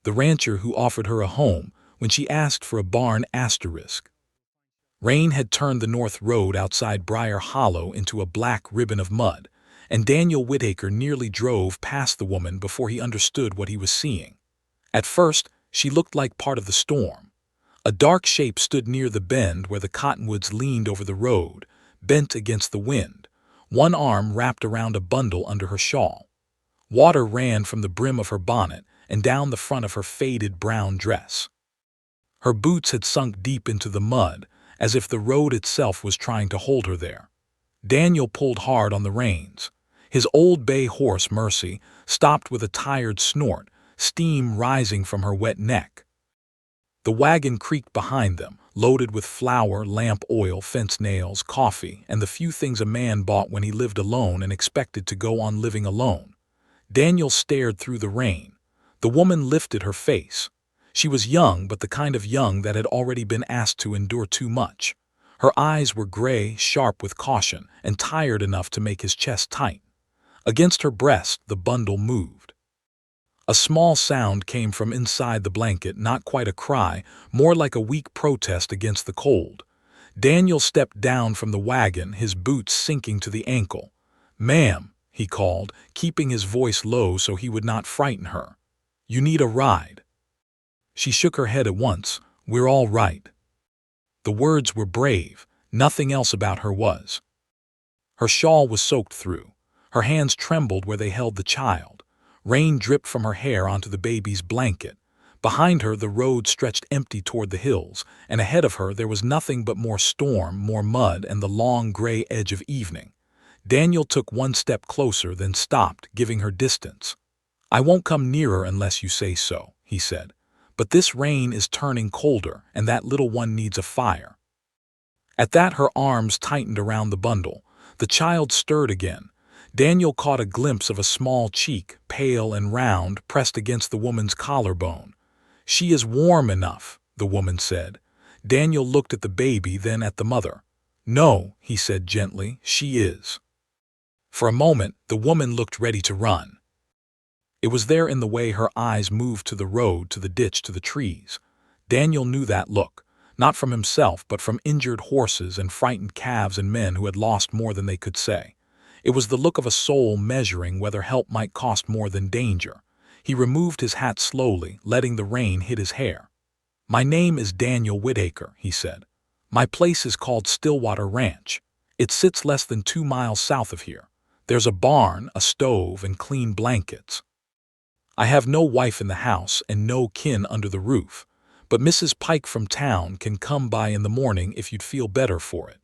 the rancher who offered her a home when she asked for a barn asterisk. Rain had turned the north road outside Briar Hollow into a black ribbon of mud, and Daniel Whitaker nearly drove past the woman before he understood what he was seeing. At first, she looked like part of the storm. A dark shape stood near the bend where the cottonwoods leaned over the road, bent against the wind, one arm wrapped around a bundle under her shawl. Water ran from the brim of her bonnet and down the front of her faded brown dress. Her boots had sunk deep into the mud, as if the road itself was trying to hold her there. Daniel pulled hard on the reins. His old bay horse, Mercy, stopped with a tired snort, steam rising from her wet neck. The wagon creaked behind them, loaded with flour, lamp oil, fence nails, coffee, and the few things a man bought when he lived alone and expected to go on living alone. Daniel stared through the rain. The woman lifted her face. She was young, but the kind of young that had already been asked to endure too much. Her eyes were gray, sharp with caution, and tired enough to make his chest tight. Against her breast, the bundle moved. A small sound came from inside the blanket, not quite a cry, more like a weak protest against the cold. Daniel stepped down from the wagon, his boots sinking to the ankle. "Ma'am," he called, keeping his voice low so he would not frighten her. "You need a ride." She shook her head at once. "We're all right." The words were brave. Nothing else about her was. Her shawl was soaked through. Her hands trembled where they held the child. Rain dripped from her hair onto the baby's blanket. Behind her, the road stretched empty toward the hills, and ahead of her there was nothing but more storm, more mud, and the long gray edge of evening. Daniel took one step closer, then stopped, giving her distance. "I won't come nearer unless you say so," he said. "But this rain is turning colder, and that little one needs a fire." At that, her arms tightened around the bundle. The child stirred again. Daniel caught a glimpse of a small cheek, pale and round, pressed against the woman's collarbone. "She is warm enough," the woman said. Daniel looked at the baby, then at the mother. "No," he said gently, "she is." For a moment, the woman looked ready to run. It was there in the way her eyes moved to the road, to the ditch, to the trees. Daniel knew that look, not from himself, but from injured horses and frightened calves and men who had lost more than they could say. It was the look of a soul measuring whether help might cost more than danger. He removed his hat slowly, letting the rain hit his hair. "My name is Daniel Whitaker," he said. "My place is called Stillwater Ranch. It sits less than 2 miles south of here. There's a barn, a stove, and clean blankets. I have no wife in the house and no kin under the roof, but Mrs. Pike from town can come by in the morning if you'd feel better for it."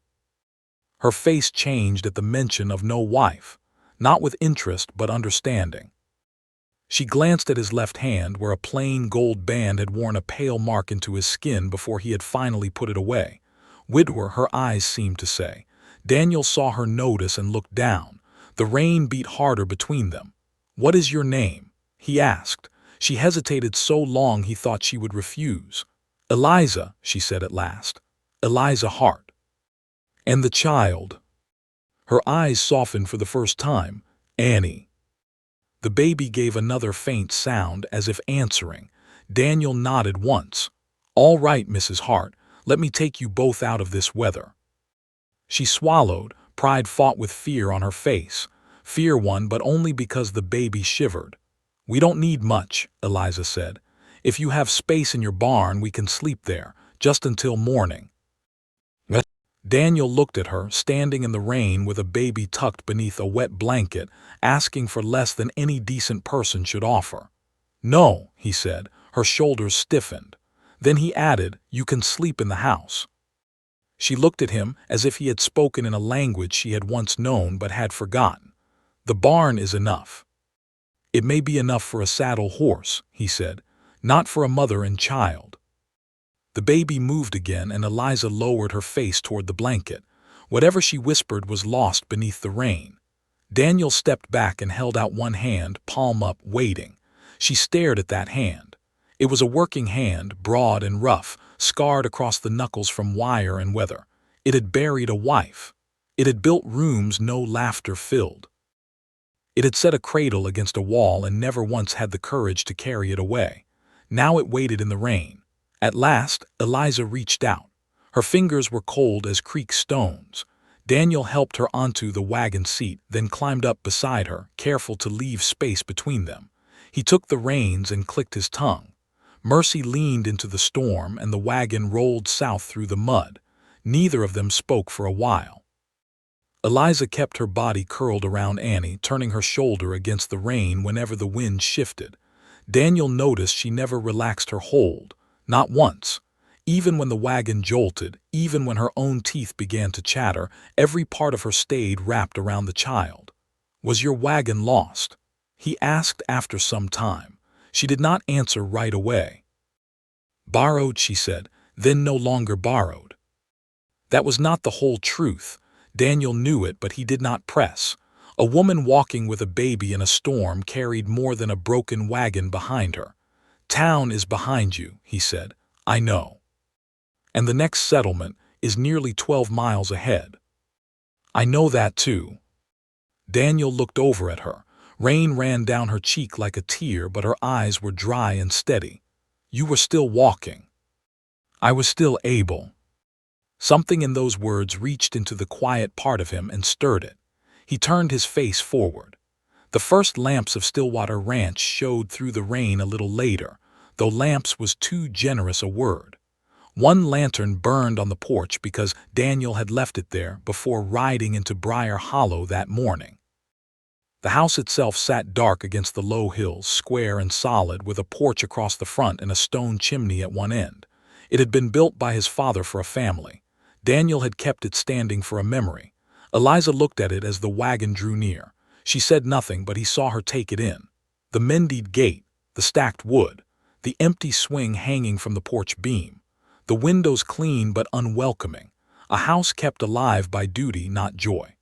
Her face changed at the mention of no wife, not with interest but understanding. She glanced at his left hand, where a plain gold band had worn a pale mark into his skin before he had finally put it away. "Widwer," her eyes seemed to say. Daniel saw her notice and looked down. The rain beat harder between them. "What is your name?" he asked. She hesitated so long he thought she would refuse. "Eliza," she said at last. "Eliza Hart." "And the child?" Her eyes softened for the first time. "Annie." The baby gave another faint sound, as if answering. Daniel nodded once. "All right, Mrs. Hart, let me take you both out of this weather." She swallowed. Pride fought with fear on her face. Fear won, but only because the baby shivered. "We don't need much," Eliza said. "If you have space in your barn, we can sleep there, just until morning." Daniel looked at her, standing in the rain with a baby tucked beneath a wet blanket, asking for less than any decent person should offer. "No," he said. Her shoulders stiffened. Then he added, "You can sleep in the house." She looked at him as if he had spoken in a language she had once known but had forgotten. "The barn is enough." "It may be enough for a saddle horse," he said, "not for a mother and child." The baby moved again, and Eliza lowered her face toward the blanket. Whatever she whispered was lost beneath the rain. Daniel stepped back and held out one hand, palm up, waiting. She stared at that hand. It was a working hand, broad and rough, scarred across the knuckles from wire and weather. It had buried a wife. It had built rooms no laughter filled. It had set a cradle against a wall and never once had the courage to carry it away. Now it waited in the rain. At last, Eliza reached out. Her fingers were cold as creek stones. Daniel helped her onto the wagon seat, then climbed up beside her, careful to leave space between them. He took the reins and clicked his tongue. Mercy leaned into the storm, and the wagon rolled south through the mud. Neither of them spoke for a while. Eliza kept her body curled around Annie, turning her shoulder against the rain whenever the wind shifted. Daniel noticed she never relaxed her hold, not once. Even when the wagon jolted, even when her own teeth began to chatter, every part of her stayed wrapped around the child. "Was your wagon lost?" he asked after some time. She did not answer right away. "Borrowed," she said, "then no longer borrowed." That was not the whole truth. Daniel knew it, but he did not press. A woman walking with a baby in a storm carried more than a broken wagon behind her. "Town is behind you," he said. "I know. And the next settlement is nearly 12 miles ahead." "I know that too." Daniel looked over at her. Rain ran down her cheek like a tear, but her eyes were dry and steady. "You were still walking." "I was still able." Something in those words reached into the quiet part of him and stirred it. He turned his face forward. The first lamps of Stillwater Ranch showed through the rain a little later, though lamps was too generous a word. One lantern burned on the porch because Daniel had left it there before riding into Briar Hollow that morning. The house itself sat dark against the low hills, square and solid, with a porch across the front and a stone chimney at one end. It had been built by his father for a family. Daniel had kept it standing for a memory. Eliza looked at it as the wagon drew near. She said nothing, but he saw her take it in. The mended gate, the stacked wood, the empty swing hanging from the porch beam, the windows clean but unwelcoming, a house kept alive by duty, not joy.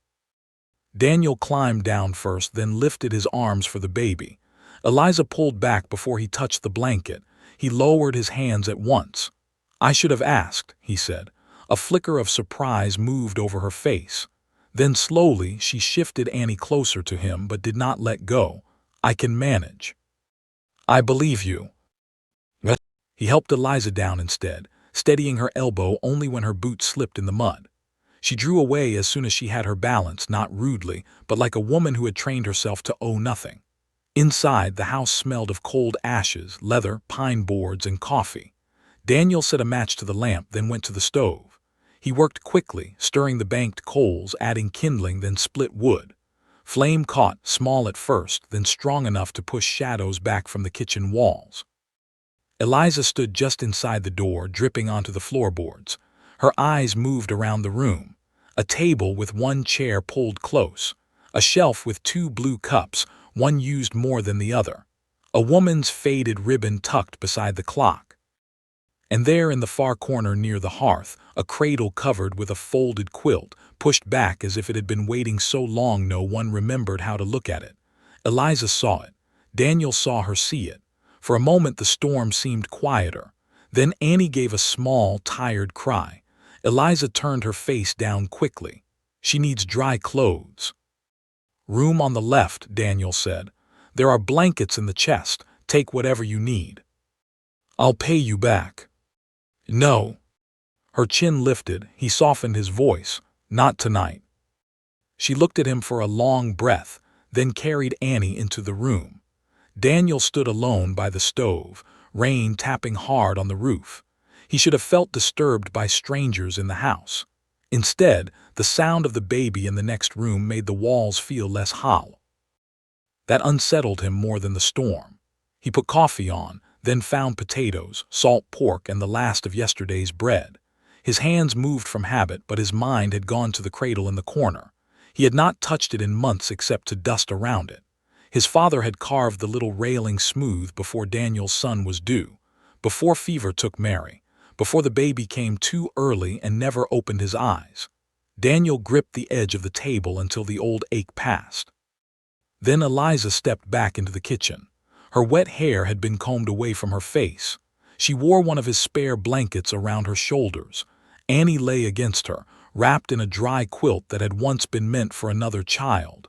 Daniel climbed down first, then lifted his arms for the baby. Eliza pulled back before he touched the blanket. He lowered his hands at once. "I should have asked," he said. A flicker of surprise moved over her face. Then slowly she shifted Annie closer to him but did not let go. "I can manage." "I believe you." He helped Eliza down instead, steadying her elbow only when her boot slipped in the mud. She drew away as soon as she had her balance, not rudely, but like a woman who had trained herself to owe nothing. Inside, the house smelled of cold ashes, leather, pine boards, and coffee. Daniel set a match to the lamp, then went to the stove. He worked quickly, stirring the banked coals, adding kindling, then split wood. Flame caught, small at first, then strong enough to push shadows back from the kitchen walls. Eliza stood just inside the door, dripping onto the floorboards. Her eyes moved around the room. A table with one chair pulled close. A shelf with 2 blue cups, one used more than the other. A woman's faded ribbon tucked beside the clock. And there in the far corner near the hearth, a cradle covered with a folded quilt, pushed back as if it had been waiting so long no one remembered how to look at it. Eliza saw it. Daniel saw her see it. For a moment the storm seemed quieter. Then Annie gave a small, tired cry. Eliza turned her face down quickly. "She needs dry clothes." "Room on the left," Daniel said. "There are blankets in the chest. Take whatever you need." "I'll pay you back." "No." Her chin lifted. He softened his voice. "Not tonight." She looked at him for a long breath, then carried Annie into the room. Daniel stood alone by the stove, rain tapping hard on the roof. He should have felt disturbed by strangers in the house. Instead, the sound of the baby in the next room made the walls feel less hollow. That unsettled him more than the storm. He put coffee on, then found potatoes, salt pork, and the last of yesterday's bread. His hands moved from habit, but his mind had gone to the cradle in the corner. He had not touched it in months except to dust around it. His father had carved the little railing smooth before Daniel's son was due, before fever took Mary, before the baby came too early and never opened his eyes. Daniel gripped the edge of the table until the old ache passed. Then Eliza stepped back into the kitchen. Her wet hair had been combed away from her face. She wore one of his spare blankets around her shoulders. Annie lay against her, wrapped in a dry quilt that had once been meant for another child.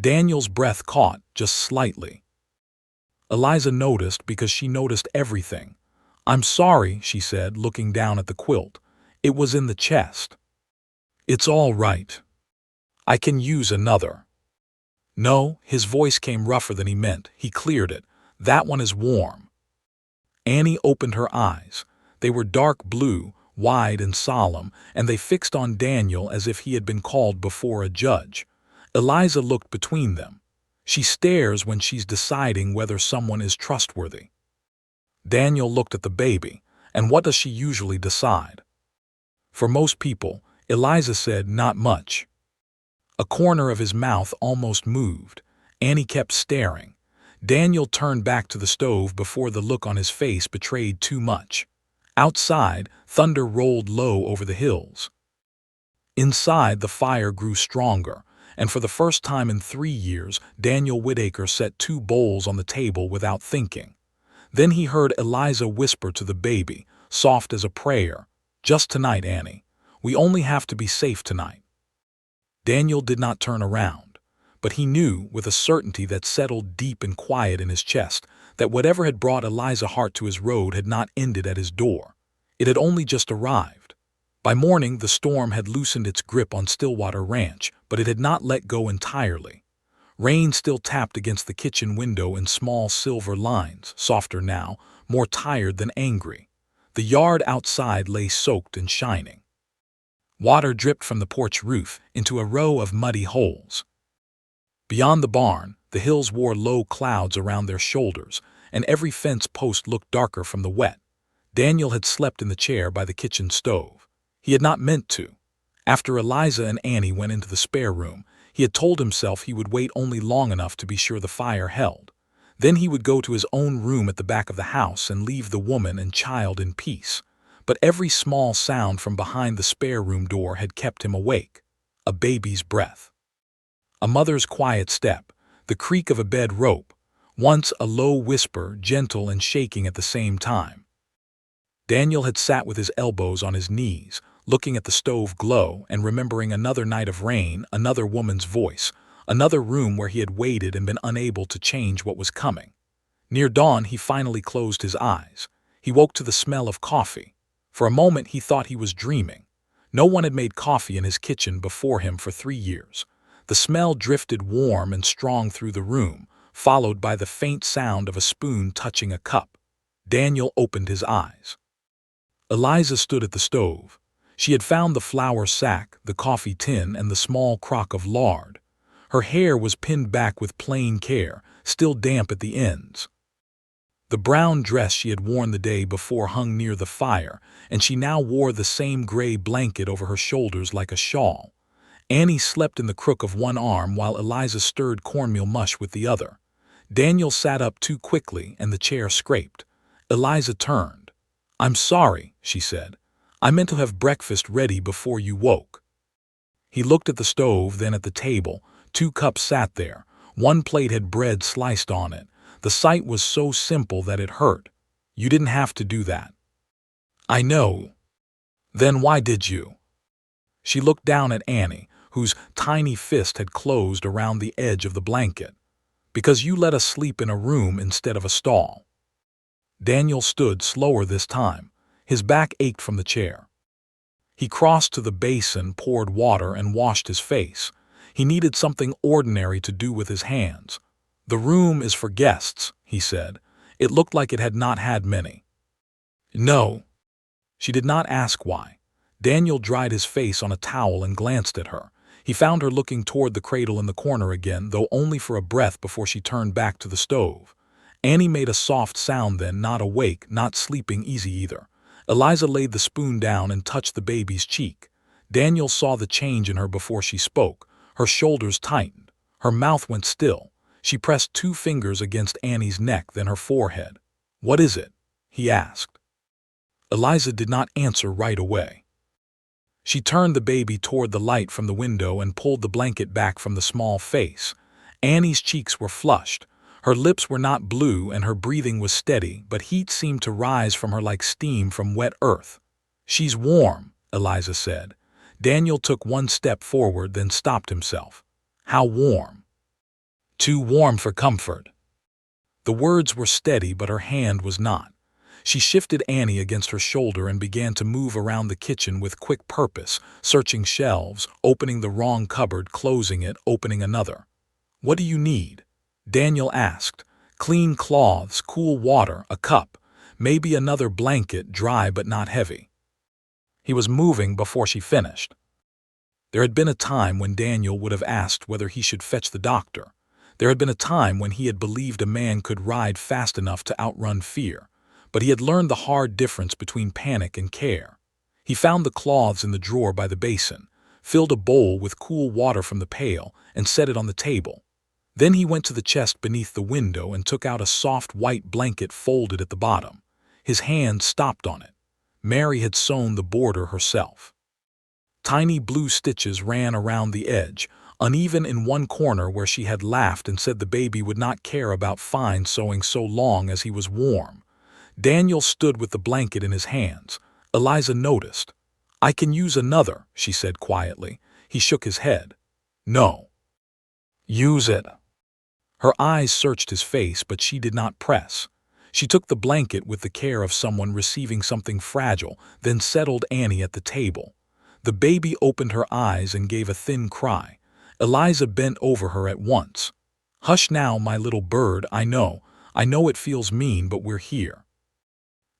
Daniel's breath caught, just slightly. Eliza noticed because she noticed everything. "I'm sorry," she said, looking down at the quilt. "It was in the chest." "It's all right. I can use another." "No," his voice came rougher than he meant. He cleared it. "That one is warm." Annie opened her eyes. They were dark blue, wide and solemn, and they fixed on Daniel as if he had been called before a judge. Eliza looked between them. She stares when she's deciding whether someone is trustworthy. Daniel looked at the baby. "And what does she usually decide?" For most people, Eliza said, "Not much." A corner of his mouth almost moved. Annie kept staring. Daniel turned back to the stove before the look on his face betrayed too much. Outside, thunder rolled low over the hills. Inside, the fire grew stronger, and for the first time in 3 years, Daniel Whitaker set 2 bowls on the table without thinking. Then he heard Eliza whisper to the baby, soft as a prayer, "Just tonight, Annie. We only have to be safe tonight." Daniel did not turn around, but he knew, with a certainty that settled deep and quiet in his chest, that whatever had brought Eliza Hart to his road had not ended at his door. It had only just arrived. By morning, the storm had loosened its grip on Stillwater Ranch, but it had not let go entirely. Rain still tapped against the kitchen window in small silver lines, softer now, more tired than angry. The yard outside lay soaked and shining. Water dripped from the porch roof into a row of muddy holes. Beyond the barn, the hills wore low clouds around their shoulders, and every fence post looked darker from the wet. Daniel had slept in the chair by the kitchen stove. He had not meant to. After Eliza and Annie went into the spare room, he had told himself he would wait only long enough to be sure the fire held. Then he would go to his own room at the back of the house and leave the woman and child in peace. But every small sound from behind the spare room door had kept him awake. A baby's breath. A mother's quiet step, the creak of a bed rope, once a low whisper, gentle and shaking at the same time. Daniel had sat with his elbows on his knees, looking at the stove glow and remembering another night of rain, another woman's voice, another room where he had waited and been unable to change what was coming. Near dawn, he finally closed his eyes. He woke to the smell of coffee. For a moment, he thought he was dreaming. No one had made coffee in his kitchen before him for 3 years. The smell drifted warm and strong through the room, followed by the faint sound of a spoon touching a cup. Daniel opened his eyes. Eliza stood at the stove. She had found the flour sack, the coffee tin, and the small crock of lard. Her hair was pinned back with plain care, still damp at the ends. The brown dress she had worn the day before hung near the fire, and she now wore the same gray blanket over her shoulders like a shawl. Annie slept in the crook of one arm while Eliza stirred cornmeal mush with the other. Daniel sat up too quickly, and the chair scraped. Eliza turned. "I'm sorry," she said. "I meant to have breakfast ready before you woke." He looked at the stove, then at the table. 2 cups sat there. One plate had bread sliced on it. The sight was so simple that it hurt. "You didn't have to do that." "I know." "Then why did you?" She looked down at Annie, whose tiny fist had closed around the edge of the blanket. "Because you let us sleep in a room instead of a stall." Daniel stood slower this time. His back ached from the chair. He crossed to the basin, poured water, and washed his face. He needed something ordinary to do with his hands. "The room is for guests," he said. It looked like it had not had many. "No." She did not ask why. Daniel dried his face on a towel and glanced at her. He found her looking toward the cradle in the corner again, though only for a breath before she turned back to the stove. Annie made a soft sound then, not awake, not sleeping easy either. Eliza laid the spoon down and touched the baby's cheek. Daniel saw the change in her before she spoke. Her shoulders tightened. Her mouth went still. She pressed 2 fingers against Annie's neck, then her forehead. "What is it?" he asked. Eliza did not answer right away. She turned the baby toward the light from the window and pulled the blanket back from the small face. Annie's cheeks were flushed. Her lips were not blue and her breathing was steady, but heat seemed to rise from her like steam from wet earth. "She's warm," Eliza said. Daniel took 1 step forward, then stopped himself. "How warm?" "Too warm for comfort." The words were steady, but her hand was not. She shifted Annie against her shoulder and began to move around the kitchen with quick purpose, searching shelves, opening the wrong cupboard, closing it, opening another. "What do you need?" Daniel asked. "Clean cloths, cool water, a cup, maybe another blanket, dry but not heavy." He was moving before she finished. There had been a time when Daniel would have asked whether he should fetch the doctor. There had been a time when he had believed a man could ride fast enough to outrun fear, but he had learned the hard difference between panic and care. He found the cloths in the drawer by the basin, filled a bowl with cool water from the pail, and set it on the table. Then he went to the chest beneath the window and took out a soft white blanket folded at the bottom. His hand stopped on it. Mary had sewn the border herself. Tiny blue stitches ran around the edge, uneven in one corner where she had laughed and said the baby would not care about fine sewing so long as he was warm. Daniel stood with the blanket in his hands. Eliza noticed. "I can use another," she said quietly. He shook his head. "No." "Use it." Her eyes searched his face, but she did not press. She took the blanket with the care of someone receiving something fragile, then settled Annie at the table. The baby opened her eyes and gave a thin cry. Eliza bent over her at once. "Hush now, my little bird, I know it feels mean, but we're here."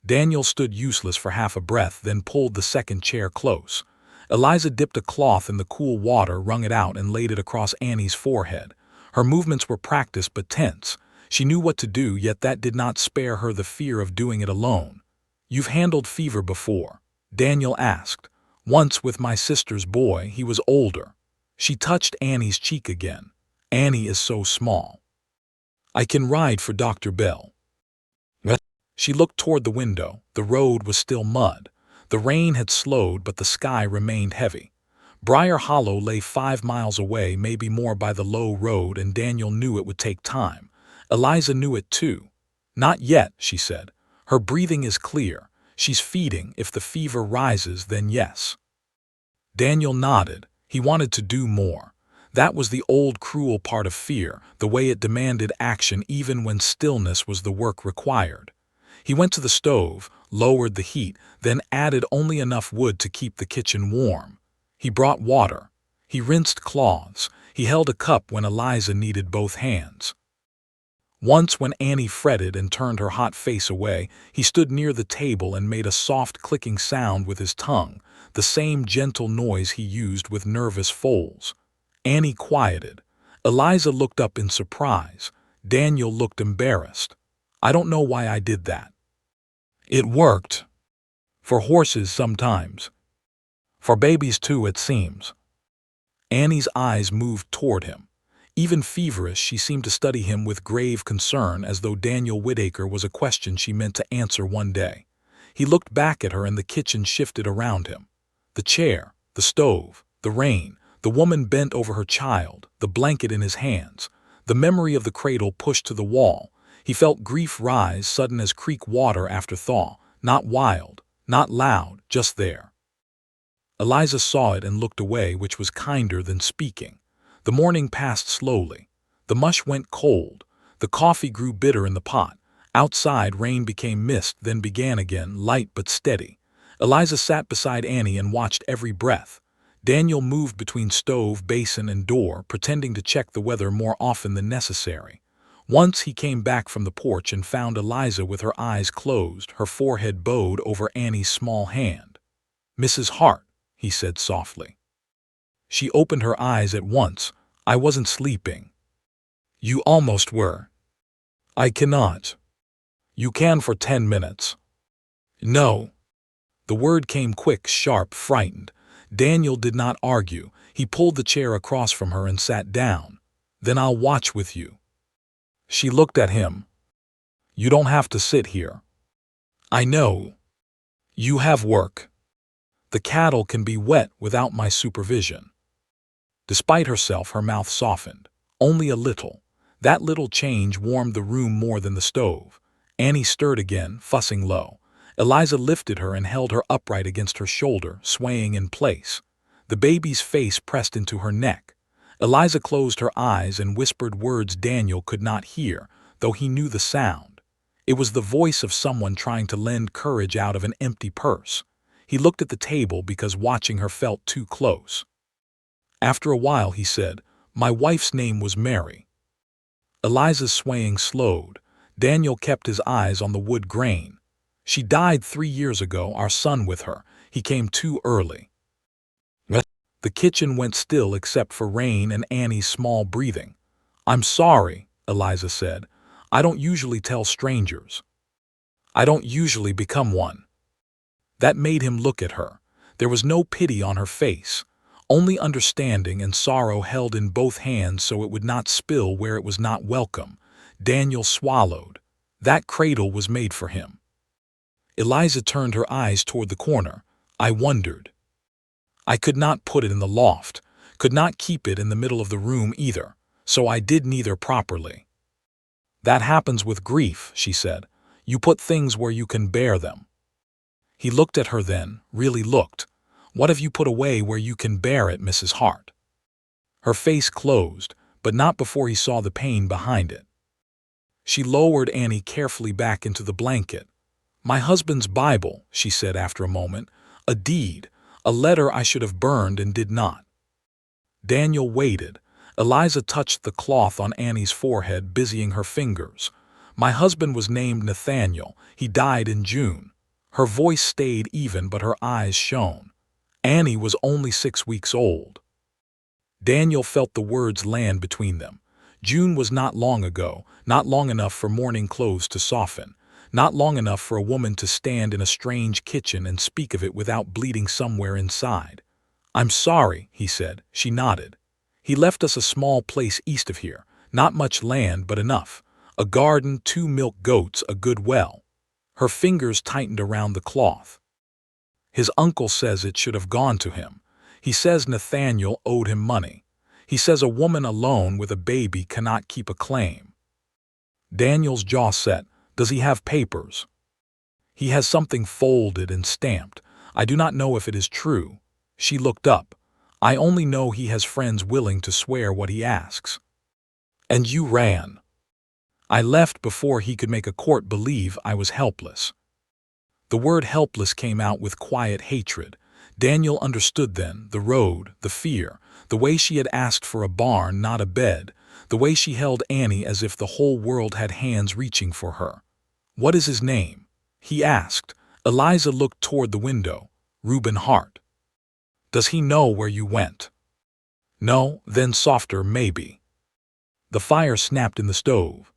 Daniel stood useless for half a breath, then pulled the second chair close. Eliza dipped a cloth in the cool water, wrung it out, and laid it across Annie's forehead. Her movements were practiced but tense. She knew what to do, yet that did not spare her the fear of doing it alone. "You've handled fever before?" Daniel asked. "Once with my sister's boy. He was older." She touched Annie's cheek again. "Annie is so small." "I can ride for Dr. Bell." She looked toward the window. The road was still mud. The rain had slowed, but the sky remained heavy. Briar Hollow lay 5 miles away, maybe more, by the low road, and Daniel knew it would take time. Eliza knew it too. "Not yet," she said. "Her breathing is clear. She's feeding. If the fever rises, then yes." Daniel nodded. He wanted to do more. That was the old cruel part of fear, the way it demanded action even when stillness was the work required. He went to the stove, lowered the heat, then added only enough wood to keep the kitchen warm. He brought water. He rinsed cloths. He held a cup when Eliza needed both hands. Once, when Annie fretted and turned her hot face away, he stood near the table and made a soft clicking sound with his tongue, the same gentle noise he used with nervous foals. Annie quieted. Eliza looked up in surprise. Daniel looked embarrassed. "I don't know why I did that." "It worked. For horses sometimes. For babies too, it seems." Annie's eyes moved toward him. Even feverish, she seemed to study him with grave concern, as though Daniel Whitaker was a question she meant to answer one day. He looked back at her and the kitchen shifted around him. The chair, the stove, the rain, the woman bent over her child, the blanket in his hands, the memory of the cradle pushed to the wall. He felt grief rise, sudden as creek water after thaw, not wild, not loud, just there. Eliza saw it and looked away, which was kinder than speaking. The morning passed slowly. The mush went cold. The coffee grew bitter in the pot. Outside, rain became mist, then began again, light but steady. Eliza sat beside Annie and watched every breath. Daniel moved between stove, basin, and door, pretending to check the weather more often than necessary. Once he came back from the porch and found Eliza with her eyes closed, her forehead bowed over Annie's small hand. "Mrs. Hart," he said softly. She opened her eyes at once. "I wasn't sleeping." "You almost were." "I cannot." "You can for 10 minutes." "No." The word came quick, sharp, frightened. Daniel did not argue. He pulled the chair across from her and sat down. "Then I'll watch with you." She looked at him. "You don't have to sit here." "I know. You have work. The cattle can be wet without my supervision." Despite herself, her mouth softened. Only a little. That little change warmed the room more than the stove. Annie stirred again, fussing low. Eliza lifted her and held her upright against her shoulder, swaying in place. The baby's face pressed into her neck. Eliza closed her eyes and whispered words Daniel could not hear, though he knew the sound. It was the voice of someone trying to lend courage out of an empty purse. He looked at the table because watching her felt too close. After a while, he said, "My wife's name was Mary." Eliza's swaying slowed. Daniel kept his eyes on the wood grain. "She died 3 years ago, our son with her. He came too early." The kitchen went still except for Rain and Annie's small breathing. "I'm sorry," Eliza said. "I don't usually tell strangers. I don't usually become one." That made him look at her. There was no pity on her face, only understanding and sorrow held in both hands so it would not spill where it was not welcome. Daniel swallowed. That cradle was made for him. Eliza turned her eyes toward the corner. "I wondered. I could not put it in the loft, could not keep it in the middle of the room either, so I did neither properly." "That happens with grief," she said. "You put things where you can bear them." He looked at her then, really looked. "What have you put away where you can bear it, Mrs. Hart?" Her face closed, but not before he saw the pain behind it. She lowered Annie carefully back into the blanket. "My husband's Bible," she said after a moment. "A deed, a letter I should have burned and did not." Daniel waited. Eliza touched the cloth on Annie's forehead, busying her fingers. "My husband was named Nathaniel. He died in June." Her voice stayed even, but her eyes shone. Annie was only 6 weeks old. Daniel felt the words land between them. June was not long ago, not long enough for morning clothes to soften, not long enough for a woman to stand in a strange kitchen and speak of it without bleeding somewhere inside. "I'm sorry," he said. She nodded. "He left us a small place east of here, not much land but enough. A garden, 2 milk goats, a good well." Her fingers tightened around the cloth. "His uncle says it should have gone to him. He says Nathaniel owed him money. He says a woman alone with a baby cannot keep a claim." Daniel's jaw set. "Does he have papers?" "He has something folded and stamped. I do not know if it is true." She looked up. "I only know he has friends willing to swear what he asks." "And you ran." "I left before he could make a court believe I was helpless." The word helpless came out with quiet hatred. Daniel understood then, the road, the fear, the way she had asked for a barn, not a bed, the way she held Annie as if the whole world had hands reaching for her. "What is his name?" he asked. Eliza looked toward the window. "Reuben Hart." "Does he know where you went?" "No." Then softer, "Maybe." The fire snapped in the stove.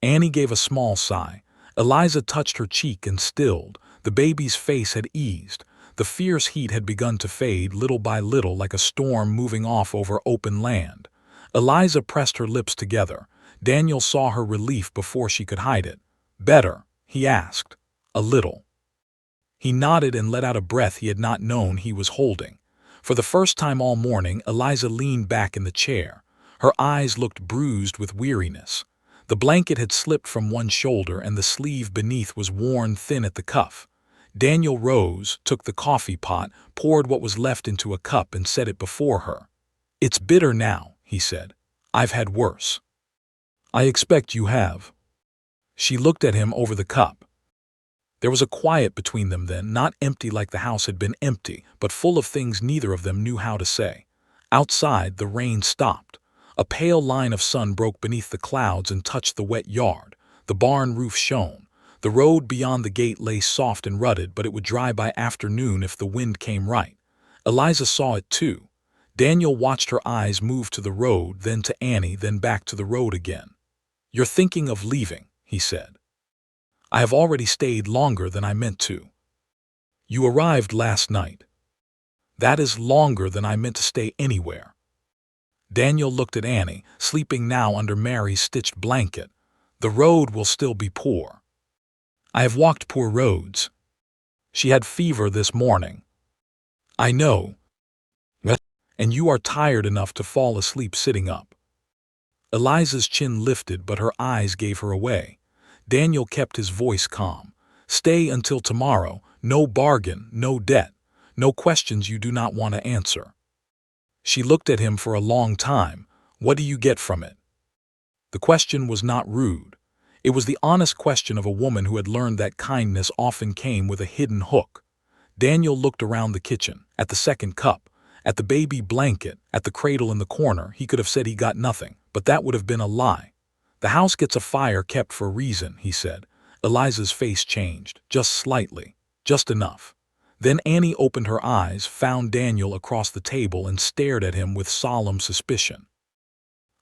Annie gave a small sigh. Eliza touched her cheek and stilled. The baby's face had eased. The fierce heat had begun to fade little by little like a storm moving off over open land. Eliza pressed her lips together. Daniel saw her relief before she could hide it. "Better?" he asked. "A little." He nodded and let out a breath he had not known he was holding. For the first time all morning, Eliza leaned back in the chair. Her eyes looked bruised with weariness. The blanket had slipped from one shoulder and the sleeve beneath was worn thin at the cuff. Daniel rose, took the coffee pot, poured what was left into a cup and set it before her. "It's bitter now," he said. "I've had worse." "I expect you have." She looked at him over the cup. There was a quiet between them then, not empty like the house had been empty, but full of things neither of them knew how to say. Outside, the rain stopped. A pale line of sun broke beneath the clouds and touched the wet yard. The barn roof shone. The road beyond the gate lay soft and rutted, but it would dry by afternoon if the wind came right. Eliza saw it too. Daniel watched her eyes move to the road, then to Annie, then back to the road again. "You're thinking of leaving," he said. "I have already stayed longer than I meant to." "You arrived last night." "That is longer than I meant to stay anywhere." Daniel looked at Annie, sleeping now under Mary's stitched blanket. "The road will still be poor." "I have walked poor roads." "She had fever this morning." "I know." "And you are tired enough to fall asleep sitting up." Eliza's chin lifted, but her eyes gave her away. Daniel kept his voice calm. "Stay until tomorrow. No bargain, no debt, no questions you do not want to answer." She looked at him for a long time. "What do you get from it?" The question was not rude. It was the honest question of a woman who had learned that kindness often came with a hidden hook. Daniel looked around the kitchen, at the second cup, at the baby blanket, at the cradle in the corner. He could have said he got nothing, but that would have been a lie. The house gets a fire kept for a reason, he said. Eliza's face changed, just slightly, just enough. Then Annie opened her eyes, found Daniel across the table, and stared at him with solemn suspicion.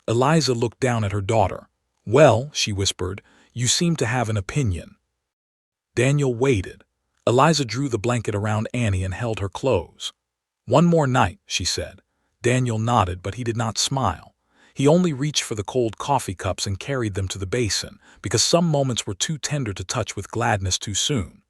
Eliza looked down at her daughter. "Well," she whispered, "you seem to have an opinion." Daniel waited. Eliza drew the blanket around Annie and held her close. "One more night," she said. Daniel nodded, but he did not smile. He only reached for the cold coffee cups and carried them to the basin, because some moments were too tender to touch with gladness too soon.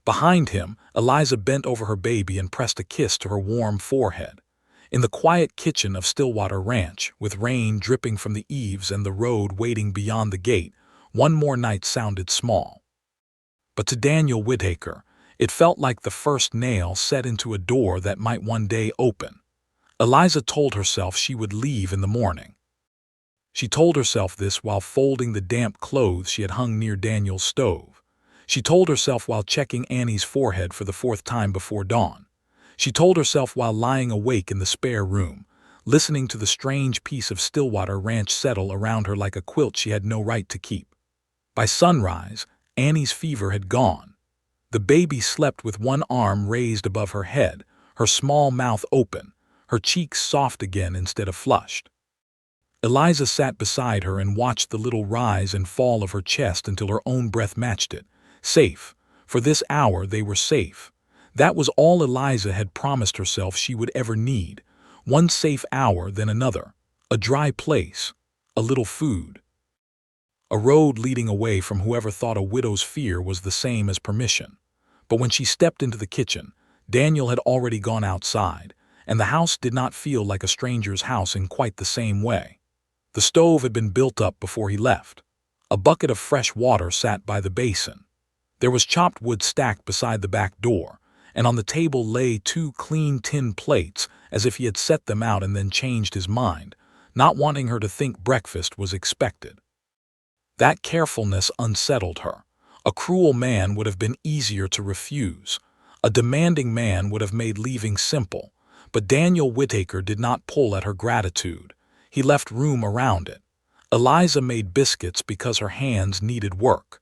Behind him, Eliza bent over her baby and pressed a kiss to her warm forehead. In the quiet kitchen of Stillwater Ranch, with rain dripping from the eaves and the road waiting beyond the gate, one more night sounded small. But to Daniel Whitaker, it felt like the first nail set into a door that might one day open. Eliza told herself she would leave in the morning. She told herself this while folding the damp clothes she had hung near Daniel's stove. She told herself while checking Annie's forehead for the fourth time before dawn. She told herself while lying awake in the spare room, listening to the strange piece of Stillwater Ranch settle around her like a quilt she had no right to keep. By sunrise, Annie's fever had gone. The baby slept with one arm raised above her head, her small mouth open, her cheeks soft again instead of flushed. Eliza sat beside her and watched the little rise and fall of her chest until her own breath matched it. Safe. For this hour they were safe. That was all Eliza had promised herself she would ever need. One safe hour, then another. A dry place. A little food. A road leading away from whoever thought a widow's fear was the same as permission. But when she stepped into the kitchen, Daniel had already gone outside, and the house did not feel like a stranger's house in quite the same way. The stove had been built up before he left. A bucket of fresh water sat by the basin. There was chopped wood stacked beside the back door, and on the table lay 2 clean tin plates, as if he had set them out and then changed his mind, not wanting her to think breakfast was expected. That carefulness unsettled her. A cruel man would have been easier to refuse. A demanding man would have made leaving simple. But Daniel Whitaker did not pull at her gratitude. He left room around it. Eliza made biscuits because her hands needed work.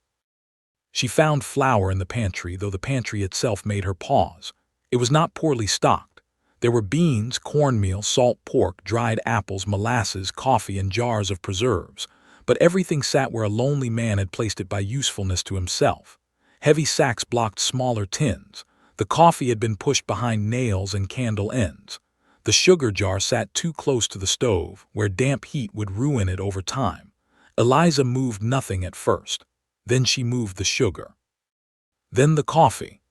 She found flour in the pantry, though the pantry itself made her pause. It was not poorly stocked. There were beans, cornmeal, salt pork, dried apples, molasses, coffee, and jars of preserves. But everything sat where a lonely man had placed it by usefulness to himself. Heavy sacks blocked smaller tins. The coffee had been pushed behind nails and candle ends. The sugar jar sat too close to the stove, where damp heat would ruin it over time. Eliza moved nothing at first. Then she moved the sugar. Then the coffee.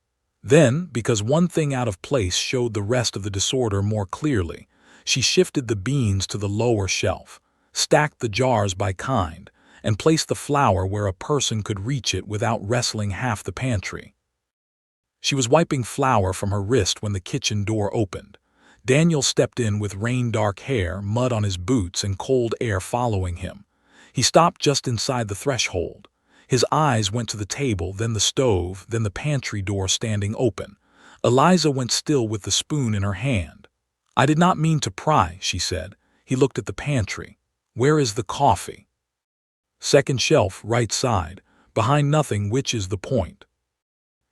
Then, because one thing out of place showed the rest of the disorder more clearly, she shifted the beans to the lower shelf, stacked the jars by kind, and placed the flour where a person could reach it without wrestling half the pantry. She was wiping flour from her wrist when the kitchen door opened. Daniel stepped in with rain-dark hair, mud on his boots, and cold air following him. He stopped just inside the threshold. His eyes went to the table, then the stove, then the pantry door standing open. Eliza went still with the spoon in her hand. "I did not mean to pry," she said. He looked at the pantry. "Where is the coffee?" "Second shelf, right side. Behind nothing, which is the point."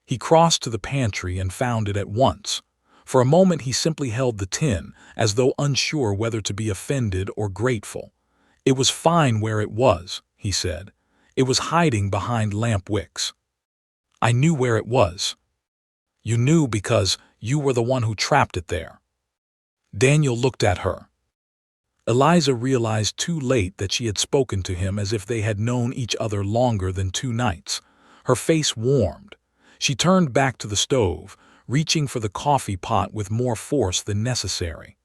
He crossed to the pantry and found it at once. For a moment he simply held the tin, as though unsure whether to be offended or grateful. "It was fine where it was," he said. "It was hiding behind lamp wicks." "I knew where it was." "You knew because you were the one who trapped it there." Daniel looked at her. Eliza realized too late that she had spoken to him as if they had known each other longer than 2 nights. Her face warmed. She turned back to the stove, reaching for the coffee pot with more force than necessary.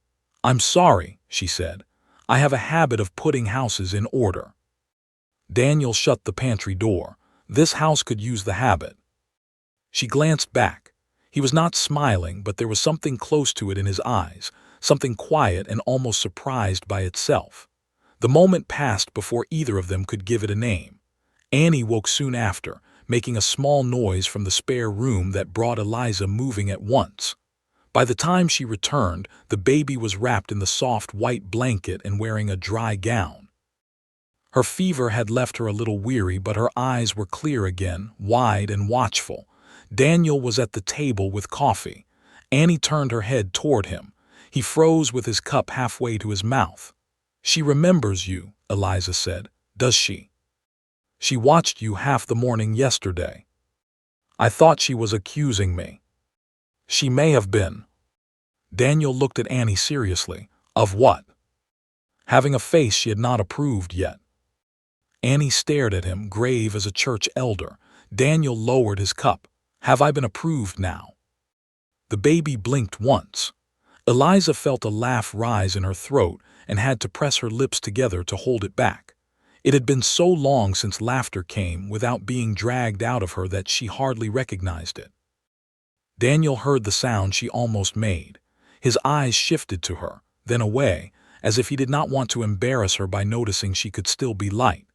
"I'm sorry," she said. "I have a habit of putting houses in order." Daniel shut the pantry door. This house could use the habit. She glanced back. He was not smiling, but there was something close to it in his eyes, something quiet and almost surprised by itself. The moment passed before either of them could give it a name. Annie woke soon after, making a small noise from the spare room that brought Eliza moving at once. By the time she returned, the baby was wrapped in the soft white blanket and wearing a dry gown. Her fever had left her a little weary, but her eyes were clear again, wide and watchful. Daniel was at the table with coffee. Annie turned her head toward him. He froze with his cup halfway to his mouth. "She remembers you," Eliza said. "Does she? She watched you half the morning yesterday. I thought she was accusing me." "She may have been." Daniel looked at Annie seriously. "Of what?" Having a face she had not approved yet. Annie stared at him, grave as a church elder. Daniel lowered his cup. "Have I been approved now?" The baby blinked once. Eliza felt a laugh rise in her throat and had to press her lips together to hold it back. It had been so long since laughter came without being dragged out of her that she hardly recognized it. Daniel heard the sound she almost made. His eyes shifted to her, then away, as if he did not want to embarrass her by noticing she could still be light.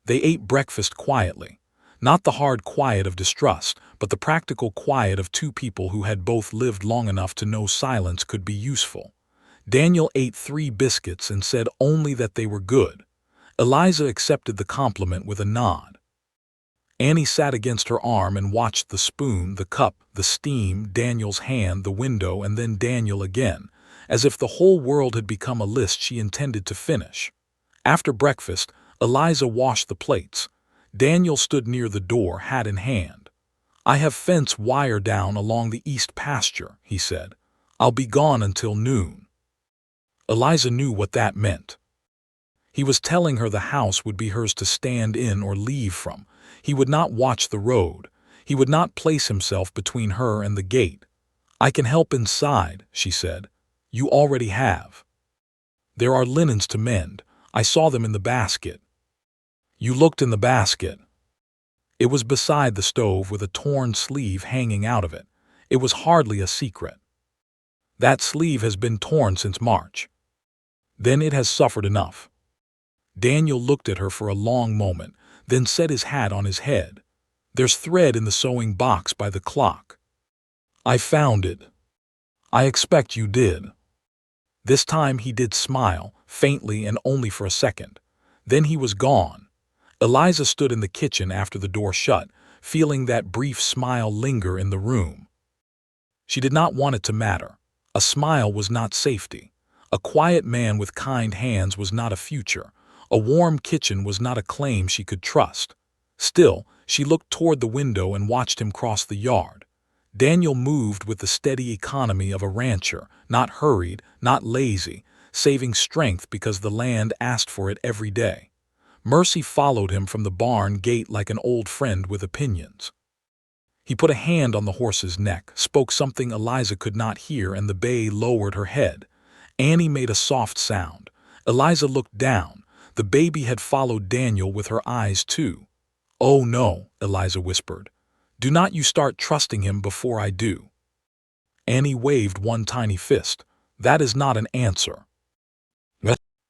They ate breakfast quietly. Not the hard quiet of distrust, but the practical quiet of two people who had both lived long enough to know silence could be useful. Daniel ate 3 biscuits and said only that they were good. Eliza accepted the compliment with a nod. Annie sat against her arm and watched the spoon, the cup, the steam, Daniel's hand, the window, and then Daniel again, as if the whole world had become a list she intended to finish. After breakfast, Eliza washed the plates. Daniel stood near the door, hat in hand. "I have fence wire down along the east pasture," he said. "I'll be gone until noon." Eliza knew what that meant. He was telling her the house would be hers to stand in or leave from. He would not watch the road. He would not place himself between her and the gate. "I can help inside," she said. "You already have. There are linens to mend. I saw them in the basket." "You looked in the basket." It was beside the stove with a torn sleeve hanging out of it. It was hardly a secret. "That sleeve has been torn since March." "Then it has suffered enough." Daniel looked at her for a long moment, then set his hat on his head. "There's thread in the sewing box by the clock." "I found it." "I expect you did." This time he did smile, faintly and only for a second. Then he was gone. Eliza stood in the kitchen after the door shut, feeling that brief smile linger in the room. She did not want it to matter. A smile was not safety. A quiet man with kind hands was not a future. A warm kitchen was not a claim she could trust. Still, she looked toward the window and watched him cross the yard. Daniel moved with the steady economy of a rancher, not hurried, not lazy, saving strength because the land asked for it every day. Mercy followed him from the barn gate like an old friend with opinions. He put a hand on the horse's neck, spoke something Eliza could not hear, and the bay lowered her head. Annie made a soft sound. Eliza looked down. The baby had followed Daniel with her eyes too. "Oh no," Eliza whispered. "Do not you start trusting him before I do." Annie waved one tiny fist. "That is not an answer."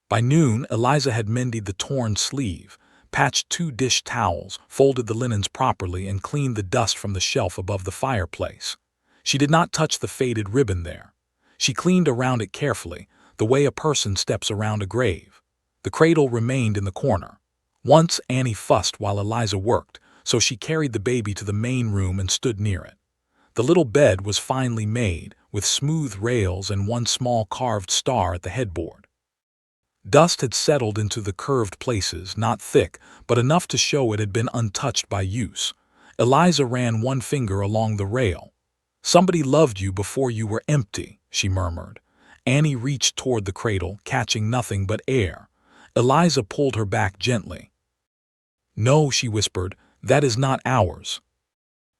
By noon, Eliza had mended the torn sleeve, patched 2 dish towels, folded the linens properly, and cleaned the dust from the shelf above the fireplace. She did not touch the faded ribbon there. She cleaned around it carefully, the way a person steps around a grave. The cradle remained in the corner. Once Annie fussed while Eliza worked, so she carried the baby to the main room and stood near it. The little bed was finely made, with smooth rails and one small carved star at the headboard. Dust had settled into the curved places, not thick, but enough to show it had been untouched by use. Eliza ran one finger along the rail. "Somebody loved you before you were empty," she murmured. Annie reached toward the cradle, catching nothing but air. Eliza pulled her back gently. "No," she whispered, "that is not ours."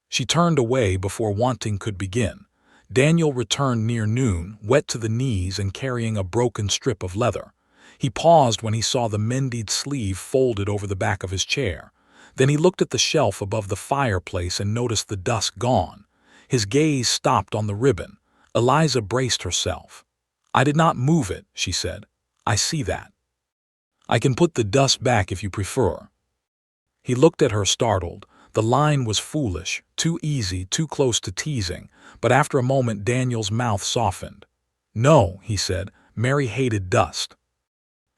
She turned away before wanting could begin. Daniel returned near noon, wet to the knees and carrying a broken strip of leather. He paused when he saw the mended sleeve folded over the back of his chair. Then he looked at the shelf above the fireplace and noticed the dust gone. His gaze stopped on the ribbon. Eliza braced herself. "I did not move it," she said. "I see that." I can put the dust back if you prefer. He looked at her startled. The line was foolish, too easy, too close to teasing, but after a moment Daniel's mouth softened. No, he said, Mary hated dust.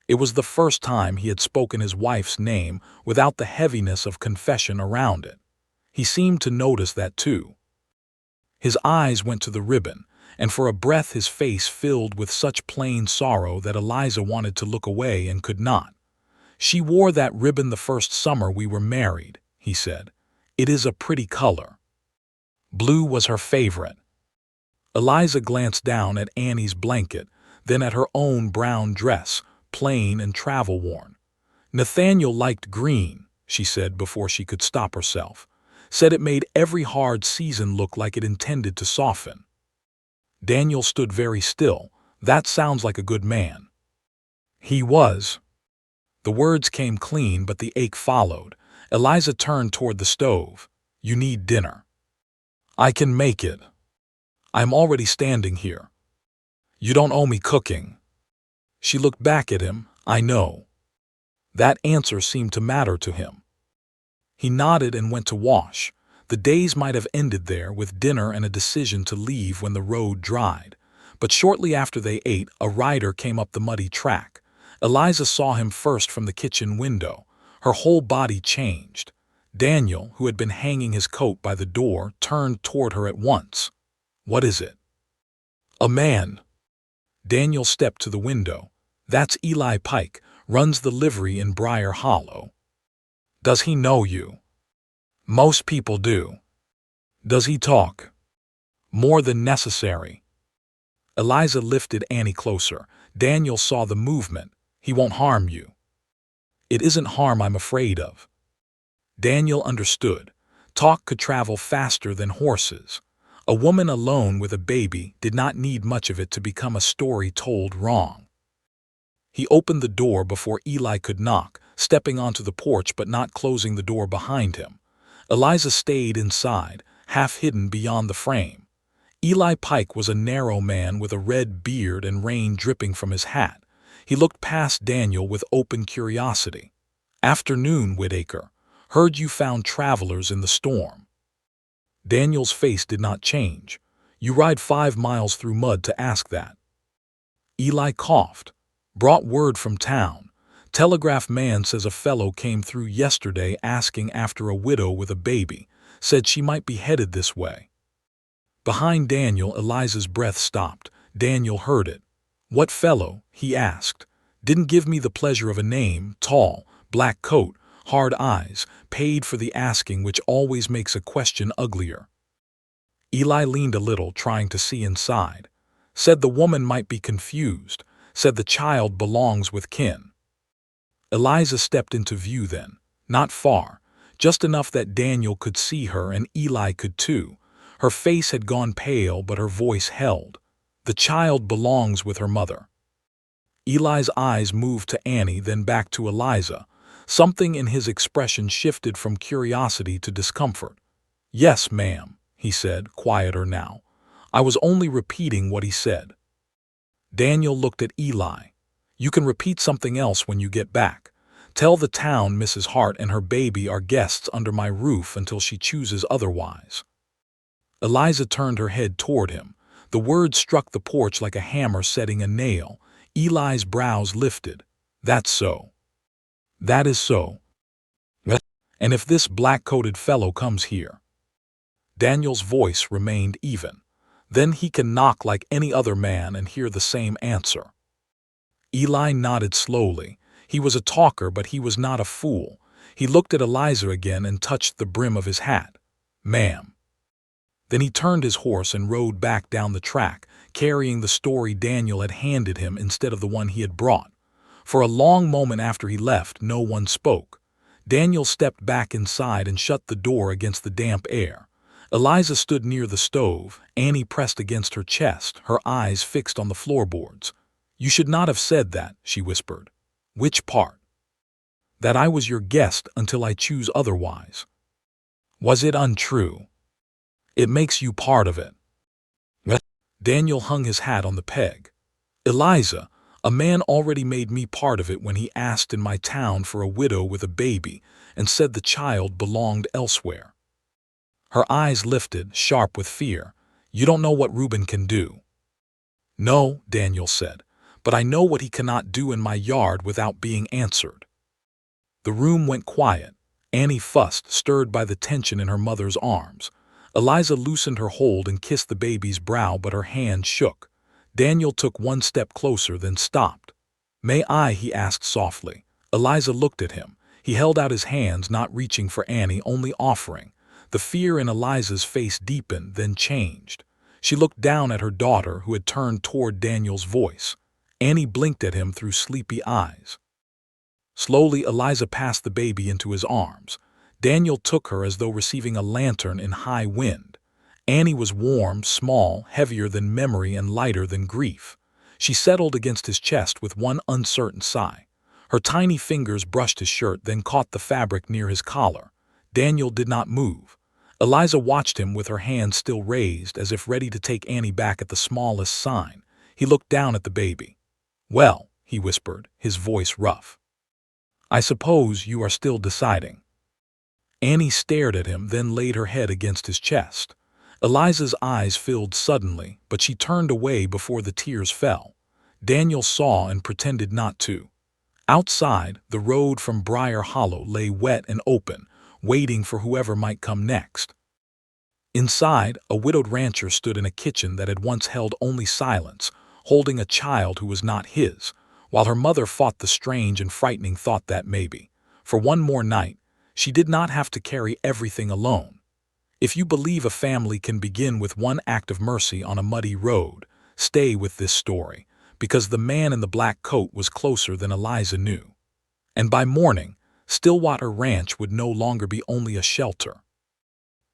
It was the first time he had spoken his wife's name without the heaviness of confession around it. He seemed to notice that too. His eyes went to the ribbon, and for a breath his face filled with such plain sorrow that Eliza wanted to look away and could not. She wore that ribbon the first summer we were married, he said. It is a pretty color. Blue was her favorite. Eliza glanced down at Annie's blanket, then at her own brown dress, plain and travel-worn. Nathaniel liked green, she said before she could stop herself. Said it made every hard season look like it intended to soften. Daniel stood very still. That sounds like a good man. He was. The words came clean, but the ache followed. Eliza turned toward the stove. You need dinner. I can make it. I'm already standing here. You don't owe me cooking. She looked back at him. I know. That answer seemed to matter to him. He nodded and went to wash. The days might have ended there with dinner and a decision to leave when the road dried. But shortly after they ate, a rider came up the muddy track. Eliza saw him first from the kitchen window. Her whole body changed. Daniel, who had been hanging his coat by the door, turned toward her at once. What is it? A man. Daniel stepped to the window. That's Eli Pike, runs the livery in Briar Hollow. Does he know you? Most people do. Does he talk? More than necessary. Eliza lifted Annie closer. Daniel saw the movement. He won't harm you. It isn't harm I'm afraid of. Daniel understood. Talk could travel faster than horses. A woman alone with a baby did not need much of it to become a story told wrong. He opened the door before Eli could knock, stepping onto the porch but not closing the door behind him. Eliza stayed inside, half hidden beyond the frame. Eli Pike was a narrow man with a red beard and rain dripping from his hat. He looked past Daniel with open curiosity. Afternoon, Whitaker. Heard you found travelers in the storm. Daniel's face did not change. You ride 5 miles through mud to ask that. Eli coughed. Brought word from town. Telegraph man says a fellow came through yesterday asking after a widow with a baby. Said she might be headed this way. Behind Daniel, Eliza's breath stopped. Daniel heard it. What fellow? He asked. Didn't give me the pleasure of a name, tall, black coat, hard eyes, paid for the asking, which always makes a question uglier. Eli leaned a little, trying to see inside. Said the woman might be confused. Said the child belongs with kin. Eliza stepped into view then. Not far. Just enough that Daniel could see her and Eli could too. Her face had gone pale, but her voice held. The child belongs with her mother. Eli's eyes moved to Annie, then back to Eliza. Something in his expression shifted from curiosity to discomfort. Yes, ma'am, he said, quieter now. I was only repeating what he said. Daniel looked at Eli. You can repeat something else when you get back. Tell the town Mrs. Hart and her baby are guests under my roof until she chooses otherwise. Eliza turned her head toward him. The words struck the porch like a hammer setting a nail. Eli's brows lifted. That's so. That is so. And if this black-coated fellow comes here? Daniel's voice remained even. Then he can knock like any other man and hear the same answer. Eli nodded slowly. He was a talker, but he was not a fool. He looked at Eliza again and touched the brim of his hat. Ma'am. Then he turned his horse and rode back down the track, carrying the story Daniel had handed him instead of the one he had brought. For a long moment after he left, no one spoke. Daniel stepped back inside and shut the door against the damp air. Eliza stood near the stove, Annie pressed against her chest, her eyes fixed on the floorboards. You should not have said that, she whispered. Which part? That I was your guest until I choose otherwise. Was it untrue? It makes you part of it. Daniel hung his hat on the peg. Eliza, A man already made me part of it when he asked in my town for a widow with a baby and said the child belonged elsewhere." Her eyes lifted, sharp with fear. "You don't know what Reuben can do." "No," Daniel said, "but I know what he cannot do in my yard without being answered." The room went quiet. Annie fussed, stirred by the tension in her mother's arms. Eliza loosened her hold and kissed the baby's brow, but her hand shook. Daniel took one step closer, then stopped. "May I?" he asked softly. Eliza looked at him. He held out his hands, not reaching for Annie, only offering. The fear in Eliza's face deepened, then changed. She looked down at her daughter, who had turned toward Daniel's voice. Annie blinked at him through sleepy eyes. Slowly, Eliza passed the baby into his arms. Daniel took her as though receiving a lantern in high wind. Annie was warm, small, heavier than memory and lighter than grief. She settled against his chest with one uncertain sigh. Her tiny fingers brushed his shirt, then caught the fabric near his collar. Daniel did not move. Eliza watched him with her hands still raised, as if ready to take Annie back at the smallest sign. He looked down at the baby. "Well," he whispered, his voice rough, "I suppose you are still deciding." Annie stared at him, then laid her head against his chest. Eliza's eyes filled suddenly, but she turned away before the tears fell. Daniel saw and pretended not to. Outside, the road from Briar Hollow lay wet and open, waiting for whoever might come next. Inside, a widowed rancher stood in a kitchen that had once held only silence, holding a child who was not his, while her mother fought the strange and frightening thought that maybe, for one more night, she did not have to carry everything alone. If you believe a family can begin with one act of mercy on a muddy road, stay with this story, because the man in the black coat was closer than Eliza knew. And by morning, Stillwater Ranch would no longer be only a shelter.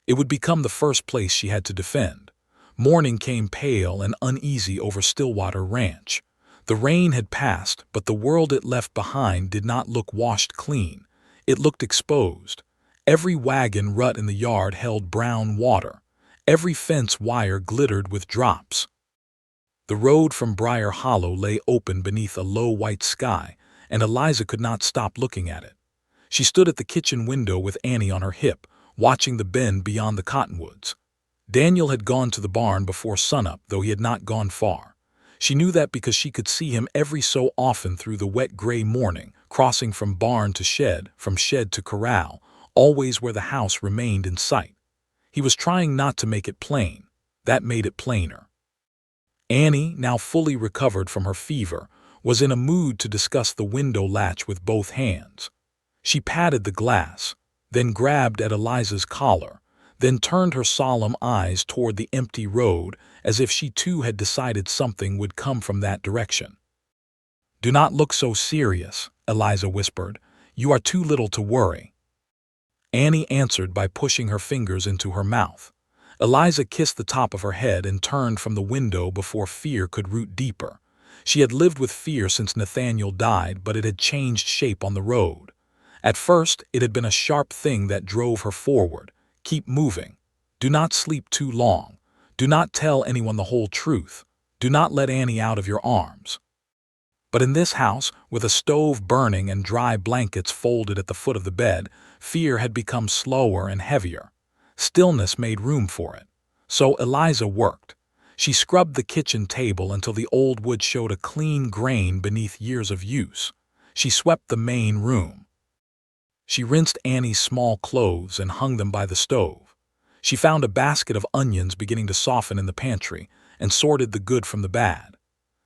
It would become the first place she had to defend. Morning came pale and uneasy over Stillwater Ranch. The rain had passed, but the world it left behind did not look washed clean. It looked exposed. Every wagon rut in the yard held brown water. Every fence wire glittered with drops. The road from Briar Hollow lay open beneath a low white sky, and Eliza could not stop looking at it. She stood at the kitchen window with Annie on her hip, watching the bend beyond the cottonwoods. Daniel had gone to the barn before sunup, though he had not gone far. She knew that because she could see him every so often through the wet gray morning, crossing from barn to shed, from shed to corral, always where the house remained in sight. He was trying not to make it plain. That made it plainer. Annie, now fully recovered from her fever, was in a mood to discuss the window latch with both hands. She patted the glass, then grabbed at Eliza's collar, then turned her solemn eyes toward the empty road as if she too had decided something would come from that direction. "Do not look so serious," Eliza whispered. "You are too little to worry." Annie answered by pushing her fingers into her mouth. Eliza kissed the top of her head and turned from the window before fear could root deeper. She had lived with fear since Nathaniel died, but it had changed shape on the road. At first, it had been a sharp thing that drove her forward. Keep moving. Do not sleep too long. Do not tell anyone the whole truth. Do not let Annie out of your arms. But in this house, with a stove burning and dry blankets folded at the foot of the bed, fear had become slower and heavier. Stillness made room for it. So Eliza worked. She scrubbed the kitchen table until the old wood showed a clean grain beneath years of use. She swept the main room. She rinsed Annie's small clothes and hung them by the stove. She found a basket of onions beginning to soften in the pantry and sorted the good from the bad.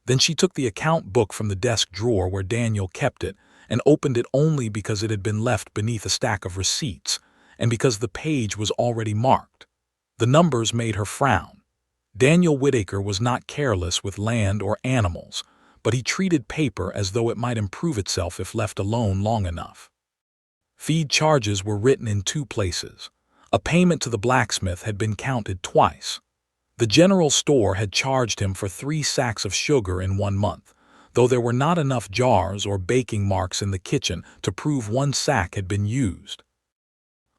Then she took the account book from the desk drawer where Daniel kept it and opened it only because it had been left beneath a stack of receipts and because the page was already marked. The numbers made her frown. Daniel Whitaker was not careless with land or animals, but he treated paper as though it might improve itself if left alone long enough. Feed charges were written in 2 places. A payment to the blacksmith had been counted twice. The general store had charged him for 3 sacks of sugar in 1 month, though there were not enough jars or baking marks in the kitchen to prove 1 sack had been used.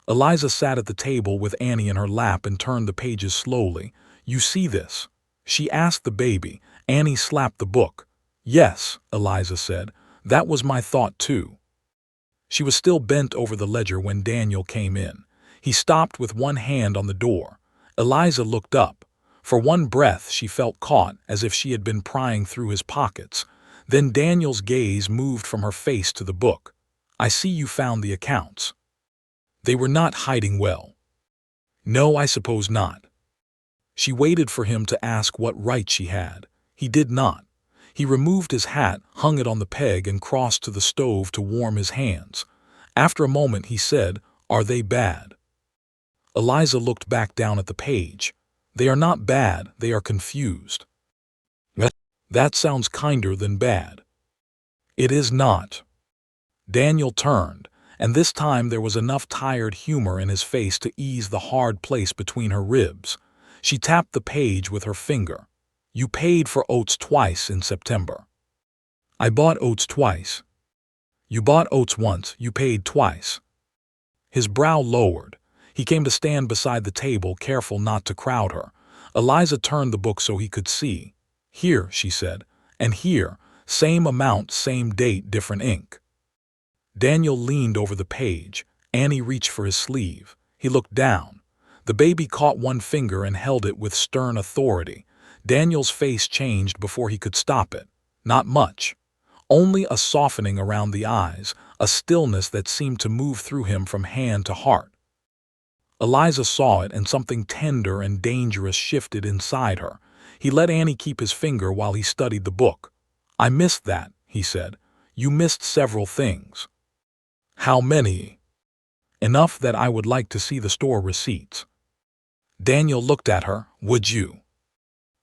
Eliza sat at the table with Annie in her lap and turned the pages slowly. "You see this?" She asked the baby. Annie slapped the book. Yes, Eliza said. That was my thought too. She was still bent over the ledger when Daniel came in. He stopped with one hand on the door. Eliza looked up. For one breath she felt caught, as if she had been prying through his pockets. Then Daniel's gaze moved from her face to the book. I see you found the accounts. They were not hiding well. No, I suppose not. She waited for him to ask what right she had. He did not. He removed his hat, hung it on the peg, and crossed to the stove to warm his hands. After a moment he said, "Are they bad?" Eliza looked back down at the page. They are not bad, they are confused. That sounds kinder than bad. It is not. Daniel turned, and this time there was enough tired humor in his face to ease the hard place between her ribs. She tapped the page with her finger. You paid for oats twice in September. I bought oats twice. You bought oats once, you paid twice. His brow lowered. He came to stand beside the table, careful not to crowd her. Eliza turned the book so he could see. Here, she said, and here, same amount, same date, different ink. Daniel leaned over the page. Annie reached for his sleeve. He looked down. The baby caught one finger and held it with stern authority. Daniel's face changed before he could stop it. Not much. Only a softening around the eyes, a stillness that seemed to move through him from hand to heart. Eliza saw it, and something tender and dangerous shifted inside her. He let Annie keep his finger while he studied the book. I missed that, he said. You missed several things. How many? Enough that I would like to see the store receipts. Daniel looked at her. Would you?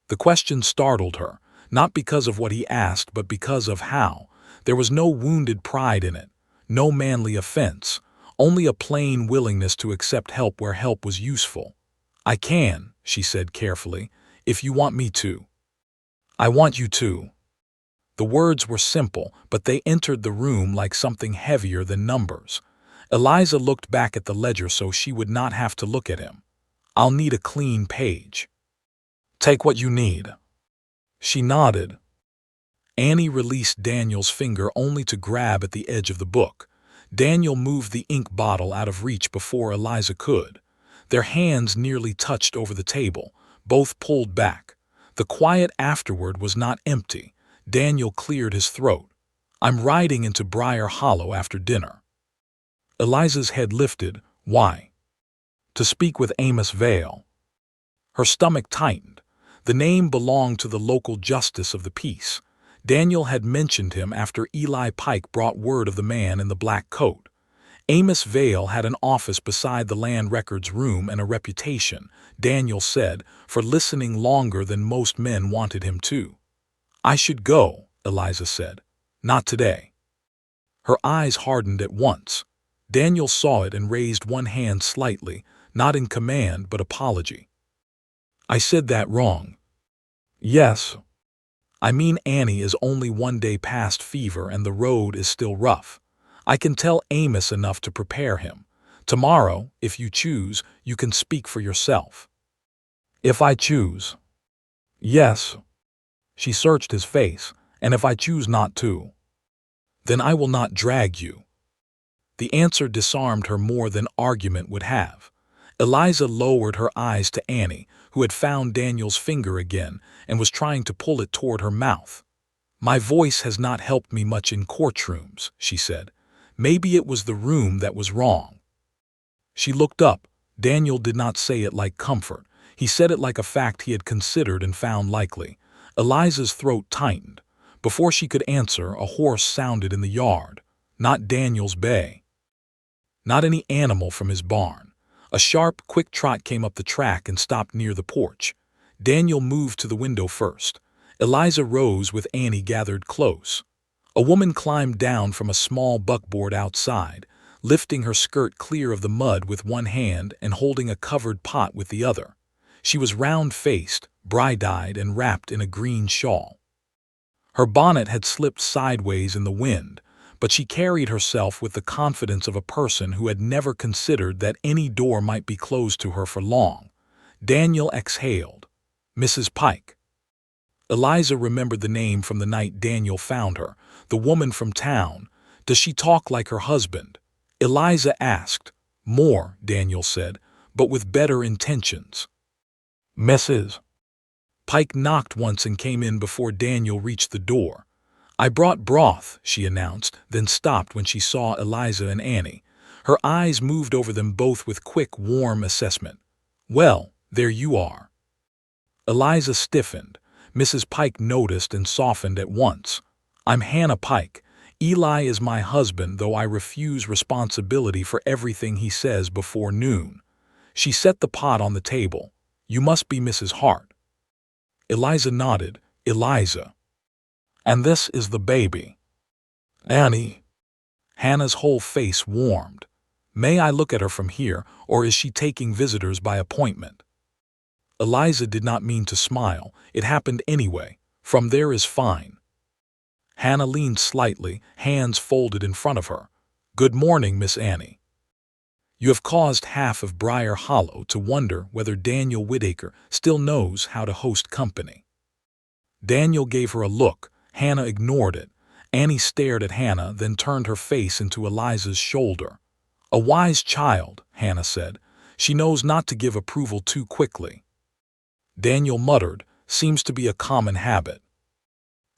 The question startled her, not because of what he asked, but because of how. There was no wounded pride in it, no manly offense, only a plain willingness to accept help where help was useful. I can, she said carefully, if you want me to. I want you to. The words were simple, but they entered the room like something heavier than numbers. Eliza looked back at the ledger so she would not have to look at him. I'll need a clean page. Take what you need. She nodded. Annie released Daniel's finger only to grab at the edge of the book. Daniel moved the ink bottle out of reach before Eliza could. Their hands nearly touched over the table. Both pulled back. The quiet afterward was not empty. Daniel cleared his throat. I'm riding into Briar Hollow after dinner. Eliza's head lifted. Why? To speak with Amos Vale. Her stomach tightened. The name belonged to the local justice of the peace. Daniel had mentioned him after Eli Pike brought word of the man in the black coat. Amos Vale had an office beside the land records room and a reputation, Daniel said, for listening longer than most men wanted him to. I should go, Eliza said. Not today. Her eyes hardened at once. Daniel saw it and raised one hand slightly, not in command but apology. I said that wrong. Yes. I mean Annie is only one day past fever and the road is still rough. I can tell Amos enough to prepare him. Tomorrow, if you choose, you can speak for yourself. If I choose. Yes. She searched his face. And if I choose not to. Then I will not drag you. The answer disarmed her more than argument would have. Eliza lowered her eyes to Annie, who had found Daniel's finger again and was trying to pull it toward her mouth. My voice has not helped me much in courtrooms, she said. Maybe it was the room that was wrong. She looked up. Daniel did not say it like comfort. He said it like a fact he had considered and found likely. Eliza's throat tightened. Before she could answer, a horse sounded in the yard. Not Daniel's bay. Not any animal from his barn. A sharp, quick trot came up the track and stopped near the porch. Daniel moved to the window first. Eliza rose with Annie gathered close. A woman climbed down from a small buckboard outside, lifting her skirt clear of the mud with one hand and holding a covered pot with the other. She was round-faced, bright-eyed, and wrapped in a green shawl. Her bonnet had slipped sideways in the wind, but she carried herself with the confidence of a person who had never considered that any door might be closed to her for long. Daniel exhaled. Mrs. Pike. Eliza remembered the name from the night Daniel found her, the woman from town. Does she talk like her husband? Eliza asked. More, Daniel said, but with better intentions. Mrs. Pike knocked once and came in before Daniel reached the door. I brought broth, she announced, then stopped when she saw Eliza and Annie. Her eyes moved over them both with quick, warm assessment. Well, there you are. Eliza stiffened. Mrs. Pike noticed and softened at once. I'm Hannah Pike. Eli is my husband, though I refuse responsibility for everything he says before noon. She set the pot on the table. You must be Mrs. Hart. Eliza nodded. Eliza. And this is the baby. Annie. Hannah's whole face warmed. May I look at her from here, or is she taking visitors by appointment? Eliza did not mean to smile. It happened anyway. From there is fine. Hannah leaned slightly, hands folded in front of her. Good morning, Miss Annie. You have caused half of Briar Hollow to wonder whether Daniel Whitaker still knows how to host company. Daniel gave her a look. Hannah ignored it. Annie stared at Hannah, then turned her face into Eliza's shoulder. A wise child, Hannah said. She knows not to give approval too quickly. Daniel muttered, seems to be a common habit.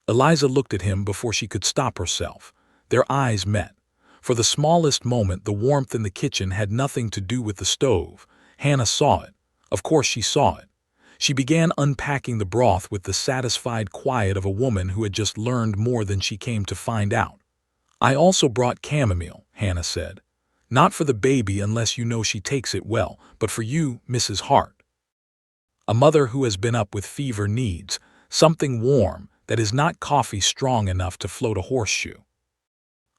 Eliza looked at him before she could stop herself. Their eyes met. For the smallest moment, the warmth in the kitchen had nothing to do with the stove. Hannah saw it. Of course she saw it. She began unpacking the broth with the satisfied quiet of a woman who had just learned more than she came to find out. I also brought chamomile, Hannah said. Not for the baby unless you know she takes it well, but for you, Mrs. Hart. A mother who has been up with fever needs something warm that is not coffee strong enough to float a horseshoe.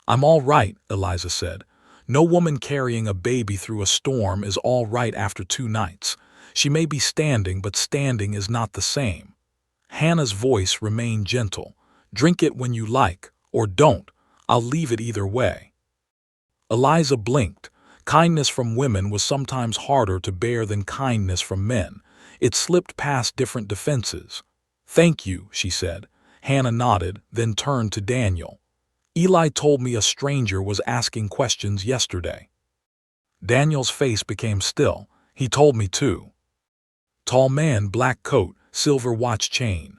I'm all right, Eliza said. No woman carrying a baby through a storm is all right after 2 nights. She may be standing, but standing is not the same. Hannah's voice remained gentle. Drink it when you like, or don't. I'll leave it either way. Eliza blinked. Kindness from women was sometimes harder to bear than kindness from men. It slipped past different defenses. Thank you, she said. Hannah nodded, then turned to Daniel. Eli told me a stranger was asking questions yesterday. Daniel's face became still. He told me too. Tall man, black coat, silver watch chain.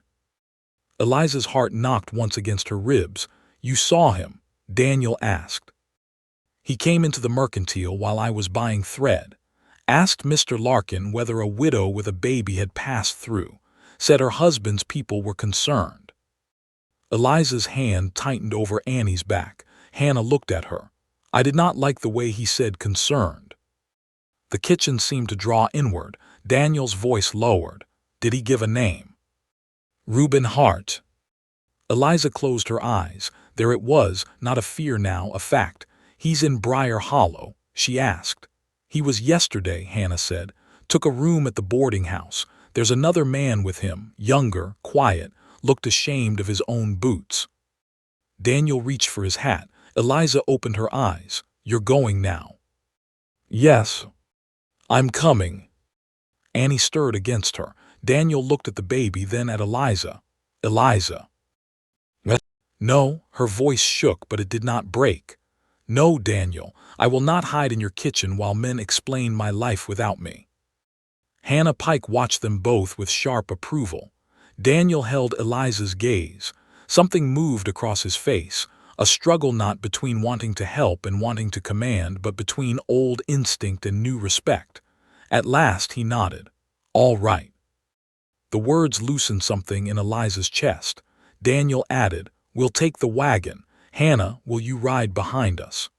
Eliza's heart knocked once against her ribs. You saw him? Daniel asked. He came into the mercantile while I was buying thread. Asked Mr. Larkin whether a widow with a baby had passed through. Said her husband's people were concerned. Eliza's hand tightened over Annie's back. Hannah looked at her. I did not like the way he said concerned. The kitchen seemed to draw inward. Daniel's voice lowered. Did he give a name? Reuben Hart. Eliza closed her eyes. There it was, not a fear now, a fact. He's in Briar Hollow, she asked. He was yesterday, Hannah said. Took a room at the boarding house. There's another man with him, younger, quiet, looked ashamed of his own boots. Daniel reached for his hat. Eliza opened her eyes. You're going now. Yes. I'm coming. Annie stirred against her. Daniel looked at the baby, then at Eliza. Eliza. No, her voice shook, but it did not break. No, Daniel, I will not hide in your kitchen while men explain my life without me. Hannah Pike watched them both with sharp approval. Daniel held Eliza's gaze. Something moved across his face, a struggle not between wanting to help and wanting to command, but between old instinct and new respect. At last he nodded. All right. The words loosened something in Eliza's chest. Daniel added, We'll take the wagon. Hannah, will you ride behind us?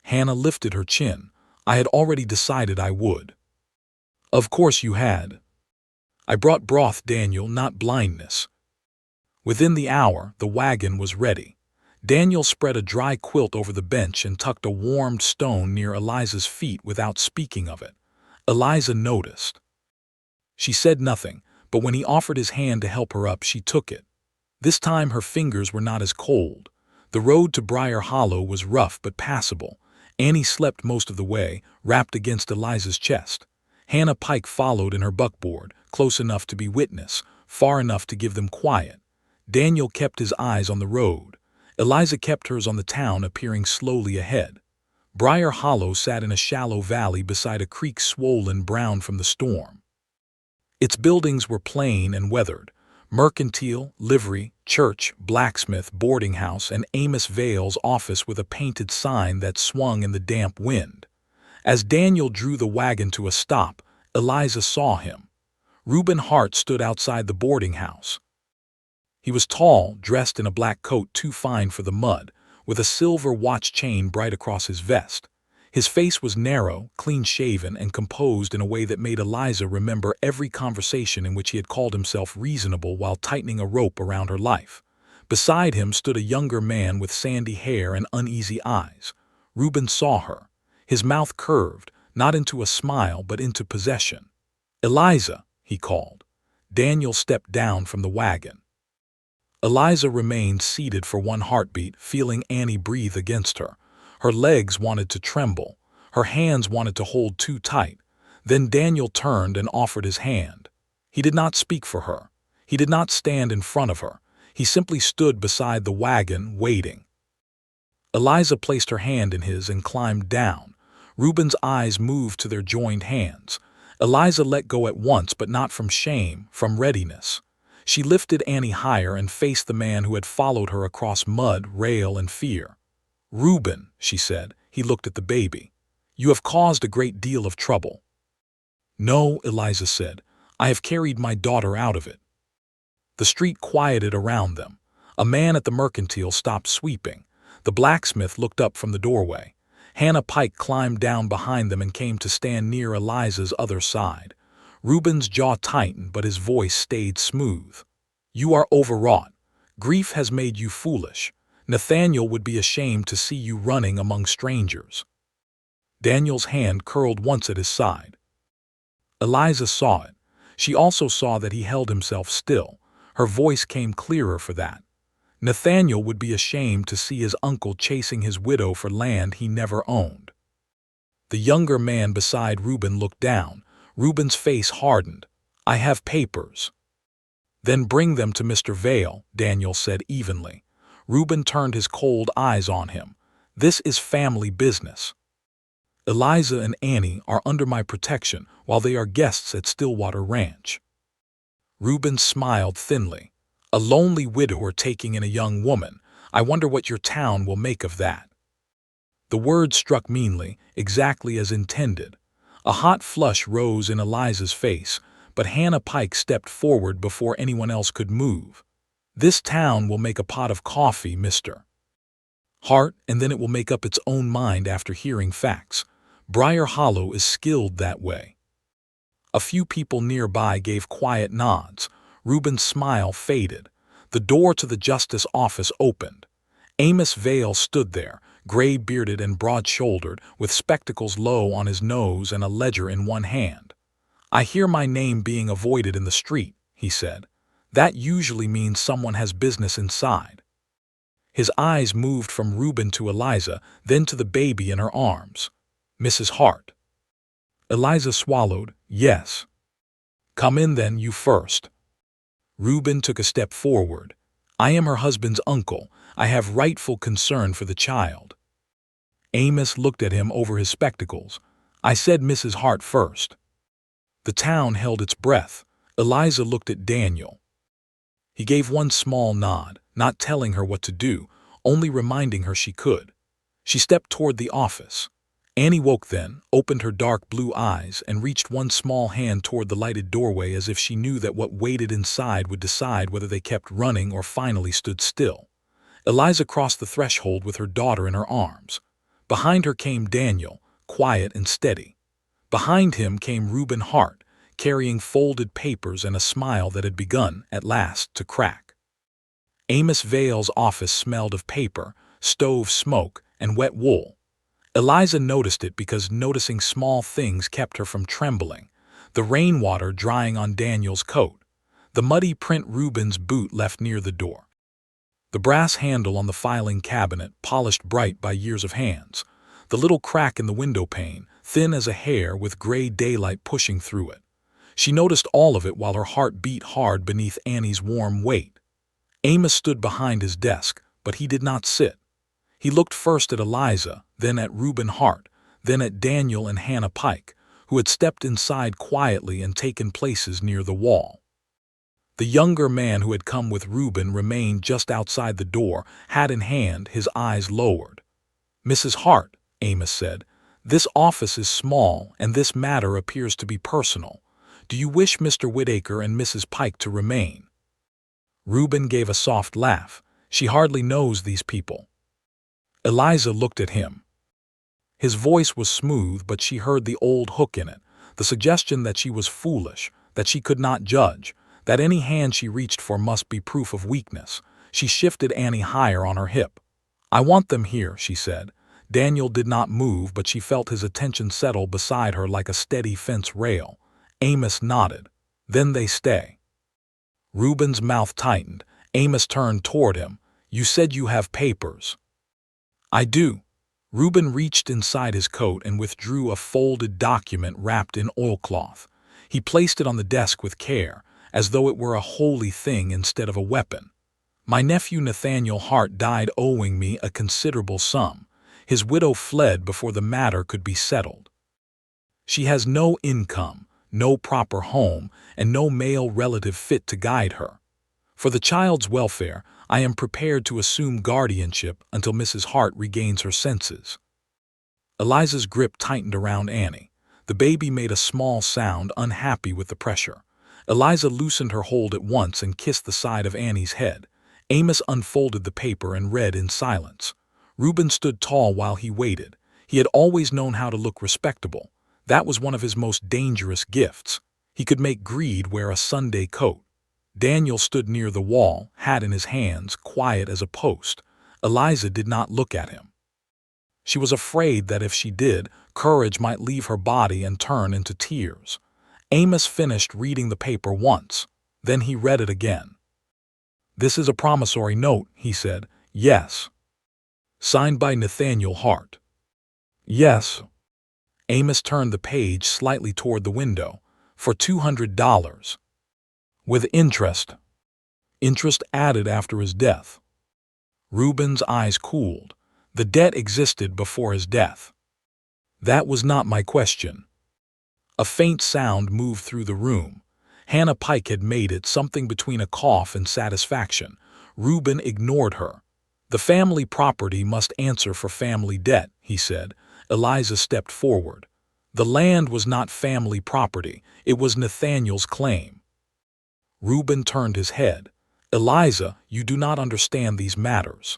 Hannah lifted her chin. I had already decided I would. Of course you had. I brought broth, Daniel, not blindness. Within the hour, the wagon was ready. Daniel spread a dry quilt over the bench and tucked a warmed stone near Eliza's feet without speaking of it. Eliza noticed. She said nothing, but when he offered his hand to help her up, she took it. This time her fingers were not as cold. The road to Briar Hollow was rough but passable. Annie slept most of the way, wrapped against Eliza's chest. Hannah Pike followed in her buckboard, close enough to be witness. far enough to give them quiet. Daniel kept his eyes on the road. Eliza kept hers on the town appearing slowly ahead. Briar Hollow sat in a shallow valley beside a creek swollen brown from the storm. Its buildings were plain and weathered: mercantile, livery, church, blacksmith, boarding house, and Amos Vale's office with a painted sign that swung in the damp wind. As Daniel drew the wagon to a stop, Eliza saw him. Reuben Hart stood outside the boarding house. He was tall, dressed in a black coat too fine for the mud, with a silver watch chain bright across his vest. His face was narrow, clean-shaven, and composed in a way that made Eliza remember every conversation in which he had called himself reasonable while tightening a rope around her life. Beside him stood a younger man with sandy hair and uneasy eyes. Reuben saw her. His mouth curved, not into a smile but into possession. "Eliza," he called. Daniel stepped down from the wagon. Eliza remained seated for one heartbeat, feeling Annie breathe against her. Her legs wanted to tremble. Her hands wanted to hold too tight. Then Daniel turned and offered his hand. He did not speak for her. He did not stand in front of her. He simply stood beside the wagon, waiting. Eliza placed her hand in his and climbed down. Reuben's eyes moved to their joined hands. Eliza let go at once, but not from shame, from readiness. She lifted Annie higher and faced the man who had followed her across mud, rail, and fear. "Reuben," she said. He looked at the baby. "You have caused a great deal of trouble." "No," Eliza said. "I have carried my daughter out of it." The street quieted around them. A man at the mercantile stopped sweeping. The blacksmith looked up from the doorway. Hannah Pike climbed down behind them and came to stand near Eliza's other side. Reuben's jaw tightened, but his voice stayed smooth. "You are overwrought. Grief has made you foolish. Nathaniel would be ashamed to see you running among strangers." Daniel's hand curled once at his side. Eliza saw it. She also saw that he held himself still. Her voice came clearer for that. Nathaniel would be ashamed to see his uncle chasing his widow for land he never owned. The younger man beside Reuben looked down. Reuben's face hardened. "I have papers." "Then bring them to Mr. Vale," Daniel said evenly. Reuben turned his cold eyes on him. "This is family business. Eliza and Annie are under my protection while they are guests at Stillwater Ranch." Reuben smiled thinly. "A lonely widower taking in a young woman. I wonder what your town will make of that." The word struck meanly, exactly as intended. A hot flush rose in Eliza's face, but Hannah Pike stepped forward before anyone else could move. "This town will make a pot of coffee, Mr. Hart, and then it will make up its own mind after hearing facts. Briar Hollow is skilled that way." A few people nearby gave quiet nods. Reuben's smile faded. The door to the justice office opened. Amos Vale stood there, gray-bearded and broad-shouldered, with spectacles low on his nose and a ledger in one hand. "I hear my name being avoided in the street," he said. "That usually means someone has business inside." His eyes moved from Reuben to Eliza, then to the baby in her arms. "Mrs. Hart." Eliza swallowed. "Yes." "Come in then, you first." Reuben took a step forward. "I am her husband's uncle. I have rightful concern for the child." Amos looked at him over his spectacles. "I said Mrs. Hart first." The town held its breath. Eliza looked at Daniel. He gave one small nod, not telling her what to do, only reminding her she could. She stepped toward the office. Annie woke then, opened her dark blue eyes, and reached one small hand toward the lighted doorway as if she knew that what waited inside would decide whether they kept running or finally stood still. Eliza crossed the threshold with her daughter in her arms. Behind her came Daniel, quiet and steady. Behind him came Reuben Hart, carrying folded papers and a smile that had begun, at last, to crack. Amos Vale's office smelled of paper, stove smoke, and wet wool. Eliza noticed it because noticing small things kept her from trembling. The rainwater drying on Daniel's coat. The muddy print Reuben's boot left near the door. The brass handle on the filing cabinet, polished bright by years of hands. The little crack in the window pane, thin as a hair with gray daylight pushing through it. She noticed all of it while her heart beat hard beneath Annie's warm weight. Amos stood behind his desk, but he did not sit. He looked first at Eliza, then at Reuben Hart, then at Daniel and Hannah Pike, who had stepped inside quietly and taken places near the wall. The younger man who had come with Reuben remained just outside the door, hat in hand, his eyes lowered. "Mrs. Hart," Amos said, "this office is small and this matter appears to be personal. Do you wish Mr. Whitaker and Mrs. Pike to remain?" Reuben gave a soft laugh. "She hardly knows these people." Eliza looked at him. His voice was smooth, but she heard the old hook in it, the suggestion that she was foolish, that she could not judge, that any hand she reached for must be proof of weakness. She shifted Annie higher on her hip. "I want them here," she said. Daniel did not move, but she felt his attention settle beside her like a steady fence rail. Amos nodded. "Then they stay." Reuben's mouth tightened. Amos turned toward him. "You said you have papers." "I do." Reuben reached inside his coat and withdrew a folded document wrapped in oilcloth. He placed it on the desk with care, as though it were a holy thing instead of a weapon. "My nephew Nathaniel Hart died owing me a considerable sum. His widow fled before the matter could be settled. She has no income, no proper home, and no male relative fit to guide her. For the child's welfare, I am prepared to assume guardianship until Mrs. Hart regains her senses." Eliza's grip tightened around Annie. The baby made a small sound, unhappy with the pressure. Eliza loosened her hold at once and kissed the side of Annie's head. Amos unfolded the paper and read in silence. Reuben stood tall while he waited. He had always known how to look respectable. That was one of his most dangerous gifts. He could make greed wear a Sunday coat. Daniel stood near the wall, hat in his hands, quiet as a post. Eliza did not look at him. She was afraid that if she did, courage might leave her body and turn into tears. Amos finished reading the paper once. Then he read it again. "This is a promissory note," he said. "Yes." "Signed by Nathaniel Hart." "Yes." Amos turned the page slightly toward the window. "For $200. With interest. Interest added after his death." Reuben's eyes cooled. The debt existed before his death. "That was not my question." A faint sound moved through the room. Hannah Pike had made it, something between a cough and satisfaction. Reuben ignored her. "The family property must answer for family debt," he said. Eliza stepped forward. "The land was not family property. It was Nathaniel's claim." Reuben turned his head. "Eliza, you do not understand these matters."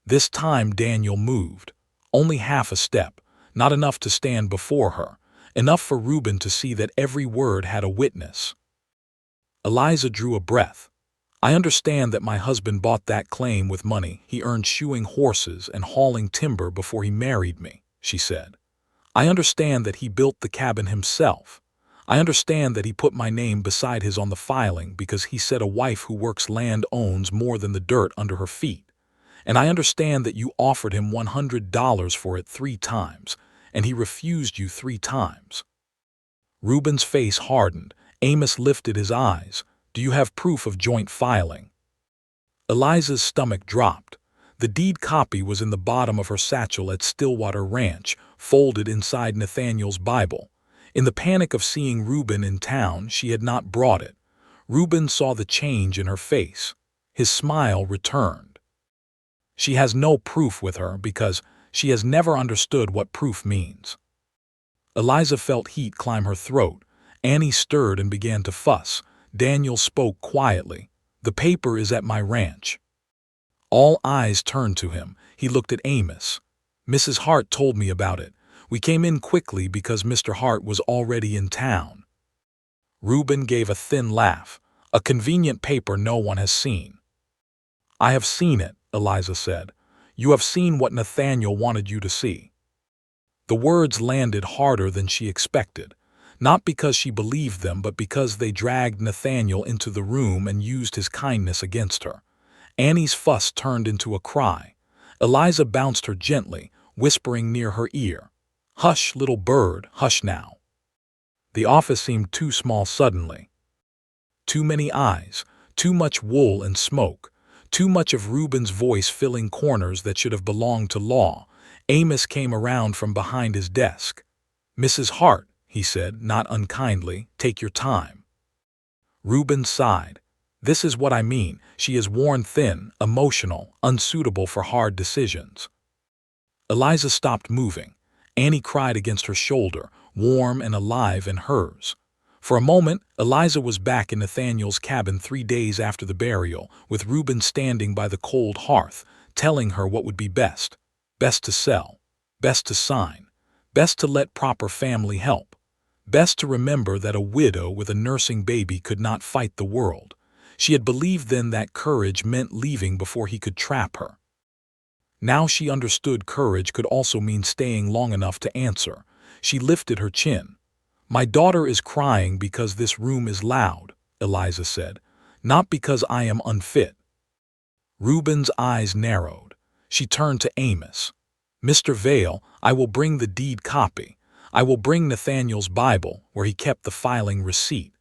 This time Daniel moved. Only half a step, not enough to stand before her, enough for Reuben to see that every word had a witness. Eliza drew a breath. "I understand that my husband bought that claim with money he earned shoeing horses and hauling timber before he married me," she said. "I understand that he built the cabin himself. I understand that he put my name beside his on the filing because he said a wife who works land owns more than the dirt under her feet. And I understand that you offered him $100 for it 3 times, and he refused you 3 times. Reuben's face hardened. Amos lifted his eyes. "Do you have proof of joint filing?" Eliza's stomach dropped. The deed copy was in the bottom of her satchel at Stillwater Ranch, folded inside Nathaniel's Bible. In the panic of seeing Reuben in town, she had not brought it. Reuben saw the change in her face. His smile returned. "She has no proof with her because she has never understood what proof means." Eliza felt heat climb her throat. Annie stirred and began to fuss. Daniel spoke quietly. "The paper is at my ranch." All eyes turned to him. He looked at Amos. "Mrs. Hart told me about it. We came in quickly because Mr. Hart was already in town." Reuben gave a thin laugh. "A convenient paper no one has seen." "I have seen it," Eliza said. "You have seen what Nathaniel wanted you to see." The words landed harder than she expected, not because she believed them, but because they dragged Nathaniel into the room and used his kindness against her. Annie's fuss turned into a cry. Eliza bounced her gently, whispering near her ear, "Hush, little bird, hush now." The office seemed too small suddenly. Too many eyes, too much wool and smoke, too much of Reuben's voice filling corners that should have belonged to law. Amos came around from behind his desk. "Mrs. Hart," he said, not unkindly, "take your time." Reuben sighed. "This is what I mean. She is worn thin, emotional, unsuitable for hard decisions." Eliza stopped moving. Annie cried against her shoulder, warm and alive in hers. For a moment, Eliza was back in Nathaniel's cabin 3 days after the burial, with Reuben standing by the cold hearth, telling her what would be best. Best to sell. Best to sign. Best to let proper family help. Best to remember that a widow with a nursing baby could not fight the world. She had believed then that courage meant leaving before he could trap her. Now she understood courage could also mean staying long enough to answer. She lifted her chin. "My daughter is crying because this room is loud," Eliza said, "not because I am unfit." Reuben's eyes narrowed. She turned to Amos. "Mr. Vale, I will bring the deed copy. I will bring Nathaniel's Bible, where he kept the filing receipt.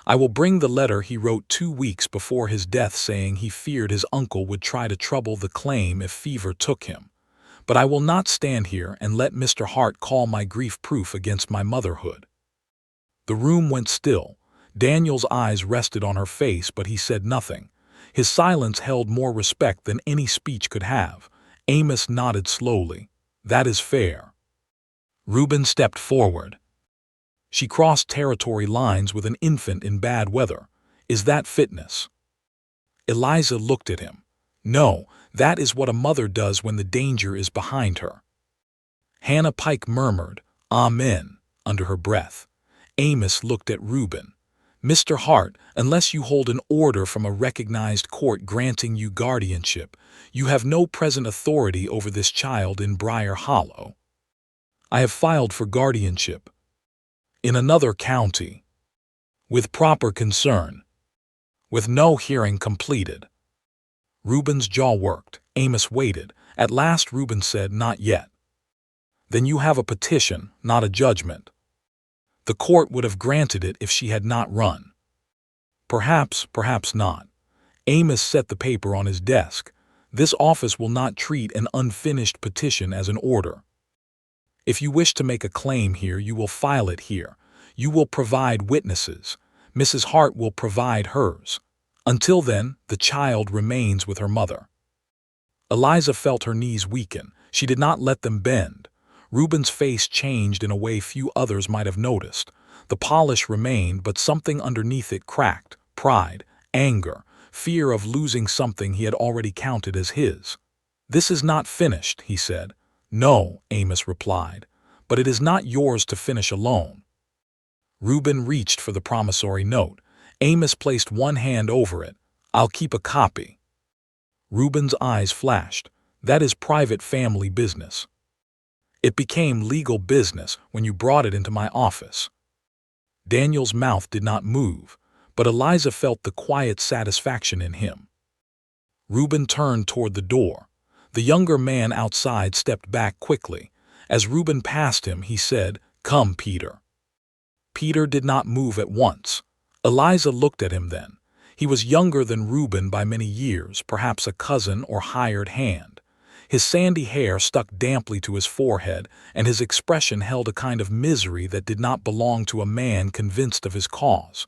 I will bring the letter he wrote 2 weeks before his death saying he feared his uncle would try to trouble the claim if fever took him. But I will not stand here and let Mr. Hart call my grief proof against my motherhood." The room went still. Daniel's eyes rested on her face, but he said nothing. His silence held more respect than any speech could have. Amos nodded slowly. "That is fair." Reuben stepped forward. "She crossed territory lines with an infant in bad weather. Is that fitness?" Eliza looked at him. "No, that is what a mother does when the danger is behind her." Hannah Pike murmured, "Amen," under her breath. Amos looked at Reuben. "Mr. Hart, unless you hold an order from a recognized court granting you guardianship, you have no present authority over this child in Briar Hollow." "I have filed for guardianship." "In another county." "With proper concern." "With no hearing completed." Reuben's jaw worked. Amos waited. At last Reuben said, "Not yet." "Then you have a petition, not a judgment." "The court would have granted it if she had not run." "Perhaps, perhaps not." Amos set the paper on his desk. "This office will not treat an unfinished petition as an order. If you wish to make a claim here, you will file it here. You will provide witnesses. Mrs. Hart will provide hers. Until then, the child remains with her mother." Eliza felt her knees weaken. She did not let them bend. Reuben's face changed in a way few others might have noticed. The polish remained, but something underneath it cracked. Pride, anger, fear of losing something he had already counted as his. "This is not finished," he said. "No," Amos replied, "but it is not yours to finish alone." Reuben reached for the promissory note. Amos placed one hand over it. "I'll keep a copy." Reuben's eyes flashed. "That is private family business." "It became legal business when you brought it into my office." Daniel's mouth did not move, but Eliza felt the quiet satisfaction in him. Reuben turned toward the door. The younger man outside stepped back quickly. As Reuben passed him, he said, "Come, Peter." Peter did not move at once. Eliza looked at him then. He was younger than Reuben by many years, perhaps a cousin or hired hand. His sandy hair stuck damply to his forehead, and his expression held a kind of misery that did not belong to a man convinced of his cause.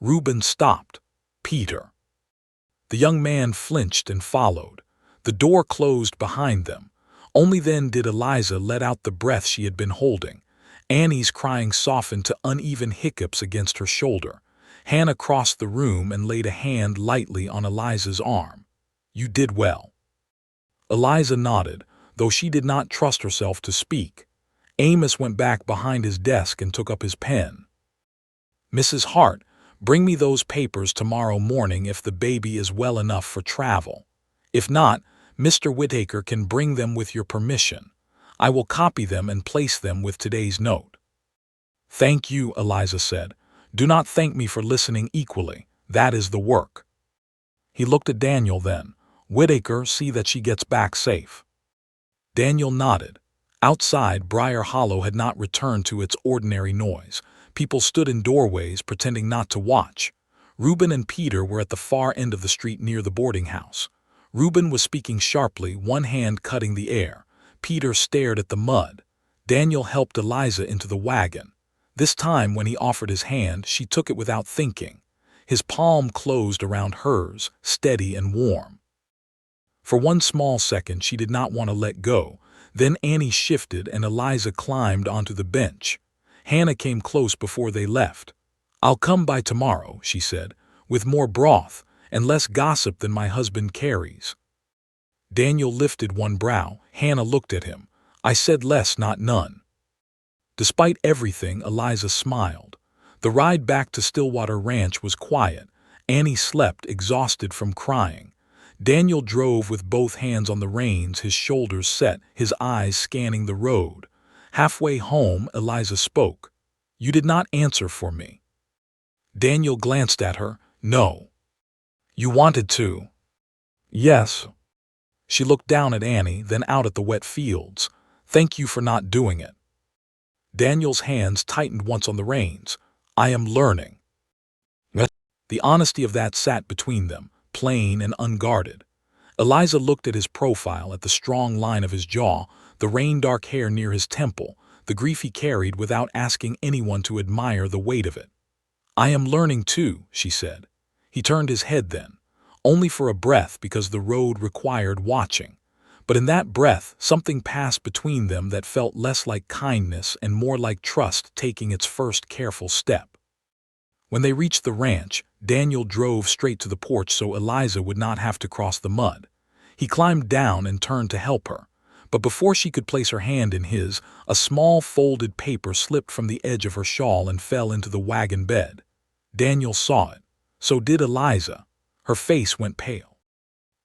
Reuben stopped. "Peter." The young man flinched and followed. The door closed behind them. Only then did Eliza let out the breath she had been holding. Annie's crying softened to uneven hiccups against her shoulder. Hannah crossed the room and laid a hand lightly on Eliza's arm. "You did well." Eliza nodded, though she did not trust herself to speak. Amos went back behind his desk and took up his pen. "Mrs. Hart, bring me those papers tomorrow morning if the baby is well enough for travel. If not, Mr. Whitaker can bring them with your permission. I will copy them and place them with today's note." "Thank you," Eliza said. "Do not thank me for listening equally. That is the work." He looked at Daniel then. "Whitaker, see that she gets back safe." Daniel nodded. Outside, Briar Hollow had not returned to its ordinary noise. People stood in doorways pretending not to watch. Reuben and Peter were at the far end of the street near the boarding house. Reuben was speaking sharply, one hand cutting the air. Peter stared at the mud. Daniel helped Eliza into the wagon. This time, when he offered his hand, she took it without thinking. His palm closed around hers, steady and warm. For one small second, she did not want to let go. Then Annie shifted and Eliza climbed onto the bench. Hannah came close before they left. "I'll come by tomorrow," she said, "with more broth and less gossip than my husband carries." Daniel lifted one brow. Hannah looked at him. "I said less, not none." Despite everything, Eliza smiled. The ride back to Stillwater Ranch was quiet. Annie slept, exhausted from crying. Daniel drove with both hands on the reins, his shoulders set, his eyes scanning the road. Halfway home, Eliza spoke. "You did not answer for me." Daniel glanced at her. "No." "You wanted to." "Yes." She looked down at Annie, then out at the wet fields. "Thank you for not doing it." Daniel's hands tightened once on the reins. "I am learning." The honesty of that sat between them, plain and unguarded. Eliza looked at his profile, at the strong line of his jaw, the rain-dark hair near his temple, the grief he carried without asking anyone to admire the weight of it. "I am learning too," she said. He turned his head then, only for a breath because the road required watching. But in that breath, something passed between them that felt less like kindness and more like trust taking its first careful step. When they reached the ranch, Daniel drove straight to the porch so Eliza would not have to cross the mud. He climbed down and turned to help her. But before she could place her hand in his, a small folded paper slipped from the edge of her shawl and fell into the wagon bed. Daniel saw it. So did Eliza. Her face went pale.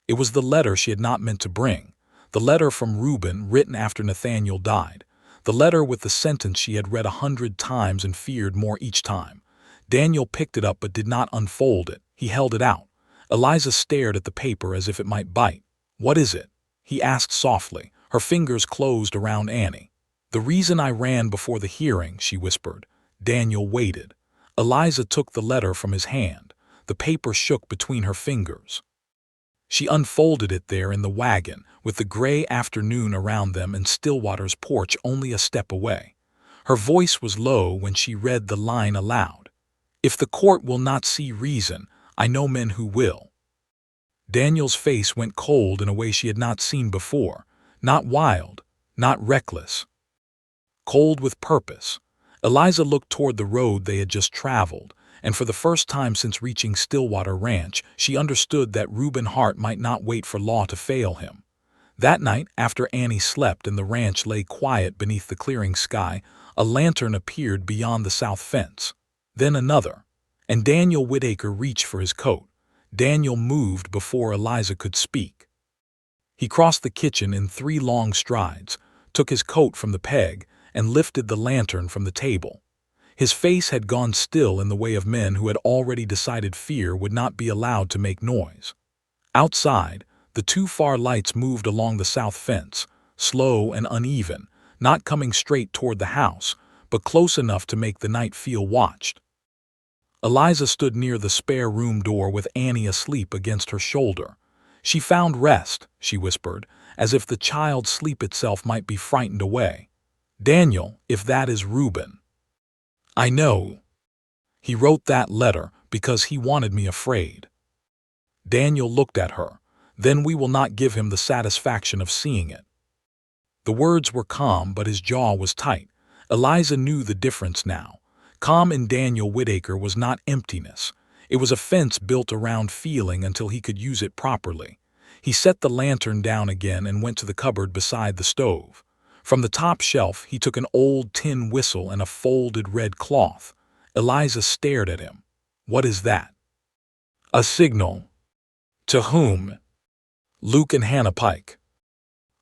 It was the letter she had not meant to bring. The letter from Reuben, written after Nathaniel died. The letter with the sentence she had read 100 times and feared more each time. Daniel picked it up but did not unfold it. He held it out. Eliza stared at the paper as if it might bite. "What is it?" he asked softly. Her fingers closed around Annie. "The reason I ran before the hearing," she whispered. Daniel waited. Eliza took the letter from his hand. The paper shook between her fingers. She unfolded it there in the wagon, with the gray afternoon around them and Stillwater's porch only a step away. Her voice was low when she read the line aloud. "If the court will not see reason, I know men who will." Daniel's face went cold in a way she had not seen before. Not wild, not reckless. Cold with purpose. Eliza looked toward the road they had just traveled, and for the first time since reaching Stillwater Ranch, she understood that Reuben Hart might not wait for law to fail him. That night, after Annie slept and the ranch lay quiet beneath the clearing sky, a lantern appeared beyond the south fence. Then another, and Daniel Whitaker reached for his coat. Daniel moved before Eliza could speak. He crossed the kitchen in 3 long strides, took his coat from the peg, and lifted the lantern from the table. His face had gone still in the way of men who had already decided fear would not be allowed to make noise. Outside, the 2 far lights moved along the south fence, slow and uneven, not coming straight toward the house, but close enough to make the night feel watched. Eliza stood near the spare room door with Annie asleep against her shoulder. "She found rest," she whispered, as if the child's sleep itself might be frightened away. "Daniel, if that is Reuben." "I know. He wrote that letter because he wanted me afraid." Daniel looked at her. "Then we will not give him the satisfaction of seeing it." The words were calm, but his jaw was tight. Eliza knew the difference now. Calm in Daniel Whitaker was not emptiness. It was a fence built around feeling until he could use it properly. He set the lantern down again and went to the cupboard beside the stove. From the top shelf, he took an old tin whistle and a folded red cloth. Eliza stared at him. "What is that?" "A signal." "To whom?" "Luke and Hannah Pike.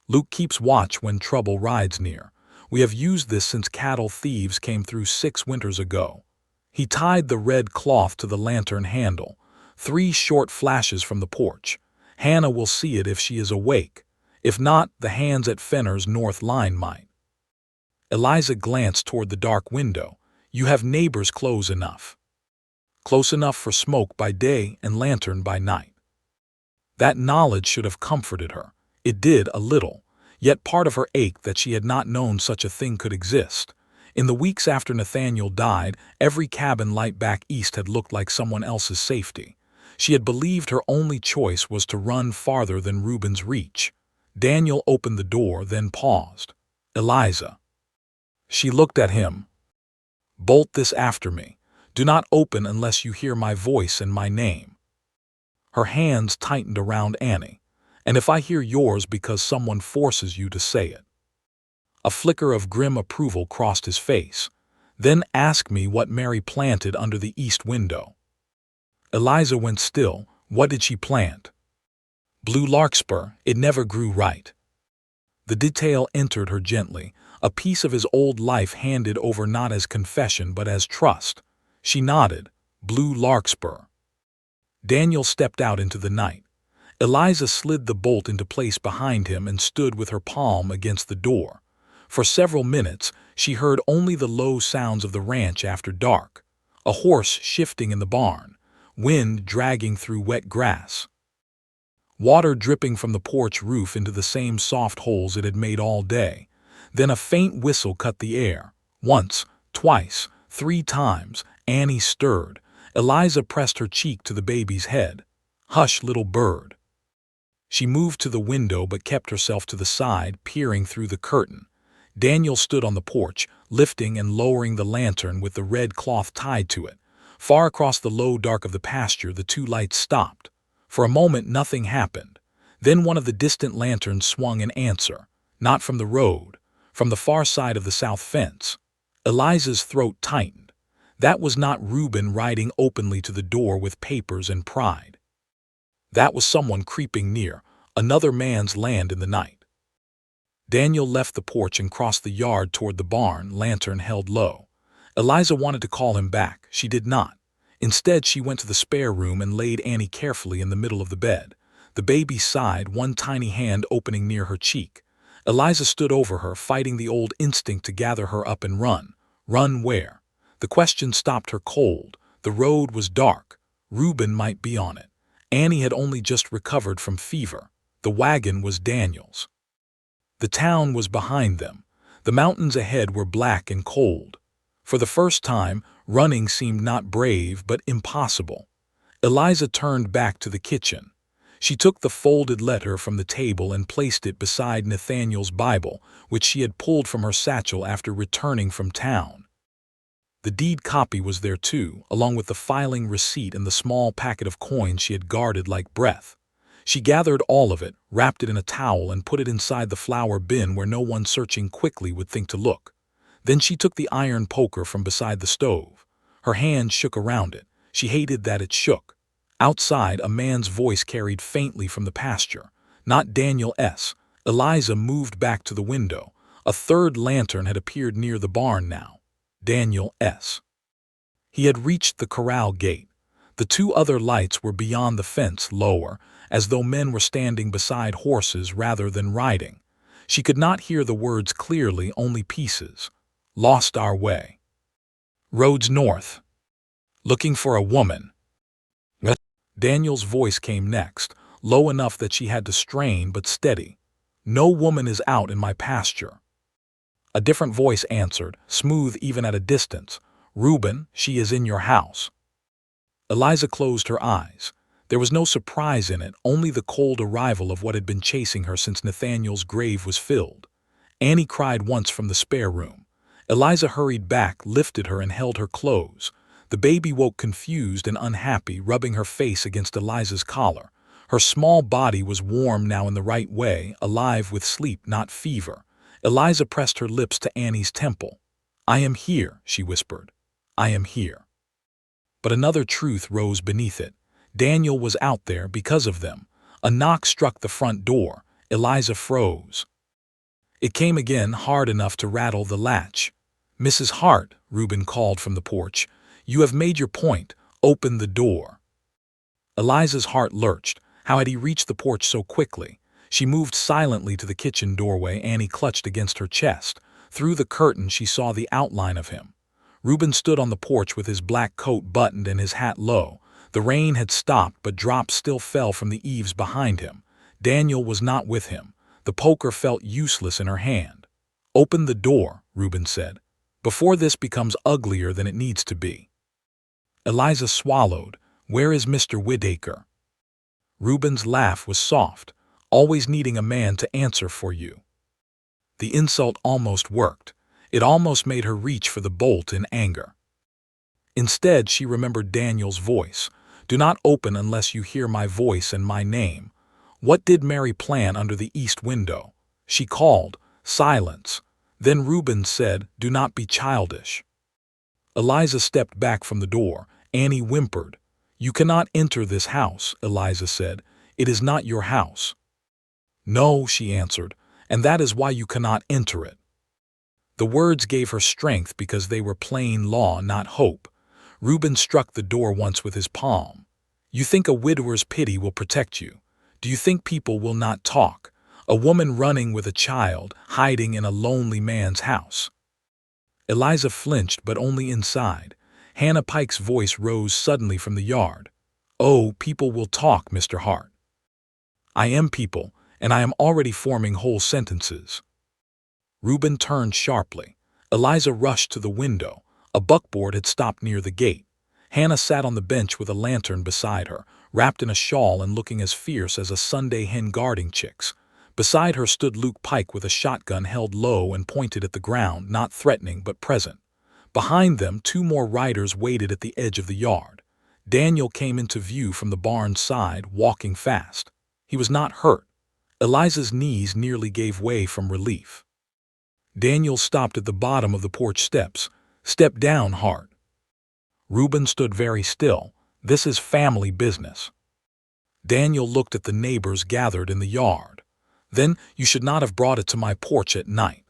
Luke keeps watch when trouble rides near. We have used this since cattle thieves came through 6 winters ago." He tied the red cloth to the lantern handle. 3 short flashes from the porch. "Hannah will see it if she is awake. If not, the hands at Fenner's north line might." Eliza glanced toward the dark window. You have neighbors close enough. Close enough for smoke by day and lantern by night. That knowledge should have comforted her. It did a little, yet part of her ached that she had not known such a thing could exist. In the weeks after Nathaniel died, every cabin light back east had looked like someone else's safety. She had believed her only choice was to run farther than Reuben's reach. Daniel opened the door, then paused. "Eliza." She looked at him. "Bolt this after me. Do not open unless you hear my voice and my name." Her hands tightened around Annie. "And if I hear yours because someone forces you to say it." A flicker of grim approval crossed his face. "Then ask me what Mary planted under the east window." Eliza went still. What did she plant? Blue larkspur. It never grew right. The detail entered her gently, a piece of his old life handed over not as confession but as trust. She nodded. Blue larkspur. Daniel stepped out into the night. Eliza slid the bolt into place behind him and stood with her palm against the door. For several minutes, she heard only the low sounds of the ranch after dark. A horse shifting in the barn, wind dragging through wet grass, water dripping from the porch roof into the same soft holes it had made all day. Then a faint whistle cut the air. Once, twice, 3 times, Annie stirred. Eliza pressed her cheek to the baby's head. "Hush, little bird." She moved to the window but kept herself to the side, peering through the curtain. Daniel stood on the porch, lifting and lowering the lantern with the red cloth tied to it. Far across the low dark of the pasture, the 2 lights stopped. For a moment nothing happened. Then one of the distant lanterns swung in answer, not from the road, from the far side of the south fence. Eliza's throat tightened. That was not Reuben riding openly to the door with papers and pride. That was someone creeping near, another man's land in the night. Daniel left the porch and crossed the yard toward the barn, lantern held low. Eliza wanted to call him back. She did not. Instead, she went to the spare room and laid Annie carefully in the middle of the bed. The baby sighed, one tiny hand opening near her cheek. Eliza stood over her, fighting the old instinct to gather her up and run. Run where? The question stopped her cold. The road was dark. Reuben might be on it. Annie had only just recovered from fever. The wagon was Daniel's. The town was behind them. The mountains ahead were black and cold. For the first time, running seemed not brave but impossible. Eliza turned back to the kitchen. She took the folded letter from the table and placed it beside Nathaniel's Bible, which she had pulled from her satchel after returning from town. The deed copy was there too, along with the filing receipt and the small packet of coins she had guarded like breath. She gathered all of it, wrapped it in a towel, and put it inside the flour bin where no one searching quickly would think to look. Then she took the iron poker from beside the stove. Her hand shook around it. She hated that it shook. Outside, a man's voice carried faintly from the pasture. Not Daniel S. Eliza moved back to the window. A third lantern had appeared near the barn now. Daniel S. He had reached the corral gate. The 2 other lights were beyond the fence, lower, as though men were standing beside horses rather than riding. She could not hear the words clearly, only pieces. "Lost our way. Roads north. Looking for a woman." Daniel's voice came next, low enough that she had to strain but steady. "No woman is out in my pasture." A different voice answered, smooth even at a distance. "Reuben, she is in your house." Eliza closed her eyes. There was no surprise in it, only the cold arrival of what had been chasing her since Nathaniel's grave was filled. Annie cried once from the spare room. Eliza hurried back, lifted her, and held her close. The baby woke confused and unhappy, rubbing her face against Eliza's collar. Her small body was warm now in the right way, alive with sleep, not fever. Eliza pressed her lips to Annie's temple. "I am here," she whispered. "I am here." But another truth rose beneath it. Daniel was out there because of them. A knock struck the front door. Eliza froze. It came again, hard enough to rattle the latch. "Mrs. Hart," Reuben called from the porch, "you have made your point. Open the door." Eliza's heart lurched. How had he reached the porch so quickly? She moved silently to the kitchen doorway. Annie clutched against her chest. Through the curtain she saw the outline of him. Reuben stood on the porch with his black coat buttoned and his hat low. The rain had stopped, but drops still fell from the eaves behind him. Daniel was not with him. The poker felt useless in her hand. "Open the door," Reuben said, "before this becomes uglier than it needs to be." Eliza swallowed. "Where is Mr. Whitaker?" Reuben's laugh was soft. "Always needing a man to answer for you." The insult almost worked. It almost made her reach for the bolt in anger. Instead, she remembered Daniel's voice. "Do not open unless you hear my voice and my name." What did Mary plan under the east window? She called. Silence. Then Reuben said, "Do not be childish." Eliza stepped back from the door. Annie whimpered. "You cannot enter this house," Eliza said. "It is not your house." "No," she answered, "and that is why you cannot enter it." The words gave her strength because they were plain law, not hope. Reuben struck the door once with his palm. "You think a widower's pity will protect you? Do you think people will not talk? A woman running with a child, hiding in a lonely man's house." Eliza flinched, but only inside. Hannah Pike's voice rose suddenly from the yard. "Oh, people will talk, Mr. Hart." "I am people, and I am already forming whole sentences." Reuben turned sharply. Eliza rushed to the window. A buckboard had stopped near the gate. Hannah sat on the bench with a lantern beside her, wrapped in a shawl and looking as fierce as a Sunday hen guarding chicks. Beside her stood Luke Pike with a shotgun held low and pointed at the ground, not threatening but present. Behind them, two more riders waited at the edge of the yard. Daniel came into view from the barn side, walking fast. He was not hurt. Eliza's knees nearly gave way from relief. Daniel stopped at the bottom of the porch steps. "Step down, Hart." Reuben stood very still. "This is family business." Daniel looked at the neighbors gathered in the yard. "Then you should not have brought it to my porch at night."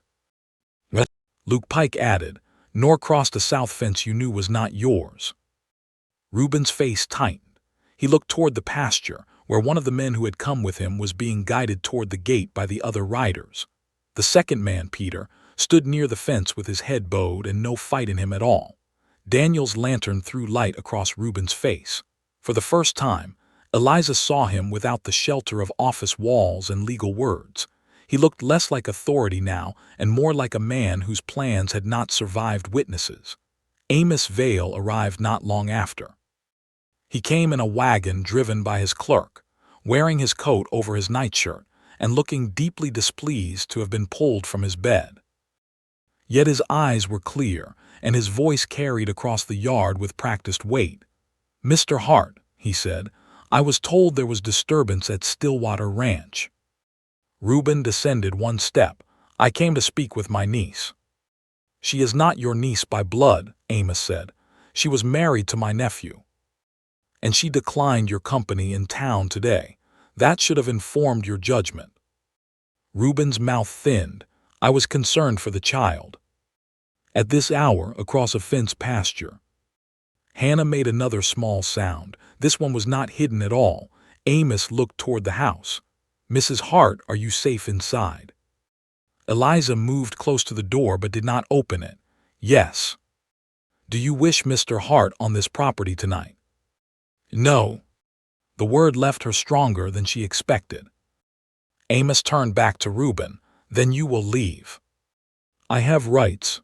Luke Pike added, "Nor crossed a south fence you knew was not yours." Reuben's face tightened. He looked toward the pasture, where one of the men who had come with him was being guided toward the gate by the other riders. The second man, Peter, stood near the fence with his head bowed and no fight in him at all. Daniel's lantern threw light across Reuben's face. For the first time, Eliza saw him without the shelter of office walls and legal words. He looked less like authority now and more like a man whose plans had not survived witnesses. Amos Vale arrived not long after. He came in a wagon driven by his clerk, wearing his coat over his nightshirt and looking deeply displeased to have been pulled from his bed. Yet his eyes were clear, and his voice carried across the yard with practiced weight. "Mr. Hart," he said, "I was told there was disturbance at Stillwater Ranch." Reuben descended one step. "I came to speak with my niece." "She is not your niece by blood," Amos said. "She was married to my nephew. And she declined your company in town today. That should have informed your judgment." Reuben's mouth thinned. "I was concerned for the child." "At this hour, across a fenced pasture." Hannah made another small sound. This one was not hidden at all. Amos looked toward the house. "Mrs. Hart, are you safe inside?" Eliza moved close to the door but did not open it. "Yes." "Do you wish Mr. Hart on this property tonight?" "No." The word left her stronger than she expected. Amos turned back to Reuben. "Then you will leave." "I have rights."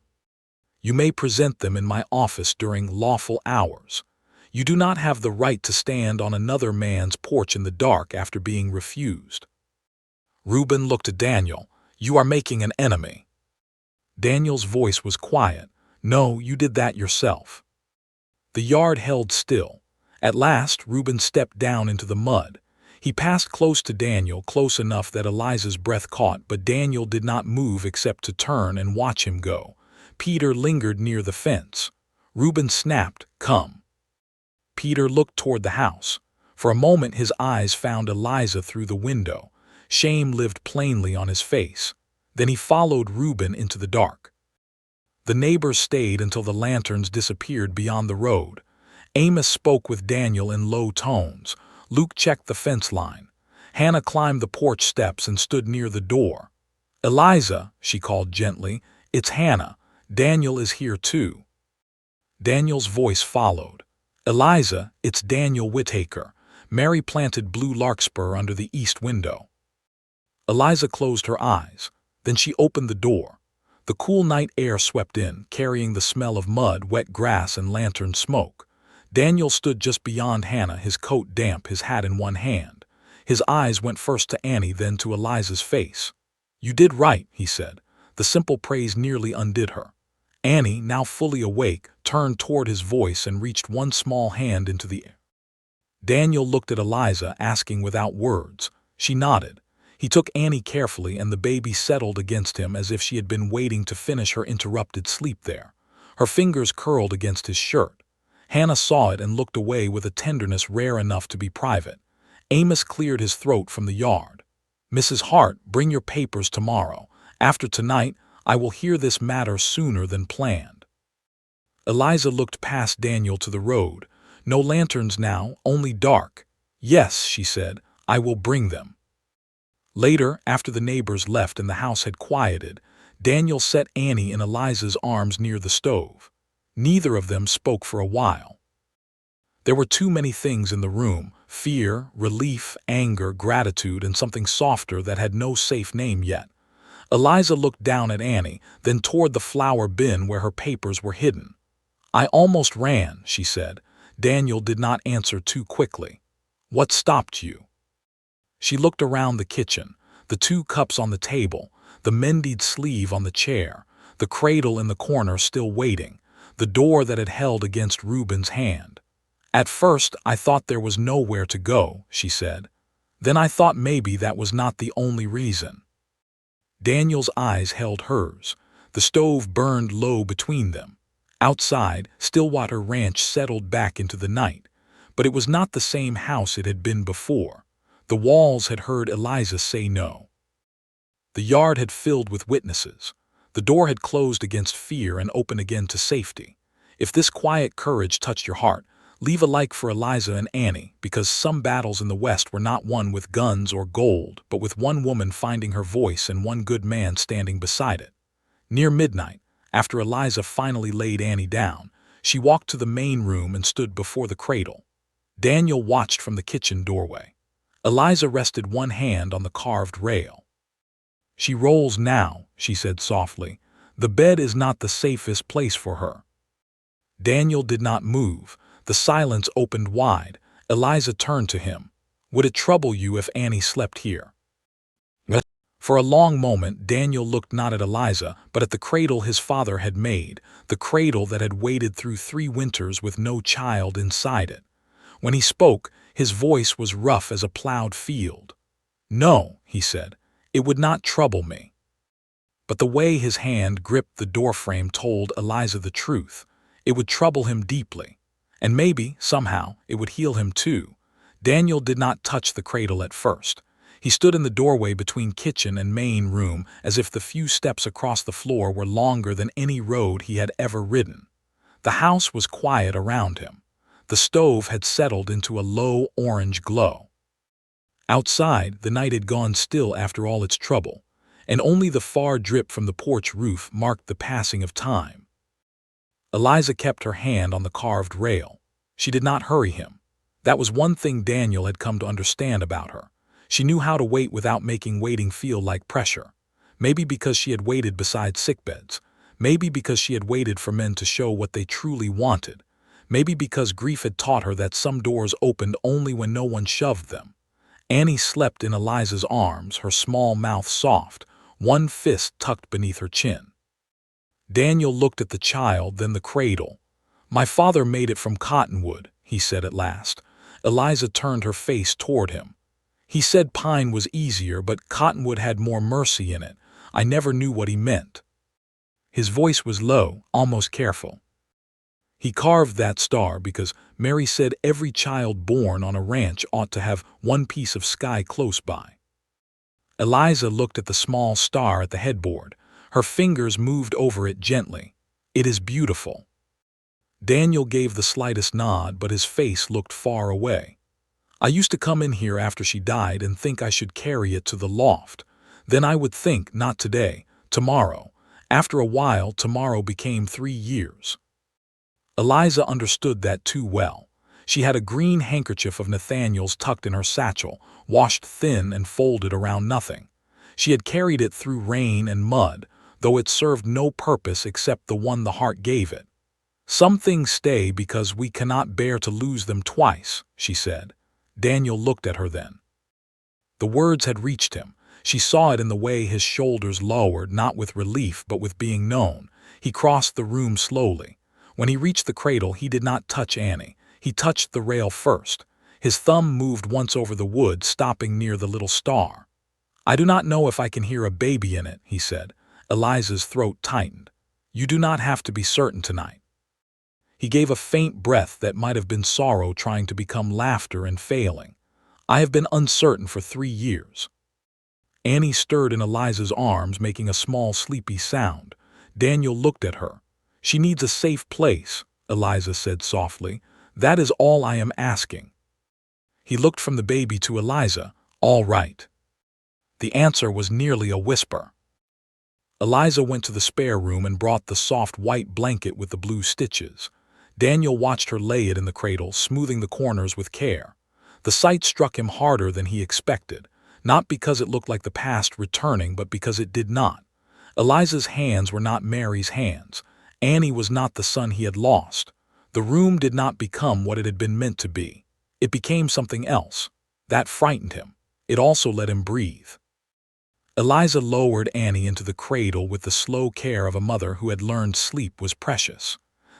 "You may present them in my office during lawful hours. You do not have the right to stand on another man's porch in the dark after being refused." Reuben looked at Daniel. "You are making an enemy." Daniel's voice was quiet. "No, you did that yourself." The yard held still. At last, Reuben stepped down into the mud. He passed close to Daniel, close enough that Eliza's breath caught, but Daniel did not move except to turn and watch him go. Peter lingered near the fence. Reuben snapped, "Come." Peter looked toward the house. For a moment his eyes found Eliza through the window. Shame lived plainly on his face. Then he followed Reuben into the dark. The neighbors stayed until the lanterns disappeared beyond the road. Amos spoke with Daniel in low tones. Luke checked the fence line. Hannah climbed the porch steps and stood near the door. "Eliza," she called gently, "it's Hannah. Daniel is here too." Daniel's voice followed. "Eliza, it's Daniel Whitaker." Mary planted blue larkspur under the east window. Eliza closed her eyes. Then she opened the door. The cool night air swept in, carrying the smell of mud, wet grass, and lantern smoke. Daniel stood just beyond Hannah, his coat damp, his hat in one hand. His eyes went first to Annie, then to Eliza's face. "You did right," he said. The simple praise nearly undid her. Annie, now fully awake, turned toward his voice and reached one small hand into the air. Daniel looked at Eliza, asking without words. She nodded. He took Annie carefully, and the baby settled against him as if she had been waiting to finish her interrupted sleep there. Her fingers curled against his shirt. Hannah saw it and looked away with a tenderness rare enough to be private. Amos cleared his throat from the yard. "Mrs. Hart, bring your papers tomorrow. After tonight, I will hear this matter sooner than planned." Eliza looked past Daniel to the road. No lanterns now, only dark. "Yes," she said, "I will bring them." Later, after the neighbors left and the house had quieted, Daniel set Annie in Eliza's arms near the stove. Neither of them spoke for a while. There were too many things in the room: fear, relief, anger, gratitude, and something softer that had no safe name yet. Eliza looked down at Annie, then toward the flour bin where her papers were hidden. "I almost ran," she said. Daniel did not answer too quickly. "What stopped you?" She looked around the kitchen, the 2 cups on the table, the mended sleeve on the chair, the cradle in the corner still waiting, the door that had held against Reuben's hand. "At first, I thought there was nowhere to go," she said. "Then I thought maybe that was not the only reason." Daniel's eyes held hers. The stove burned low between them. Outside, Stillwater Ranch settled back into the night. But it was not the same house it had been before. The walls had heard Eliza say no. The yard had filled with witnesses. The door had closed against fear and opened again to safety. If this quiet courage touched your heart, leave a like for Eliza and Annie, because some battles in the West were not won with guns or gold, but with one woman finding her voice and one good man standing beside it. Near midnight, after Eliza finally laid Annie down, she walked to the main room and stood before the cradle. Daniel watched from the kitchen doorway. Eliza rested one hand on the carved rail. "She rolls now," she said softly. "The bed is not the safest place for her." Daniel did not move. The silence opened wide. Eliza turned to him. "Would it trouble you if Annie slept here?" For a long moment, Daniel looked not at Eliza, but at the cradle his father had made, the cradle that had waited through 3 winters with no child inside it. When he spoke, his voice was rough as a plowed field. "No," he said, "it would not trouble me." But the way his hand gripped the doorframe told Eliza the truth. It would trouble him deeply. And maybe, somehow, it would heal him too. Daniel did not touch the cradle at first. He stood in the doorway between kitchen and main room as if the few steps across the floor were longer than any road he had ever ridden. The house was quiet around him. The stove had settled into a low orange glow. Outside, the night had gone still after all its trouble, and only the far drip from the porch roof marked the passing of time. Eliza kept her hand on the carved rail. She did not hurry him. That was one thing Daniel had come to understand about her. She knew how to wait without making waiting feel like pressure. Maybe because she had waited beside sickbeds. Maybe because she had waited for men to show what they truly wanted. Maybe because grief had taught her that some doors opened only when no one shoved them. Annie slept in Eliza's arms, her small mouth soft, one fist tucked beneath her chin. Daniel looked at the child, then the cradle. "My father made it from cottonwood," he said at last. Eliza turned her face toward him. "He said pine was easier, but cottonwood had more mercy in it. I never knew what he meant." His voice was low, almost careful. "He carved that star because Mary said every child born on a ranch ought to have one piece of sky close by." Eliza looked at the small star at the headboard. Her fingers moved over it gently. "It is beautiful." Daniel gave the slightest nod, but his face looked far away. "I used to come in here after she died and think I should carry it to the loft. Then I would think, not today, tomorrow. After a while, tomorrow became 3 years. Eliza understood that too well. She had a green handkerchief of Nathaniel's tucked in her satchel, washed thin and folded around nothing. She had carried it through rain and mud, though it served no purpose except the one the heart gave it. "Some things stay because we cannot bear to lose them twice," she said. Daniel looked at her then. The words had reached him. She saw it in the way his shoulders lowered, not with relief but with being known. He crossed the room slowly. When he reached the cradle, he did not touch Annie. He touched the rail first. His thumb moved once over the wood, stopping near the little star. "I do not know if I can hear a baby in it," he said. Eliza's throat tightened. "You do not have to be certain tonight." He gave a faint breath that might have been sorrow trying to become laughter and failing. "I have been uncertain for 3 years." Annie stirred in Eliza's arms, making a small sleepy sound. Daniel looked at her. "She needs a safe place," Eliza said softly. "That is all I am asking." He looked from the baby to Eliza. "All right." The answer was nearly a whisper. Eliza went to the spare room and brought the soft white blanket with the blue stitches. Daniel watched her lay it in the cradle, smoothing the corners with care. The sight struck him harder than he expected, not because it looked like the past returning, but because it did not. Eliza's hands were not Mary's hands. Annie was not the son he had lost. The room did not become what it had been meant to be. It became something else. That frightened him. It also let him breathe. Eliza lowered Annie into the cradle with the slow care of a mother who had learned sleep was precious.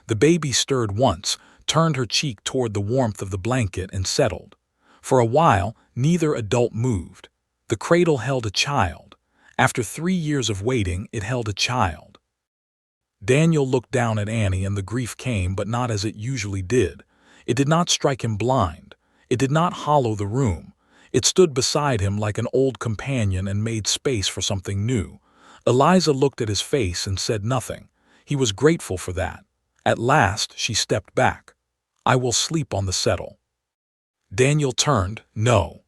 The baby stirred once, turned her cheek toward the warmth of the blanket, and settled. For a while, neither adult moved. The cradle held a child. After 3 years of waiting, it held a child. Daniel looked down at Annie, and the grief came, but not as it usually did. It did not strike him blind. It did not hollow the room. It stood beside him like an old companion and made space for something new. Eliza looked at his face and said nothing. He was grateful for that. At last, she stepped back. "I will sleep on the settle." Daniel turned. "No.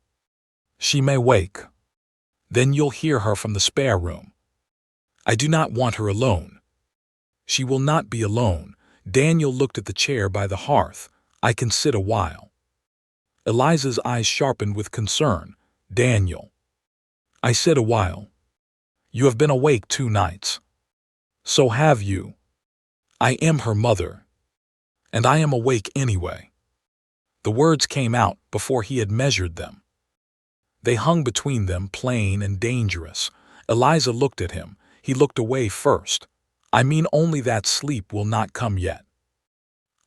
She may wake. Then you'll hear her from the spare room. I do not want her alone." "She will not be alone." Daniel looked at the chair by the hearth. "I can sit a while." Eliza's eyes sharpened with concern. "Daniel." "I said a while. You have been awake 2 nights. So have you. I am her mother. And I am awake anyway." The words came out before he had measured them. They hung between them, plain and dangerous. Eliza looked at him. He looked away first. "I mean only that sleep will not come yet."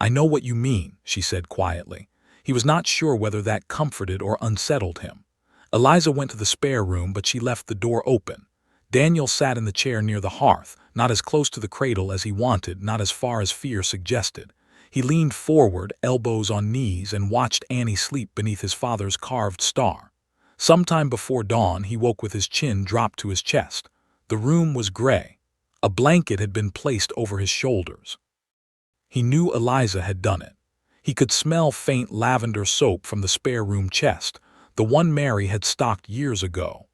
"I know what you mean," she said quietly. He was not sure whether that comforted or unsettled him. Eliza went to the spare room, but she left the door open. Daniel sat in the chair near the hearth, not as close to the cradle as he wanted, not as far as fear suggested. He leaned forward, elbows on knees, and watched Annie sleep beneath his father's carved star. Sometime before dawn, he woke with his chin dropped to his chest. The room was gray. A blanket had been placed over his shoulders. He knew Eliza had done it. He could smell faint lavender soap from the spare room chest, the one Mary had stocked years ago.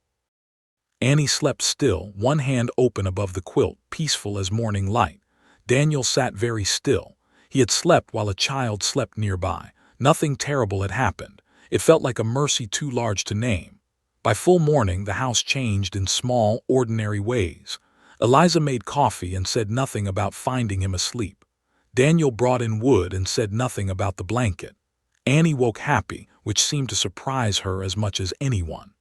Annie slept still, one hand open above the quilt, peaceful as morning light. Daniel sat very still. He had slept while a child slept nearby. Nothing terrible had happened. It felt like a mercy too large to name. By full morning, the house changed in small, ordinary ways. Eliza made coffee and said nothing about finding him asleep. Daniel brought in wood and said nothing about the blanket. Annie woke happy, which seemed to surprise her as much as anyone.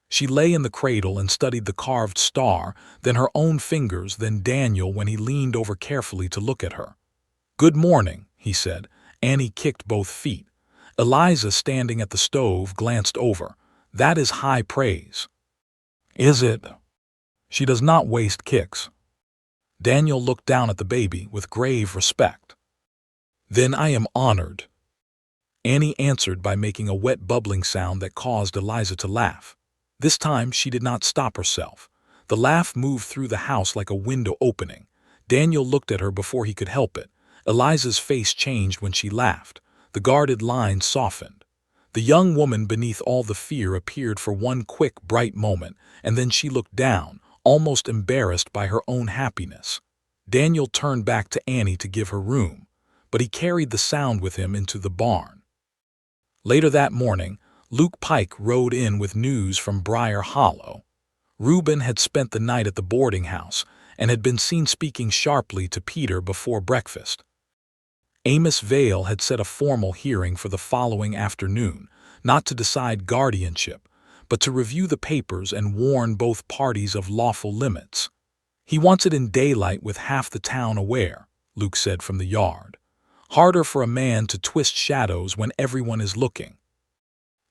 She lay in the cradle and studied the carved star, then her own fingers, then Daniel when he leaned over carefully to look at her. "Good morning," he said. Annie kicked both feet. Eliza, standing at the stove, glanced over. "That is high praise." "Is it?" "She does not waste kicks." Daniel looked down at the baby with grave respect. "Then I am honored." Annie answered by making a wet bubbling sound that caused Eliza to laugh. This time she did not stop herself. The laugh moved through the house like a window opening. Daniel looked at her before he could help it. Eliza's face changed when she laughed. The guarded lines softened. The young woman beneath all the fear appeared for one quick, bright moment, and then she looked down, almost embarrassed by her own happiness. Daniel turned back to Annie to give her room. but he carried the sound with him into the barn. Later that morning, Luke Pike rode in with news from Briar Hollow. Reuben had spent the night at the boarding house and had been seen speaking sharply to Peter before breakfast. Amos Vale had set a formal hearing for the following afternoon, not to decide guardianship, but to review the papers and warn both parties of lawful limits. "He wants it in daylight with half the town aware," Luke said from the yard. "Harder for a man to twist shadows when everyone is looking."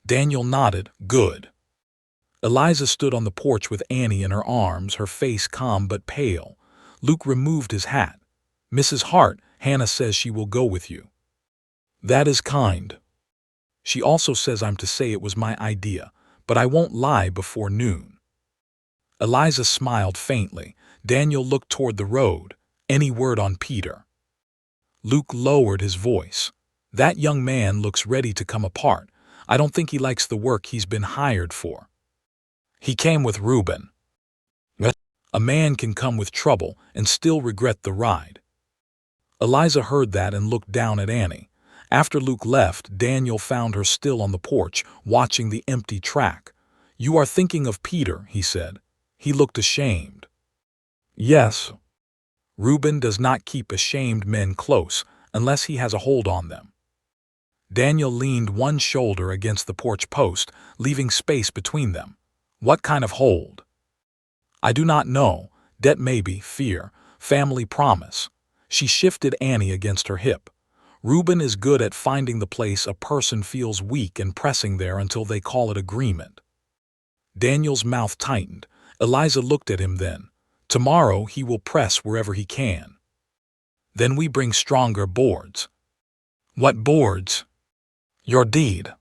Daniel nodded. "Good." Eliza stood on the porch with Annie in her arms, her face calm but pale. Luke removed his hat. "Mrs. Hart, Hannah says she will go with you." "That is kind. She also says I'm to say it was my idea, but I won't lie before noon." Eliza smiled faintly. Daniel looked toward the road. "Any word on Peter?" Luke lowered his voice. "That young man looks ready to come apart. I don't think he likes the work he's been hired for." "He came with Reuben." "A man can come with trouble and still regret the ride." Eliza heard that and looked down at Annie. After Luke left, Daniel found her still on the porch, watching the empty track. "You are thinking of Peter," he said. He looked ashamed. "Yes. Reuben does not keep ashamed men close unless he has a hold on them." Daniel leaned one shoulder against the porch post, leaving space between them. "What kind of hold?" "I do not know. Debt maybe, fear, family promise." She shifted Annie against her hip. "Reuben is good at finding the place a person feels weak and pressing there until they call it agreement." Daniel's mouth tightened. Eliza looked at him then. "Tomorrow he will press wherever he can." "Then we bring stronger boards." "What boards?" "Your deed."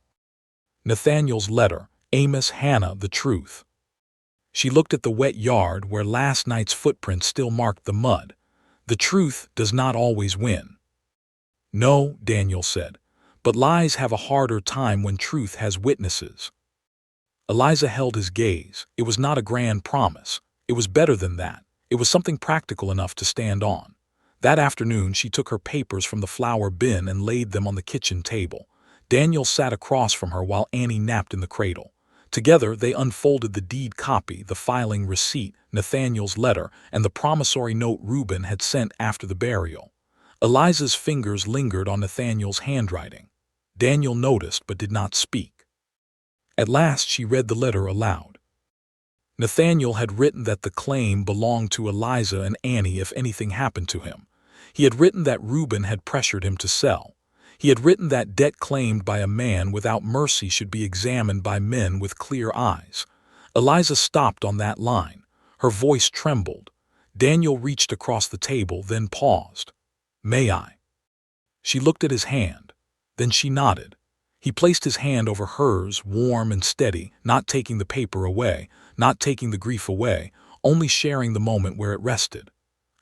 Nathaniel's letter, Amos, Hannah, the truth. She looked at the wet yard where last night's footprints still marked the mud. "The truth does not always win." "No," Daniel said, "but lies have a harder time when truth has witnesses." Eliza held his gaze. It was not a grand promise. It was better than that. It was something practical enough to stand on. That afternoon she took her papers from the flour bin and laid them on the kitchen table. Daniel sat across from her while Annie napped in the cradle. Together they unfolded the deed copy, the filing receipt, Nathaniel's letter, and the promissory note Reuben had sent after the burial. Eliza's fingers lingered on Nathaniel's handwriting. Daniel noticed but did not speak. At last she read the letter aloud. Nathaniel had written that the claim belonged to Eliza and Annie if anything happened to him. He had written that Reuben had pressured him to sell. He had written that debt claimed by a man without mercy should be examined by men with clear eyes. Eliza stopped on that line. Her voice trembled. Daniel reached across the table, then paused. "May I?" She looked at his hand. Then she nodded. He placed his hand over hers, warm and steady, not taking the paper away, not taking the grief away, only sharing the moment where it rested.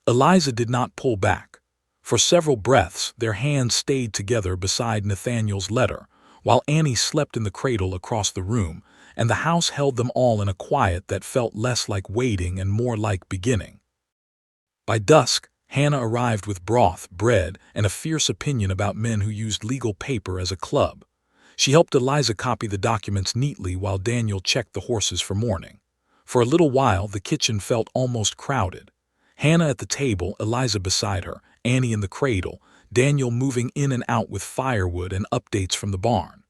Eliza did not pull back. For several breaths, their hands stayed together beside Nathaniel's letter, while Annie slept in the cradle across the room, and the house held them all in a quiet that felt less like waiting and more like beginning. By dusk, Hannah arrived with broth, bread, and a fierce opinion about men who used legal paper as a club. She helped Eliza copy the documents neatly while Daniel checked the horses for morning. For a little while, the kitchen felt almost crowded. Hannah at the table, Eliza beside her, Annie in the cradle, Daniel moving in and out with firewood and updates from the barn.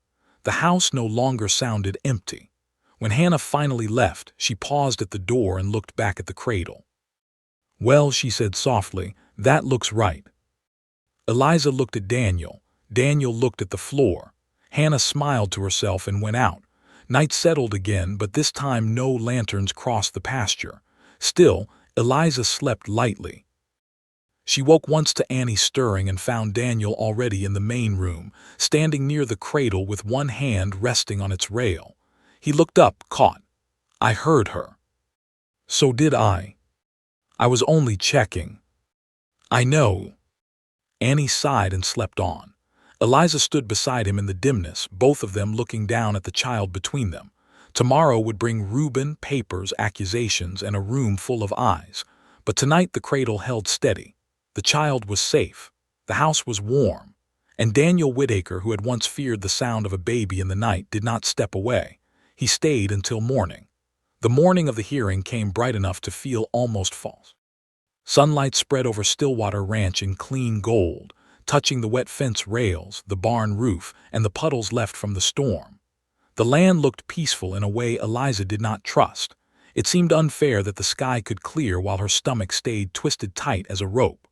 The house no longer sounded empty. When Hannah finally left, she paused at the door and looked back at the cradle. "Well," she said softly, "that looks right." Eliza looked at Daniel. Daniel looked at the floor. Hannah smiled to herself and went out. Night settled again, but this time no lanterns crossed the pasture. Still, Eliza slept lightly. She woke once to Annie stirring and found Daniel already in the main room, standing near the cradle with one hand resting on its rail. He looked up, caught. "I heard her." "So did I. I was only checking." "I know." Annie sighed and slept on. Eliza stood beside him in the dimness, both of them looking down at the child between them. Tomorrow would bring Reuben, papers, accusations, and a room full of eyes. But tonight the cradle held steady. The child was safe. The house was warm, and Daniel Whitaker, who had once feared the sound of a baby in the night, did not step away. He stayed until morning. The morning of the hearing came bright enough to feel almost false. Sunlight spread over Stillwater Ranch in clean gold, touching the wet fence rails, the barn roof, and the puddles left from the storm. The land looked peaceful in a way Eliza did not trust. It seemed unfair that the sky could clear while her stomach stayed twisted tight as a rope.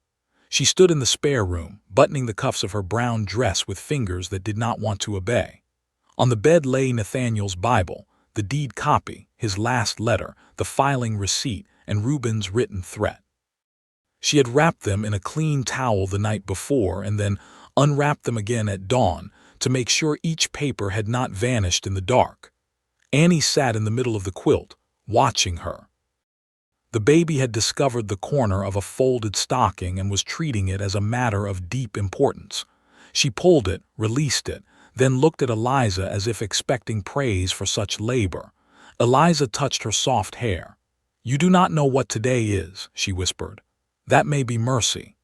She stood in the spare room, buttoning the cuffs of her brown dress with fingers that did not want to obey. On the bed lay Nathaniel's Bible, the deed copy, his last letter, the filing receipt, and Reuben's written threat. She had wrapped them in a clean towel the night before and then unwrapped them again at dawn to make sure each paper had not vanished in the dark. Annie sat in the middle of the quilt, watching her. The baby had discovered the corner of a folded stocking and was treating it as a matter of deep importance. She pulled it, released it, then looked at Eliza as if expecting praise for such labor. Eliza touched her soft hair. "You do not know what today is," she whispered. "That may be mercy."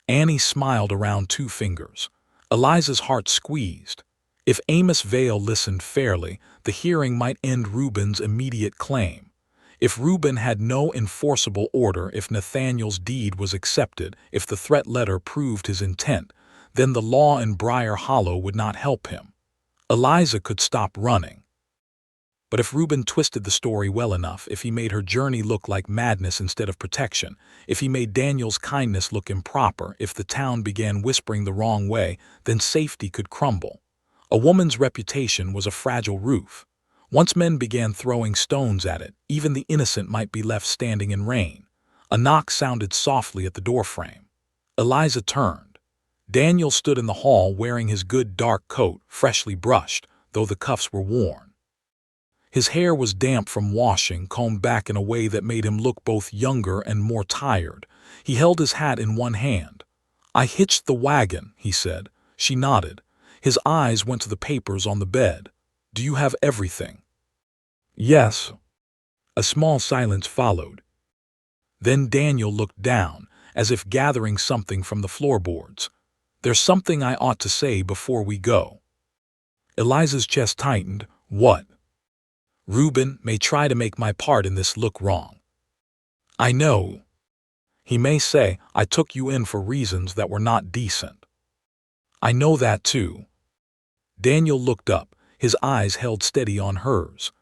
Annie smiled around 2 fingers. Eliza's heart squeezed. If Amos Vale listened fairly, the hearing might end Reuben's immediate claim. If Reuben had no enforceable order, if Nathaniel's deed was accepted, if the threat letter proved his intent, then the law in Briar Hollow would not help him. Eliza could stop running. But if Reuben twisted the story well enough, if he made her journey look like madness instead of protection, if he made Daniel's kindness look improper, if the town began whispering the wrong way, then safety could crumble. A woman's reputation was a fragile roof. Once men began throwing stones at it, even the innocent might be left standing in rain. A knock sounded softly at the doorframe. Eliza turned. Daniel stood in the hall wearing his good dark coat, freshly brushed, though the cuffs were worn. His hair was damp from washing, combed back in a way that made him look both younger and more tired. He held his hat in one hand. "I hitched the wagon," he said. She nodded. His eyes went to the papers on the bed. "Do you have everything?" "Yes." A small silence followed. Then Daniel looked down, as if gathering something from the floorboards. "There's something I ought to say before we go." Eliza's chest tightened. "What?" "Reuben may try to make my part in this look wrong. I know. He may say I took you in for reasons that were not decent. I know that too." Daniel looked up, his eyes held steady on hers.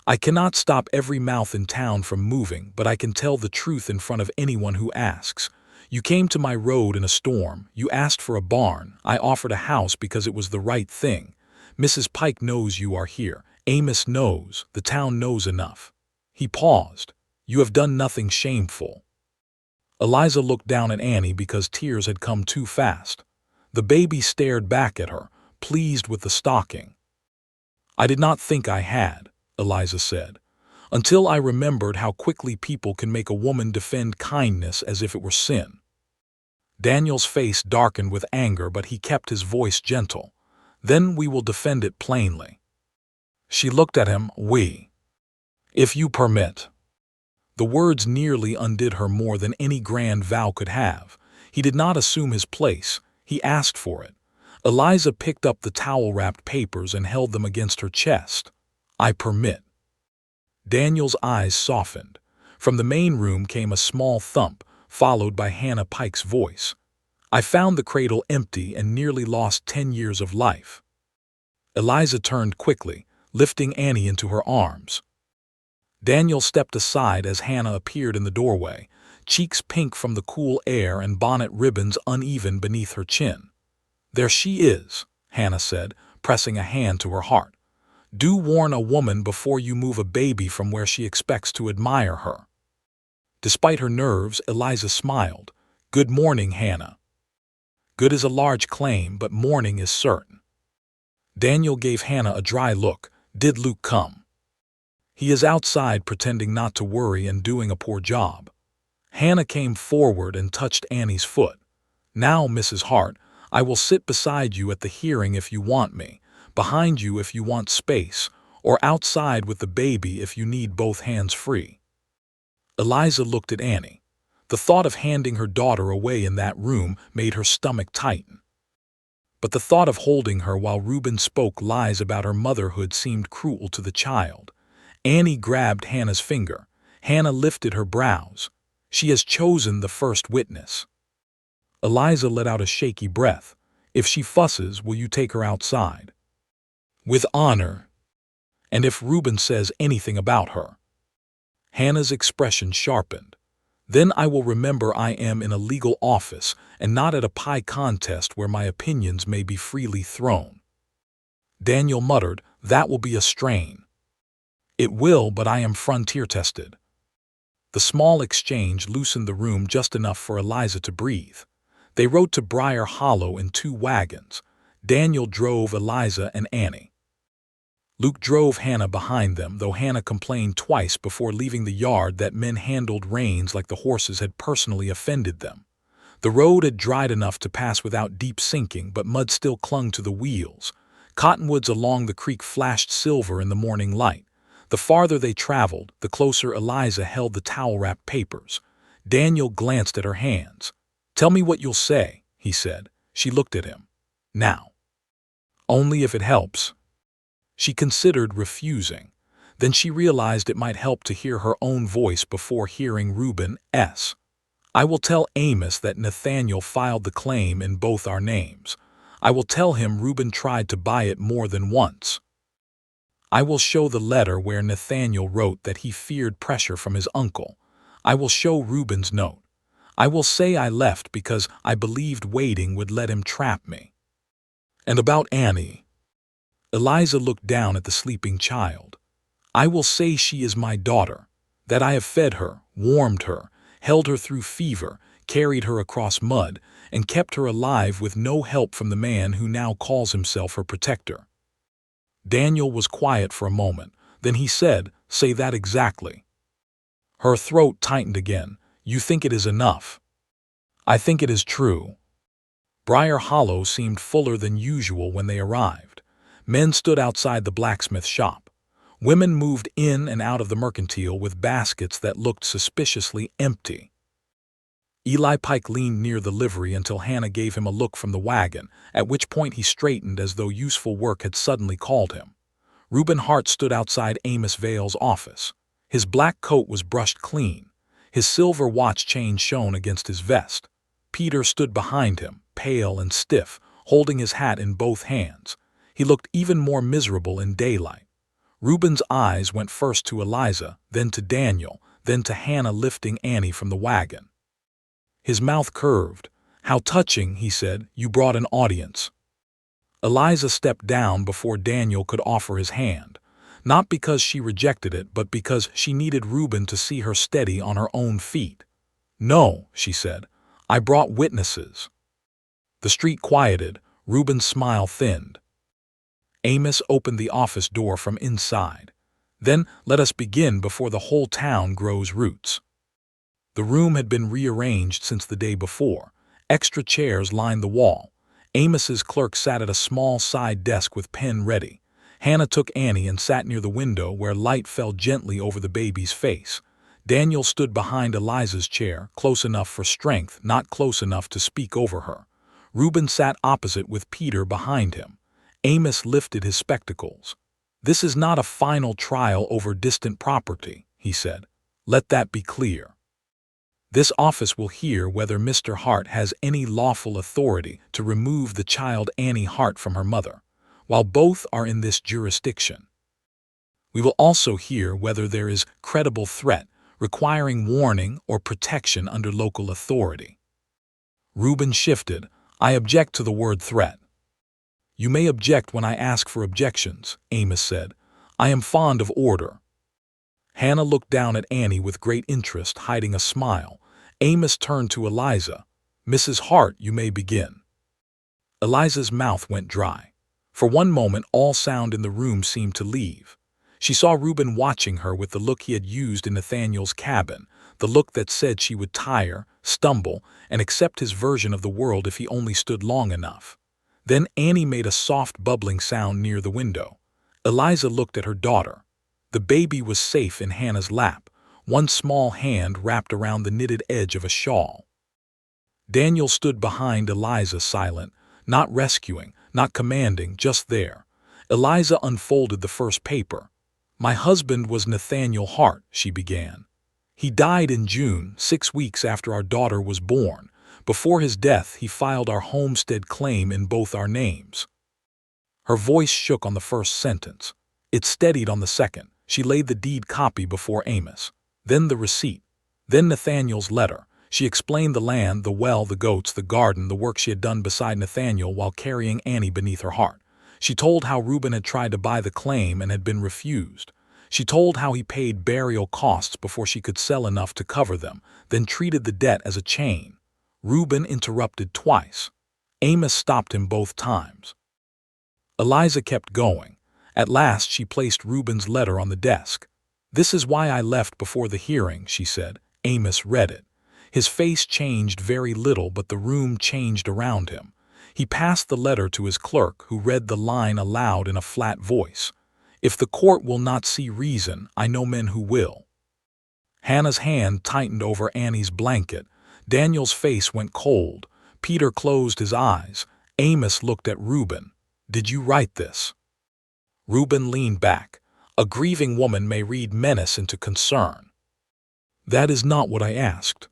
"I cannot stop every mouth in town from moving, but I can tell the truth in front of anyone who asks. You came to my road in a storm. You asked for a barn. I offered a house because it was the right thing. Mrs. Pike knows you are here. Amos knows. The town knows enough." He paused. "You have done nothing shameful." Eliza looked down at Annie because tears had come too fast. The baby stared back at her, pleased with the stocking. "I did not think I had," Eliza said, "until I remembered how quickly people can make a woman defend kindness as if it were sin." Daniel's face darkened with anger, but he kept his voice gentle. "Then we will defend it plainly." She looked at him. "We. If you permit." The words nearly undid her more than any grand vow could have. He did not assume his place. He asked for it. Eliza picked up the towel-wrapped papers and held them against her chest. "I permit." Daniel's eyes softened. From the main room came a small thump, followed by Hannah Pike's voice. "I found the cradle empty and nearly lost 10 years of life." Eliza turned quickly, lifting Annie into her arms. Daniel stepped aside as Hannah appeared in the doorway, cheeks pink from the cool air and bonnet ribbons uneven beneath her chin. "There she is," Hannah said, pressing a hand to her heart. "Do warn a woman before you move a baby from where she expects to admire her." Despite her nerves, Eliza smiled. "Good morning, Hannah." Good is a large claim, but morning is certain. Daniel gave Hannah a dry look. "Did Luke come?" "He is outside pretending not to worry and doing a poor job." Hannah came forward and touched Annie's foot. "Now, Mrs. Hart, I will sit beside you at the hearing if you want me, behind you if you want space, or outside with the baby if you need both hands free." Eliza looked at Annie. The thought of handing her daughter away in that room made her stomach tighten. But the thought of holding her while Reuben spoke lies about her motherhood seemed cruel to the child. Annie grabbed Hannah's finger. Hannah lifted her brows. She has chosen the first witness. Eliza let out a shaky breath. If she fusses, will you take her outside? With honor. And if Reuben says anything about her? Hannah's expression sharpened. Then I will remember I am in a legal office and not at a pie contest where my opinions may be freely thrown. Daniel muttered, that will be a strain. It will, but I am frontier-tested. The small exchange loosened the room just enough for Eliza to breathe. They rode to Briar Hollow in 2 wagons. Daniel drove Eliza and Annie. Luke drove Hannah behind them, though Hannah complained twice before leaving the yard that men handled reins like the horses had personally offended them. The road had dried enough to pass without deep sinking, but mud still clung to the wheels. Cottonwoods along the creek flashed silver in the morning light. The farther they traveled, the closer Eliza held the towel-wrapped papers. Daniel glanced at her hands. Tell me what you'll say, he said. She looked at him. Now. Only if it helps. She considered refusing. Then she realized it might help to hear her own voice before hearing Reuben's. I will tell Amos that Nathaniel filed the claim in both our names. I will tell him Reuben tried to buy it more than once. I will show the letter where Nathaniel wrote that he feared pressure from his uncle. I will show Reuben's note. I will say I left because I believed waiting would let him trap me. And about Annie. Eliza looked down at the sleeping child. I will say she is my daughter, that I have fed her, warmed her, held her through fever, carried her across mud, and kept her alive with no help from the man who now calls himself her protector. Daniel was quiet for a moment. Then he said, say that exactly. Her throat tightened again. You think it is enough. I think it is true. Briar Hollow seemed fuller than usual when they arrived. Men stood outside the blacksmith shop. Women moved in and out of the mercantile with baskets that looked suspiciously empty. Eli Pike leaned near the livery until Hannah gave him a look from the wagon, at which point he straightened as though useful work had suddenly called him. Reuben Hart stood outside Amos Vale's office. His black coat was brushed clean. His silver watch chain shone against his vest. Peter stood behind him, pale and stiff, holding his hat in both hands. He looked even more miserable in daylight. Reuben's eyes went first to Eliza, then to Daniel, then to Hannah lifting Annie from the wagon. His mouth curved. How touching, he said, you brought an audience. Eliza stepped down before Daniel could offer his hand. Not because she rejected it, but because she needed Reuben to see her steady on her own feet. No, she said, I brought witnesses. The street quieted. Reuben's smile thinned. Amos opened the office door from inside. Then let us begin before the whole town grows roots. The room had been rearranged since the day before. Extra chairs lined the wall. Amos's clerk sat at a small side desk with pen ready. Hannah took Annie and sat near the window where light fell gently over the baby's face. Daniel stood behind Eliza's chair, close enough for strength, not close enough to speak over her. Reuben sat opposite with Peter behind him. Amos lifted his spectacles. This is not a final trial over distant property, he said. Let that be clear. This office will hear whether Mr. Hart has any lawful authority to remove the child Annie Hart from her mother, while both are in this jurisdiction. We will also hear whether there is credible threat requiring warning or protection under local authority. Reuben shifted. I object to the word threat. You may object when I ask for objections, Amos said. I am fond of order. Hannah looked down at Annie with great interest, hiding a smile. Amos turned to Eliza. Mrs. Hart, you may begin. Eliza's mouth went dry. For one moment, all sound in the room seemed to leave. She saw Reuben watching her with the look he had used in Nathaniel's cabin, the look that said she would tire, stumble, and accept his version of the world if he only stood long enough. Then Annie made a soft bubbling sound near the window. Eliza looked at her daughter. The baby was safe in Hannah's lap. one small hand wrapped around the knitted edge of a shawl. Daniel stood behind Eliza, silent, not rescuing, not commanding, just there. Eliza unfolded the first paper. "My husband was Nathaniel Hart," she began. "He died in June, 6 weeks after our daughter was born. Before his death, he filed our homestead claim in both our names." Her voice shook on the first sentence. It steadied on the second. She laid the deed copy before Amos. Then the receipt. Then Nathaniel's letter. She explained the land, the well, the goats, the garden, the work she had done beside Nathaniel while carrying Annie beneath her heart. She told how Reuben had tried to buy the claim and had been refused. She told how he paid burial costs before she could sell enough to cover them, then treated the debt as a chain. Reuben interrupted twice. Amos stopped him both times. Eliza kept going. At last she placed Reuben's letter on the desk. "This is why I left before the hearing," she said. Amos read it. His face changed very little, but the room changed around him. He passed the letter to his clerk, who read the line aloud in a flat voice. "If the court will not see reason, I know men who will." Hannah's hand tightened over Annie's blanket. Daniel's face went cold. Peter closed his eyes. Amos looked at Reuben. "Did you write this?" Reuben leaned back. A grieving woman may read menace into concern. "That is not what I asked.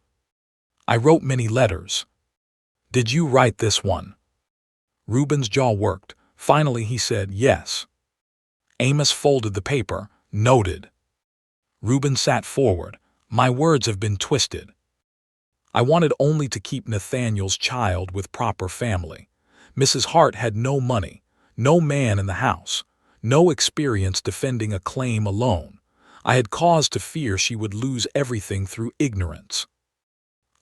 I wrote many letters." "Did you write this one?" Reuben's jaw worked. Finally he said, "Yes." Amos folded the paper. "Noted." Reuben sat forward. "My words have been twisted. I wanted only to keep Nathaniel's child with proper family. Mrs. Hart had no money, no man in the house, no experience defending a claim alone. I had cause to fear she would lose everything through ignorance."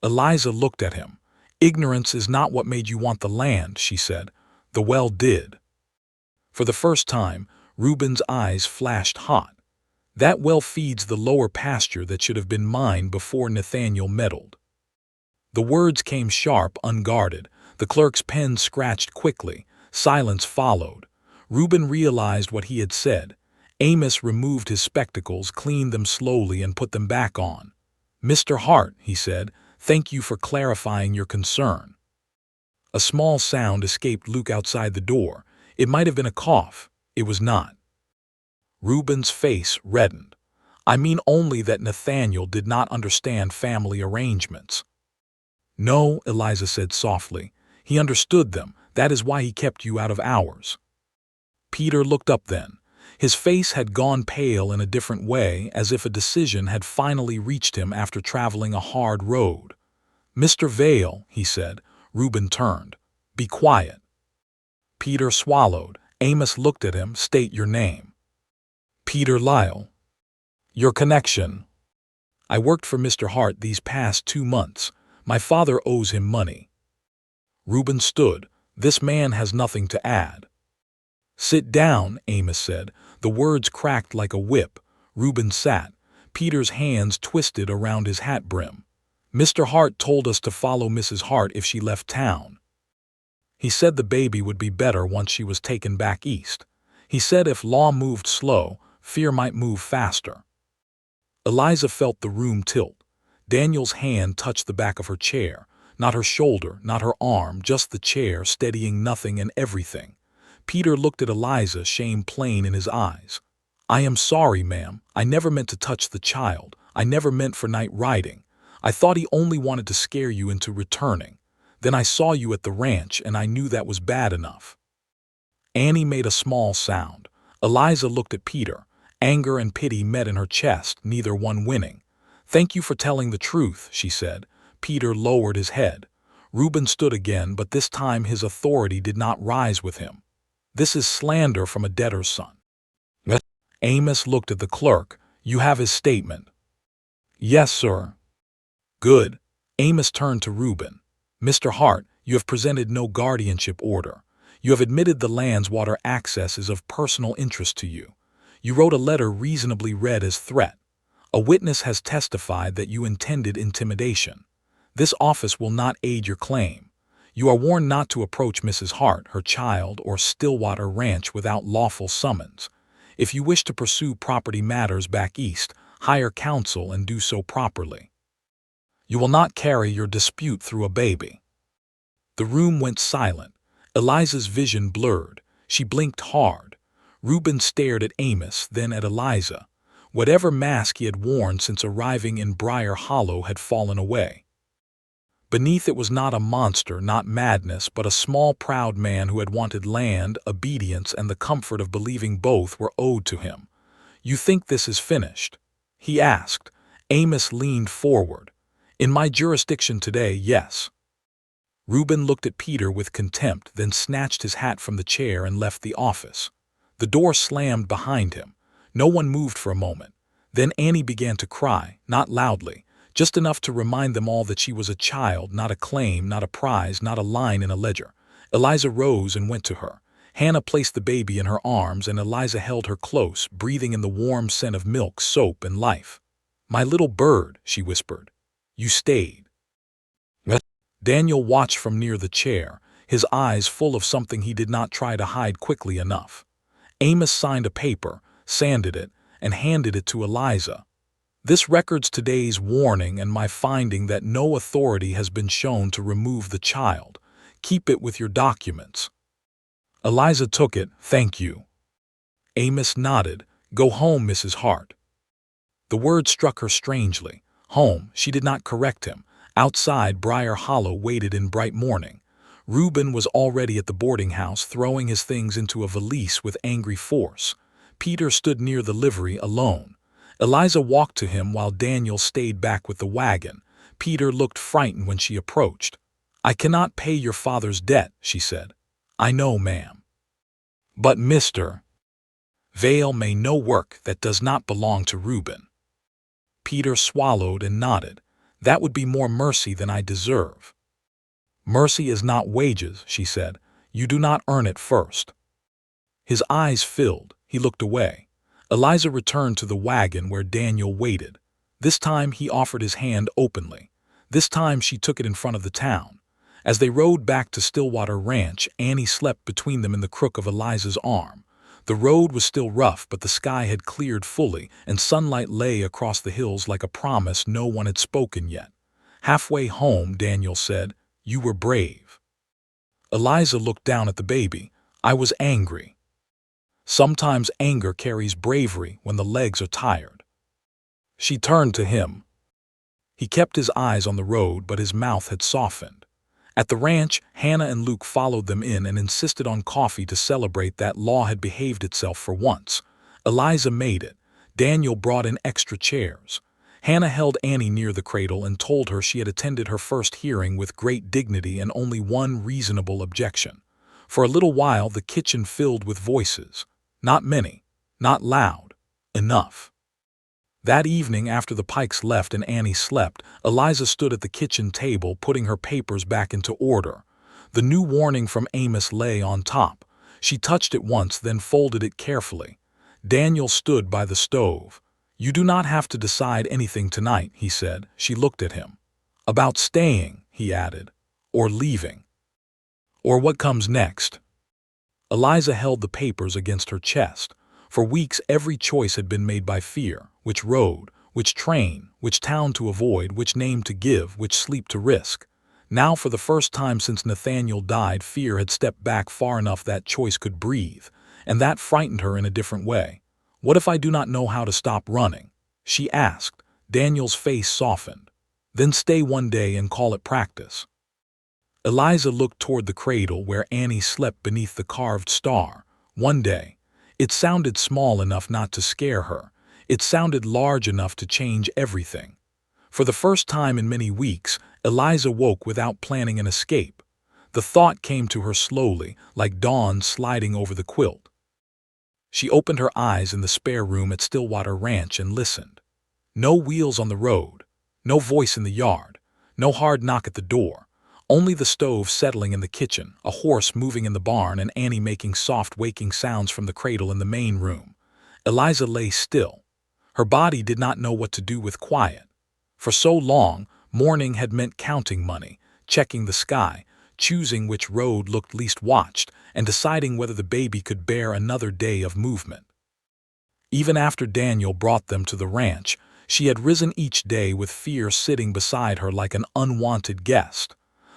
Eliza looked at him. "Ignorance is not what made you want the land," she said. "The well did." For the first time, Reuben's eyes flashed hot. "That well feeds the lower pasture that should have been mine before Nathaniel meddled." The words came sharp, unguarded. The clerk's pen scratched quickly. Silence followed. Reuben realized what he had said. Amos removed his spectacles, cleaned them slowly, and put them back on. "Mr. Hart," he said, "thank you for clarifying your concern." A small sound escaped Luke outside the door. It might have been a cough. It was not. Reuben's face reddened. "I mean only that Nathaniel did not understand family arrangements." "No," Eliza said softly. "He understood them. That is why he kept you out of ours." Peter looked up then. His face had gone pale in a different way, as if a decision had finally reached him after traveling a hard road. "Mr. Vale," he said. Reuben turned. "Be quiet." Peter swallowed. Amos looked at him. "State your name." "Peter Lyle." "Your connection?" "I worked for Mr. Hart these past 2 months. My father owes him money." Reuben stood. "This man has nothing to add." "Sit down," Amos said. The words cracked like a whip. Reuben sat. Peter's hands twisted around his hat brim. "Mr. Hart told us to follow Mrs. Hart if she left town. He said the baby would be better once she was taken back east. He said if law moved slow, fear might move faster." Eliza felt the room tilt. Daniel's hand touched the back of her chair. Not her shoulder, not her arm, just the chair, steadying nothing and everything. Peter looked at Eliza, shame plain in his eyes. "I am sorry, ma'am. I never meant to touch the child. I never meant for night riding. I thought he only wanted to scare you into returning. Then I saw you at the ranch, and I knew that was bad enough." Annie made a small sound. Eliza looked at Peter. Anger and pity met in her chest, neither one winning. "Thank you for telling the truth," she said. Peter lowered his head. Reuben stood again, but this time his authority did not rise with him. "This is slander from a debtor's son." Amos looked at the clerk. "You have his statement?" "Yes, sir." "Good." Amos turned to Reuben. "Mr. Hart, you have presented no guardianship order. You have admitted the land's water access is of personal interest to you. You wrote a letter reasonably read as threat. A witness has testified that you intended intimidation. This office will not aid your claim. You are warned not to approach Mrs. Hart, her child, or Stillwater Ranch without lawful summons. If you wish to pursue property matters back east, hire counsel, and do so properly. You will not carry your dispute through a baby." The room went silent. Eliza's vision blurred. She blinked hard. Reuben stared at Amos, then at Eliza. Whatever mask he had worn since arriving in Briar Hollow had fallen away. Beneath it was not a monster, not madness, but a small, proud man who had wanted land, obedience, and the comfort of believing both were owed to him. "You think this is finished?" he asked. Amos leaned forward. "In my jurisdiction today, yes." Reuben looked at Peter with contempt, then snatched his hat from the chair and left the office. The door slammed behind him. No one moved for a moment. Then Annie began to cry, not loudly, just enough to remind them all that she was a child, not a claim, not a prize, not a line in a ledger. Eliza rose and went to her. Hannah placed the baby in her arms, and Eliza held her close, breathing in the warm scent of milk, soap, and life. "My little bird," she whispered. "You stayed." Daniel watched from near the chair, his eyes full of something he did not try to hide quickly enough. Amos signed a paper, sanded it, and handed it to Eliza. "This records today's warning and my finding that no authority has been shown to remove the child. Keep it with your documents." Eliza took it. "Thank you." Amos nodded. "Go home, Mrs. Hart." The word struck her strangely. Home. She did not correct him. Outside, Briar Hollow waited in bright morning. Reuben was already at the boarding house, throwing his things into a valise with angry force. Peter stood near the livery, alone. Eliza walked to him while Daniel stayed back with the wagon. Peter looked frightened when she approached. "I cannot pay your father's debt," she said. "I know, ma'am." "But Mr. Vale may no work that does not belong to Reuben." Peter swallowed and nodded. "That would be more mercy than I deserve." "Mercy is not wages," she said. "You do not earn it first." His eyes filled. He looked away. Eliza returned to the wagon where Daniel waited. This time he offered his hand openly. This time she took it in front of the town. As they rode back to Stillwater Ranch, Annie slept between them in the crook of Eliza's arm. The road was still rough, but the sky had cleared fully, and sunlight lay across the hills like a promise no one had spoken yet. Halfway home, Daniel said, "You were brave." Eliza looked down at the baby. "I was angry." Sometimes anger carries bravery when the legs are tired. She turned to him. He kept his eyes on the road, but his mouth had softened. At the ranch, Hannah and Luke followed them in and insisted on coffee to celebrate that law had behaved itself for once. Eliza made it. Daniel brought in extra chairs. Hannah held Annie near the cradle and told her she had attended her first hearing with great dignity and only one reasonable objection. For a little while the kitchen filled with voices. Not many, not loud, enough. That evening, after the Pikes left and Annie slept, Eliza stood at the kitchen table putting her papers back into order. The new warning from Amos lay on top. She touched it once, then folded it carefully. Daniel stood by the stove. "You do not have to decide anything tonight," he said. She looked at him. "About staying," he added, "or leaving. Or what comes next." Eliza held the papers against her chest. For weeks every choice had been made by fear. Which road, which train, which town to avoid, which name to give, which sleep to risk. Now, for the first time since Nathaniel died, fear had stepped back far enough that choice could breathe, and that frightened her in a different way. "What if I do not know how to stop running?" she asked. Daniel's face softened. "Then stay one day and call it practice." Eliza looked toward the cradle where Annie slept beneath the carved star. One day. It sounded small enough not to scare her. It sounded large enough to change everything. For the first time in many weeks, Eliza woke without planning an escape. The thought came to her slowly, like dawn sliding over the quilt. She opened her eyes in the spare room at Stillwater Ranch and listened. No wheels on the road, no voice in the yard, no hard knock at the door. Only the stove settling in the kitchen, a horse moving in the barn, and Annie making soft waking sounds from the cradle in the main room. Eliza lay still. Her body did not know what to do with quiet. For so long, morning had meant counting money, checking the sky, choosing which road looked least watched, and deciding whether the baby could bear another day of movement. Even after Daniel brought them to the ranch, She had risen each day with fear sitting beside her like an unwanted guest.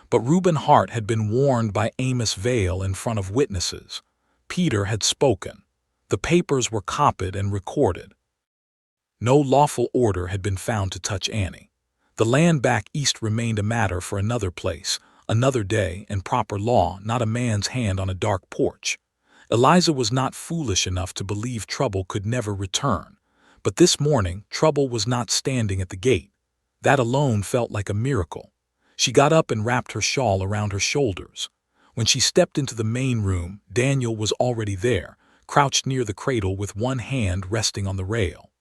But Reuben Hart had been warned by Amos Vale in front of witnesses. Peter had spoken. The papers were copied and recorded. No lawful order had been found to touch Annie. The land back east remained a matter for another place, another day, and proper law, not a man's hand on a dark porch. Eliza was not foolish enough to believe trouble could never return. But this morning, trouble was not standing at the gate. That alone felt like a miracle. She got up and wrapped her shawl around her shoulders. When she stepped into the main room, Daniel was already there, crouched near the cradle with one hand resting on the rail.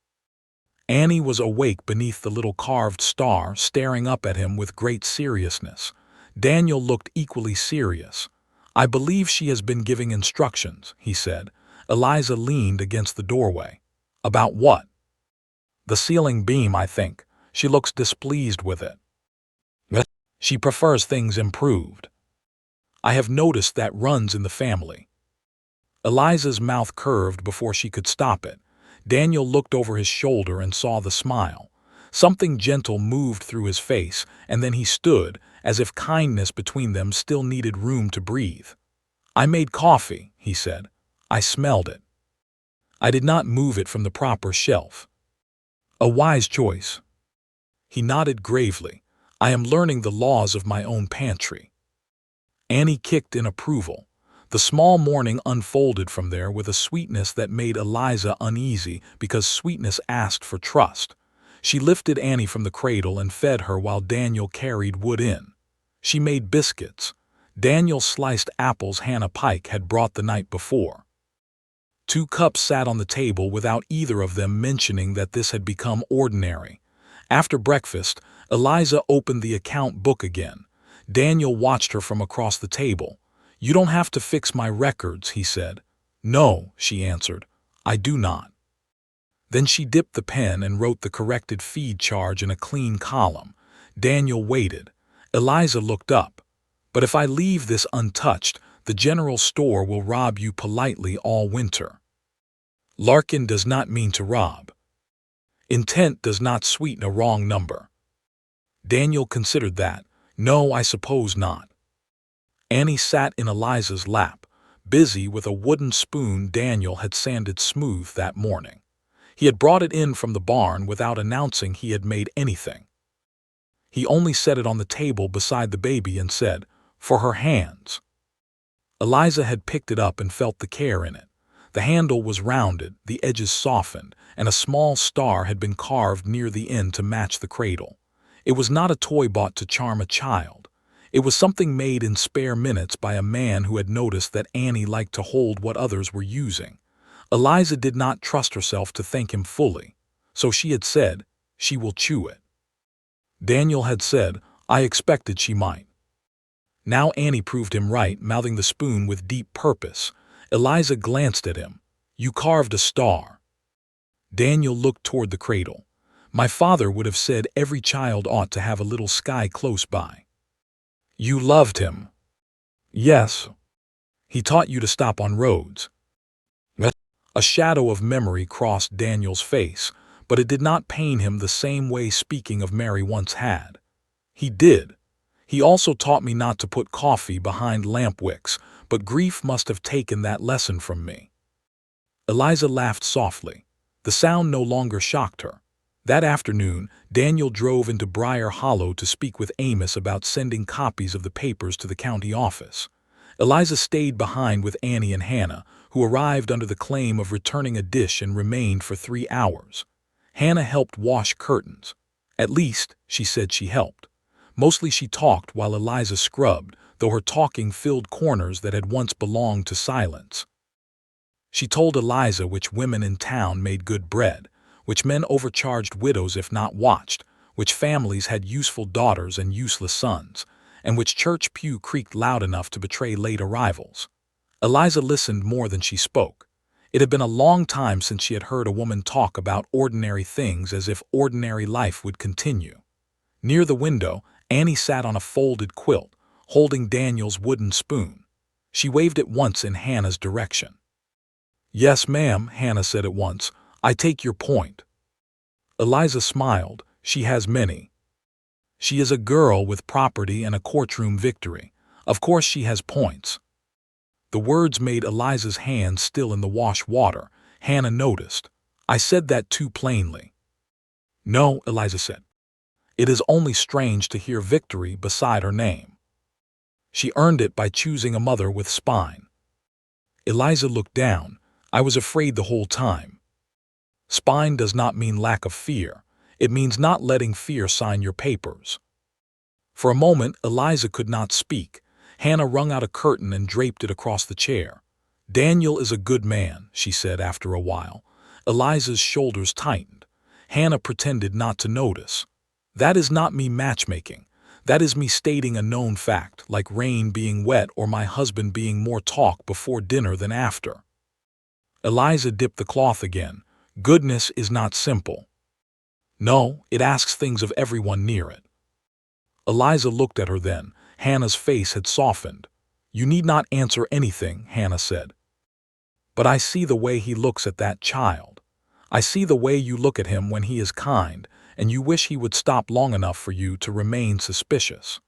Annie was awake beneath the little carved star, staring up at him with great seriousness. Daniel looked equally serious. "I believe she has been giving instructions," he said. Eliza leaned against the doorway. "About what?" "The ceiling beam, I think. She looks displeased with it. She prefers things improved. I have noticed that runs in the family." Eliza's mouth curved before she could stop it. Daniel looked over his shoulder and saw the smile. Something gentle moved through his face, and then he stood, as if kindness between them still needed room to breathe. "I made coffee," he said. "I smelled it. I did not move it from the proper shelf." "A wise choice." He nodded gravely. "I am learning the laws of my own pantry." Annie kicked in approval. The small morning unfolded from there with a sweetness that made Eliza uneasy because sweetness asked for trust. She lifted Annie from the cradle and fed her while Daniel carried wood in. She made biscuits. Daniel sliced apples Hannah Pike had brought the night before. 2 cups sat on the table without either of them mentioning that this had become ordinary. After breakfast, Eliza opened the account book again. Daniel watched her from across the table. "You don't have to fix my records," he said. "No," she answered. "I do not." Then she dipped the pen and wrote the corrected feed charge in a clean column. Daniel waited. Eliza looked up. "But if I leave this untouched, the general store will rob you politely all winter." Larkin does not mean to rob. Intent does not sweeten a wrong number. Daniel considered that. "No, I suppose not." Annie sat in Eliza's lap, busy with a wooden spoon Daniel had sanded smooth that morning. He had brought it in from the barn without announcing he had made anything. He only set it on the table beside the baby and said, "For her hands." Eliza had picked it up and felt the care in it. The handle was rounded, the edges softened, and a small star had been carved near the end to match the cradle. It was not a toy bought to charm a child. It was something made in spare minutes by a man who had noticed that Annie liked to hold what others were using. Eliza did not trust herself to thank him fully, so she had said, "She will chew it." Daniel had said, "I expected she might." Now Annie proved him right, mouthing the spoon with deep purpose. Eliza glanced at him. "You carved a star." Daniel looked toward the cradle. "My father would have said every child ought to have a little sky close by." "You loved him." "Yes. He taught you to stop on roads." A shadow of memory crossed Daniel's face, but it did not pain him the same way speaking of Mary once had. "He did. He also taught me not to put coffee behind lamp wicks, but grief must have taken that lesson from me." Eliza laughed softly. The sound no longer shocked her. That afternoon, Daniel drove into Briar Hollow to speak with Amos about sending copies of the papers to the county office. Eliza stayed behind with Annie and Hannah, who arrived under the claim of returning a dish and remained for 3 hours. Hannah helped wash curtains. At least, she said she helped. Mostly she talked while Eliza scrubbed, though her talking filled corners that had once belonged to silence. She told Eliza which women in town made good bread, which men overcharged widows if not watched, which families had useful daughters and useless sons, and which church pew creaked loud enough to betray late arrivals. Eliza listened more than she spoke. It had been a long time since she had heard a woman talk about ordinary things as if ordinary life would continue. Near the window, Annie sat on a folded quilt, holding Daniel's wooden spoon. She waved it once in Hannah's direction. "Yes, ma'am," Hannah said at once. "I take your point." Eliza smiled. She has many. She is a girl with property and a courtroom victory. Of course she has points. The words made Eliza's hands still in the wash water. Hannah noticed. I said that too plainly. No, Eliza said. It is only strange to hear victory beside her name. She earned it by choosing a mother with spine. Eliza looked down. I was afraid the whole time. Spine does not mean lack of fear. It means not letting fear sign your papers. For a moment, Eliza could not speak. Hannah wrung out a curtain and draped it across the chair. Daniel is a good man, she said after a while. Eliza's shoulders tightened. Hannah pretended not to notice. That is not me matchmaking. That is me stating a known fact, like rain being wet or my husband being more talk before dinner than after. Eliza dipped the cloth again. Goodness is not simple. No, it asks things of everyone near it. Eliza looked at her then. Hannah's face had softened. You need not answer anything, Hannah said. But I see the way he looks at that child. I see the way you look at him when he is kind, and you wish he would stop long enough for you to remain suspicious.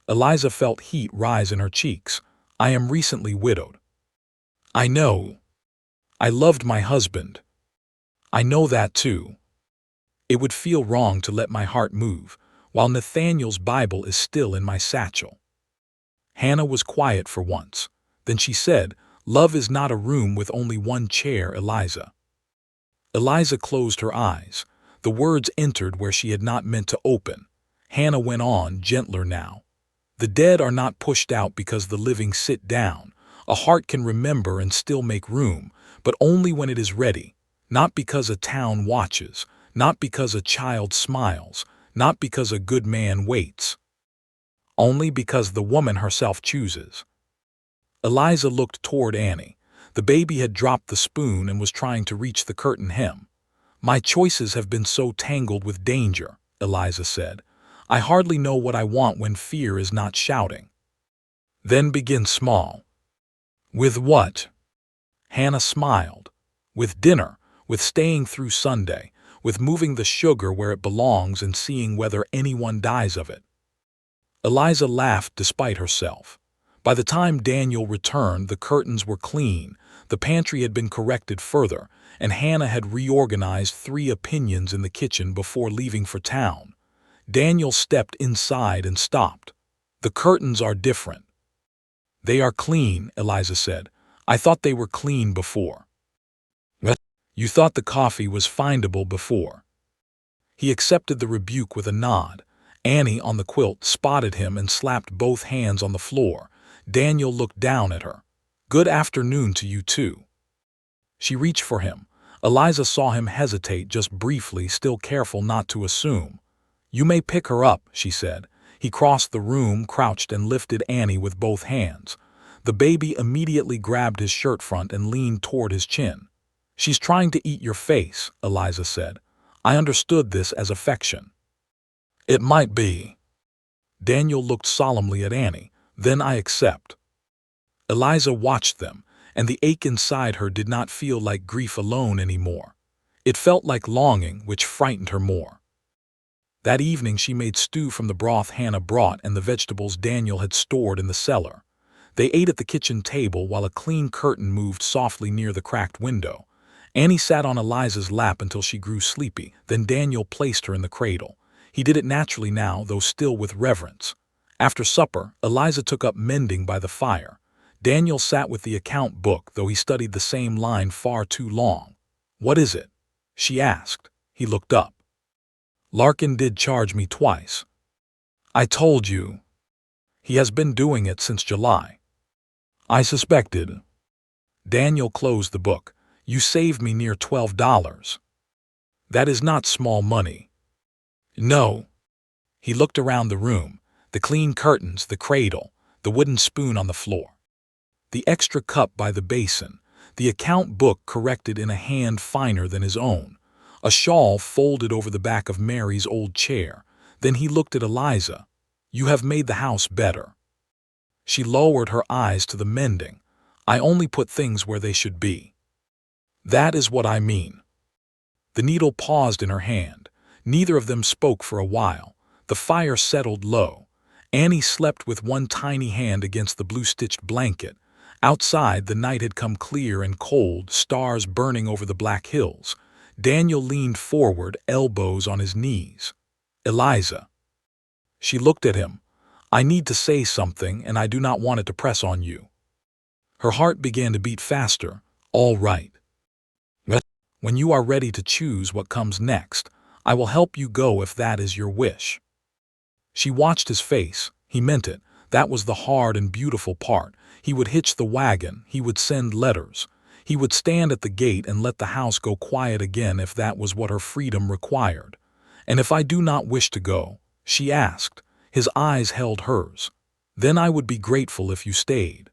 Eliza felt heat rise in her cheeks. I am recently widowed. I know. I loved my husband. I know that too. It would feel wrong to let my heart move, while Nathaniel's Bible is still in my satchel. Hannah was quiet for once. Then she said, Love is not a room with only one chair, Eliza. Eliza closed her eyes. The words entered where she had not meant to open. Hannah went on, gentler now. The dead are not pushed out because the living sit down. A heart can remember and still make room, but only when it is ready. Not because a town watches, not because a child smiles, not because a good man waits. Only because the woman herself chooses. Eliza looked toward Annie. The baby had dropped the spoon and was trying to reach the curtain hem. My choices have been so tangled with danger, Eliza said. I hardly know what I want when fear is not shouting. Then begin small. With what? Hannah smiled. With dinner, with staying through Sunday, with moving the sugar where it belongs and seeing whether anyone dies of it. Eliza laughed despite herself. By the time Daniel returned, the curtains were clean, the pantry had been corrected further, and Hannah had reorganized 3 opinions in the kitchen before leaving for town. Daniel stepped inside and stopped. The curtains are different. They are clean, Eliza said. I thought they were clean before. What? You thought the coffee was findable before. He accepted the rebuke with a nod. Annie, on the quilt, spotted him and slapped both hands on the floor. Daniel looked down at her. Good afternoon to you too. She reached for him. Eliza saw him hesitate just briefly, still careful not to assume. You may pick her up, she said. He crossed the room, crouched, and lifted Annie with both hands. The baby immediately grabbed his shirt front and leaned toward his chin. She's trying to eat your face, Eliza said. I understood this as affection. It might be. Daniel looked solemnly at Annie. Then I accept. Eliza watched them, and the ache inside her did not feel like grief alone anymore. It felt like longing, which frightened her more. That evening she made stew from the broth Hannah brought and the vegetables Daniel had stored in the cellar. They ate at the kitchen table while a clean curtain moved softly near the cracked window. Annie sat on Eliza's lap until she grew sleepy, then Daniel placed her in the cradle. He did it naturally now, though still with reverence. After supper, Eliza took up mending by the fire. Daniel sat with the account book, though he studied the same line far too long. What is it? She asked. He looked up. Larkin did charge me twice. I told you. He has been doing it since July. I suspected. Daniel closed the book. You saved me near $12. That is not small money. No. He looked around the room. The clean curtains, the cradle, the wooden spoon on the floor. The extra cup by the basin, the account book corrected in a hand finer than his own, a shawl folded over the back of Mary's old chair. Then he looked at Eliza. You have made the house better. She lowered her eyes to the mending. I only put things where they should be. That is what I mean. The needle paused in her hand. Neither of them spoke for a while. The fire settled low. Annie slept with one tiny hand against the blue-stitched blanket. Outside, the night had come clear and cold, stars burning over the black hills. Daniel leaned forward, elbows on his knees. "Eliza." She looked at him. "I need to say something, and I do not want it to press on you." Her heart began to beat faster. "All right. When you are ready to choose what comes next, I will help you go if that is your wish." She watched his face. He meant it. That was the hard and beautiful part. He would hitch the wagon. He would send letters. He would stand at the gate and let the house go quiet again if that was what her freedom required. "And if I do not wish to go?" she asked. His eyes held hers. "Then I would be grateful if you stayed."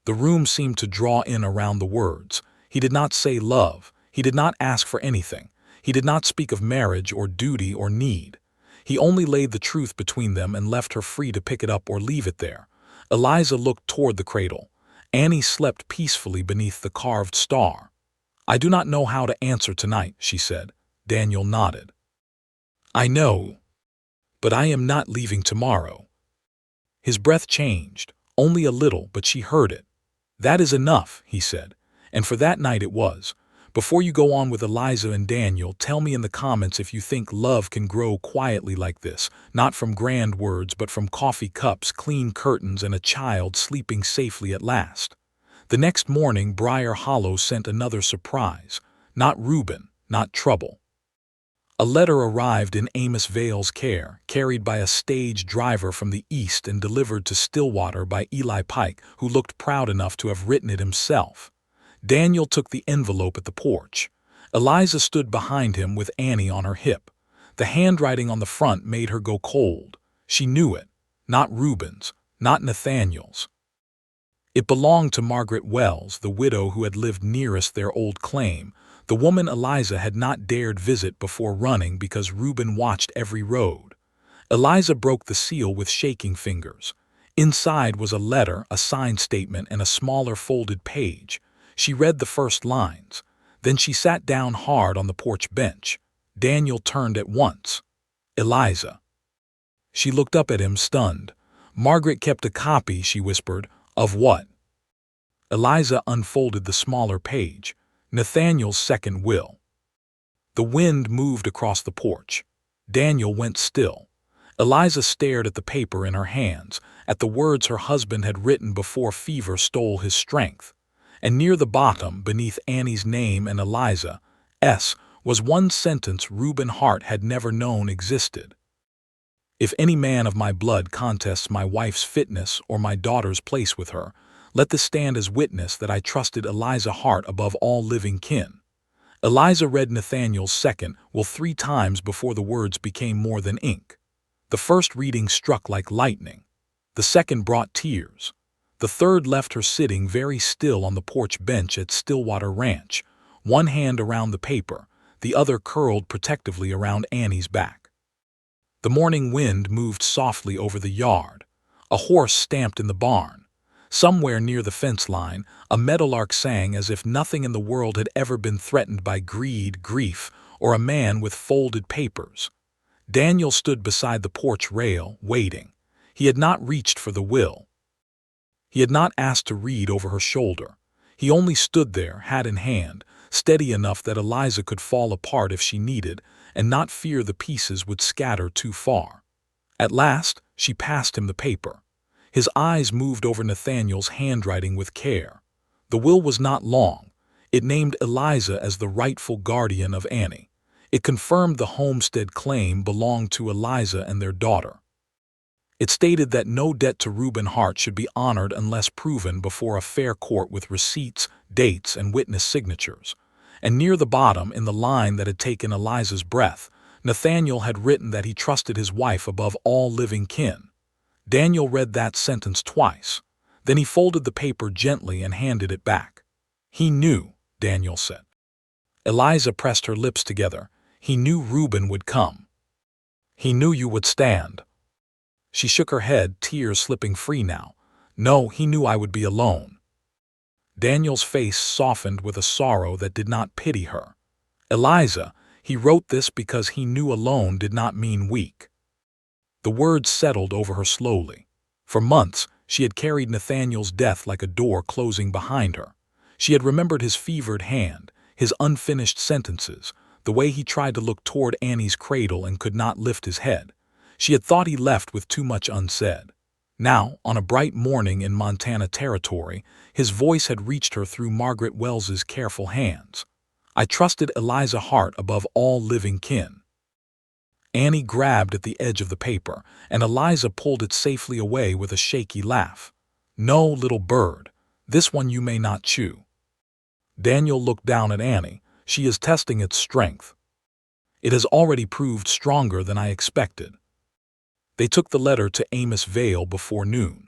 The room seemed to draw in around the words. He did not say love. He did not ask for anything. He did not speak of marriage or duty or need. He only laid the truth between them and left her free to pick it up or leave it there. Eliza looked toward the cradle. Annie slept peacefully beneath the carved star. "I do not know how to answer tonight," she said. Daniel nodded. "I know. But I am not leaving tomorrow." His breath changed, only a little, but she heard it. "That is enough," he said. And for that night it was. "Before you go on with Eliza and Daniel, tell me in the comments if you think love can grow quietly like this, not from grand words but from coffee cups, clean curtains, and a child sleeping safely at last." The next morning Briar Hollow sent another surprise. Not Reuben, not trouble. A letter arrived in Amos Vale's care, carried by a stage driver from the east and delivered to Stillwater by Eli Pike, who looked proud enough to have written it himself. Daniel took the envelope at the porch. Eliza stood behind him with Annie on her hip. The handwriting on the front made her go cold. She knew it. Not Reuben's, not Nathaniel's. It belonged to Margaret Wells, the widow who had lived nearest their old claim, the woman Eliza had not dared visit before running because Reuben watched every road. Eliza broke the seal with shaking fingers. Inside was a letter, a signed statement, and a smaller folded page. She read the first lines. Then she sat down hard on the porch bench. Daniel turned at once. "Eliza." She looked up at him, stunned. "Margaret kept a copy," she whispered. "Of what?" Eliza unfolded the smaller page. "Nathaniel's second will." The wind moved across the porch. Daniel went still. Eliza stared at the paper in her hands, at the words her husband had written before fever stole his strength. And near the bottom, beneath Annie's name and Eliza's, was one sentence Reuben Hart had never known existed. "If any man of my blood contests my wife's fitness or my daughter's place with her, let this stand as witness that I trusted Eliza Hart above all living kin." Eliza read Nathaniel's second will 3 times before the words became more than ink. The first reading struck like lightning. The second brought tears. The third left her sitting very still on the porch bench at Stillwater Ranch, one hand around the paper, the other curled protectively around Annie's back. The morning wind moved softly over the yard. A horse stamped in the barn. Somewhere near the fence line, a meadowlark sang as if nothing in the world had ever been threatened by greed, grief, or a man with folded papers. Daniel stood beside the porch rail, waiting. He had not reached for the will. He had not asked to read over her shoulder. He only stood there, hat in hand, steady enough that Eliza could fall apart if she needed, and not fear the pieces would scatter too far. At last, she passed him the paper. His eyes moved over Nathaniel's handwriting with care. The will was not long. It named Eliza as the rightful guardian of Annie. It confirmed the homestead claim belonged to Eliza and their daughter. It stated that no debt to Reuben Hart should be honored unless proven before a fair court with receipts, dates, and witness signatures. And near the bottom, in the line that had taken Eliza's breath, Nathaniel had written that he trusted his wife above all living kin. Daniel read that sentence twice. Then he folded the paper gently and handed it back. "He knew," Daniel said. Eliza pressed her lips together. "He knew Reuben would come. He knew you would stand." She shook her head, tears slipping free now. "No, he knew I would be alone." Daniel's face softened with a sorrow that did not pity her. Eliza, he wrote this because he knew alone did not mean weak. The words settled over her slowly. For months, she had carried Nathaniel's death like a door closing behind her. She had remembered his fevered hand, his unfinished sentences, the way he tried to look toward Annie's cradle and could not lift his head. She had thought he left with too much unsaid. Now, on a bright morning in Montana Territory, his voice had reached her through Margaret Wells's careful hands. I trusted Eliza Hart above all living kin. Annie grabbed at the edge of the paper, and Eliza pulled it safely away with a shaky laugh. No, little bird, this one you may not chew. Daniel looked down at Annie. She is testing its strength. It has already proved stronger than I expected. They took the letter to Amos Vale before noon.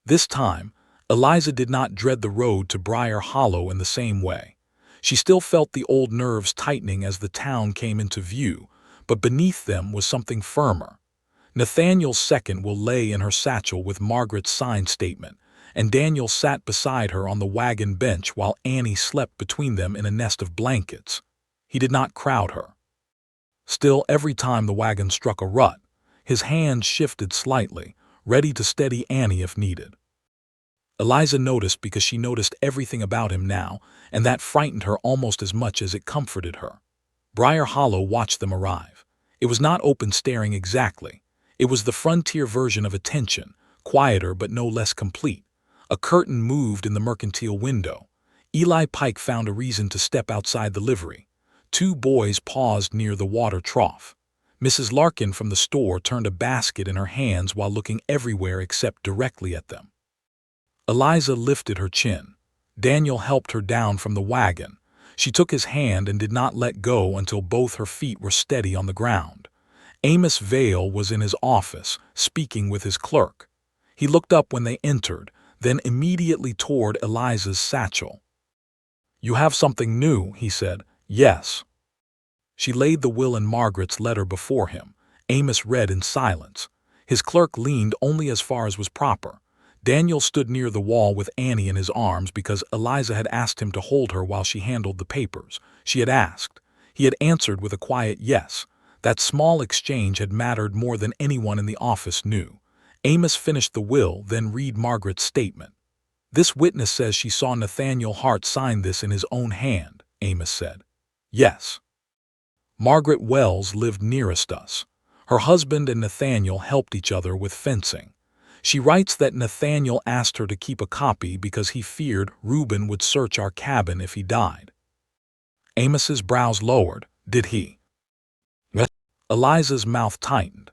This time, Eliza did not dread the road to Briar Hollow in the same way. She still felt the old nerves tightening as the town came into view, but beneath them was something firmer. Nathaniel's second will lay in her satchel with Margaret's signed statement, and Daniel sat beside her on the wagon bench while Annie slept between them in a nest of blankets. He did not crowd her. Still, every time the wagon struck a rut, his hand shifted slightly, ready to steady Annie if needed. Eliza noticed because she noticed everything about him now, and that frightened her almost as much as it comforted her. Briar Hollow watched them arrive. It was not open staring exactly. It was the frontier version of attention, quieter but no less complete. A curtain moved in the mercantile window. Eli Pike found a reason to step outside the livery. Two boys paused near the water trough. Mrs. Larkin from the store turned a basket in her hands while looking everywhere except directly at them. Eliza lifted her chin. Daniel helped her down from the wagon. She took his hand and did not let go until both her feet were steady on the ground. Amos Vale was in his office, speaking with his clerk. He looked up when they entered, then immediately toward Eliza's satchel. "You have something new," he said. "Yes." She laid the will and Margaret's letter before him. Amos read in silence. His clerk leaned only as far as was proper. Daniel stood near the wall with Annie in his arms because Eliza had asked him to hold her while she handled the papers. She had asked. He had answered with a quiet yes. That small exchange had mattered more than anyone in the office knew. Amos finished the will, then read Margaret's statement. "This witness says she saw Nathaniel Hart sign this in his own hand," Amos said. "Yes." Margaret Wells lived nearest us. Her husband and Nathaniel helped each other with fencing. She writes that Nathaniel asked her to keep a copy because he feared Reuben would search our cabin if he died. Amos's brows lowered. "Did he?" Eliza's mouth tightened.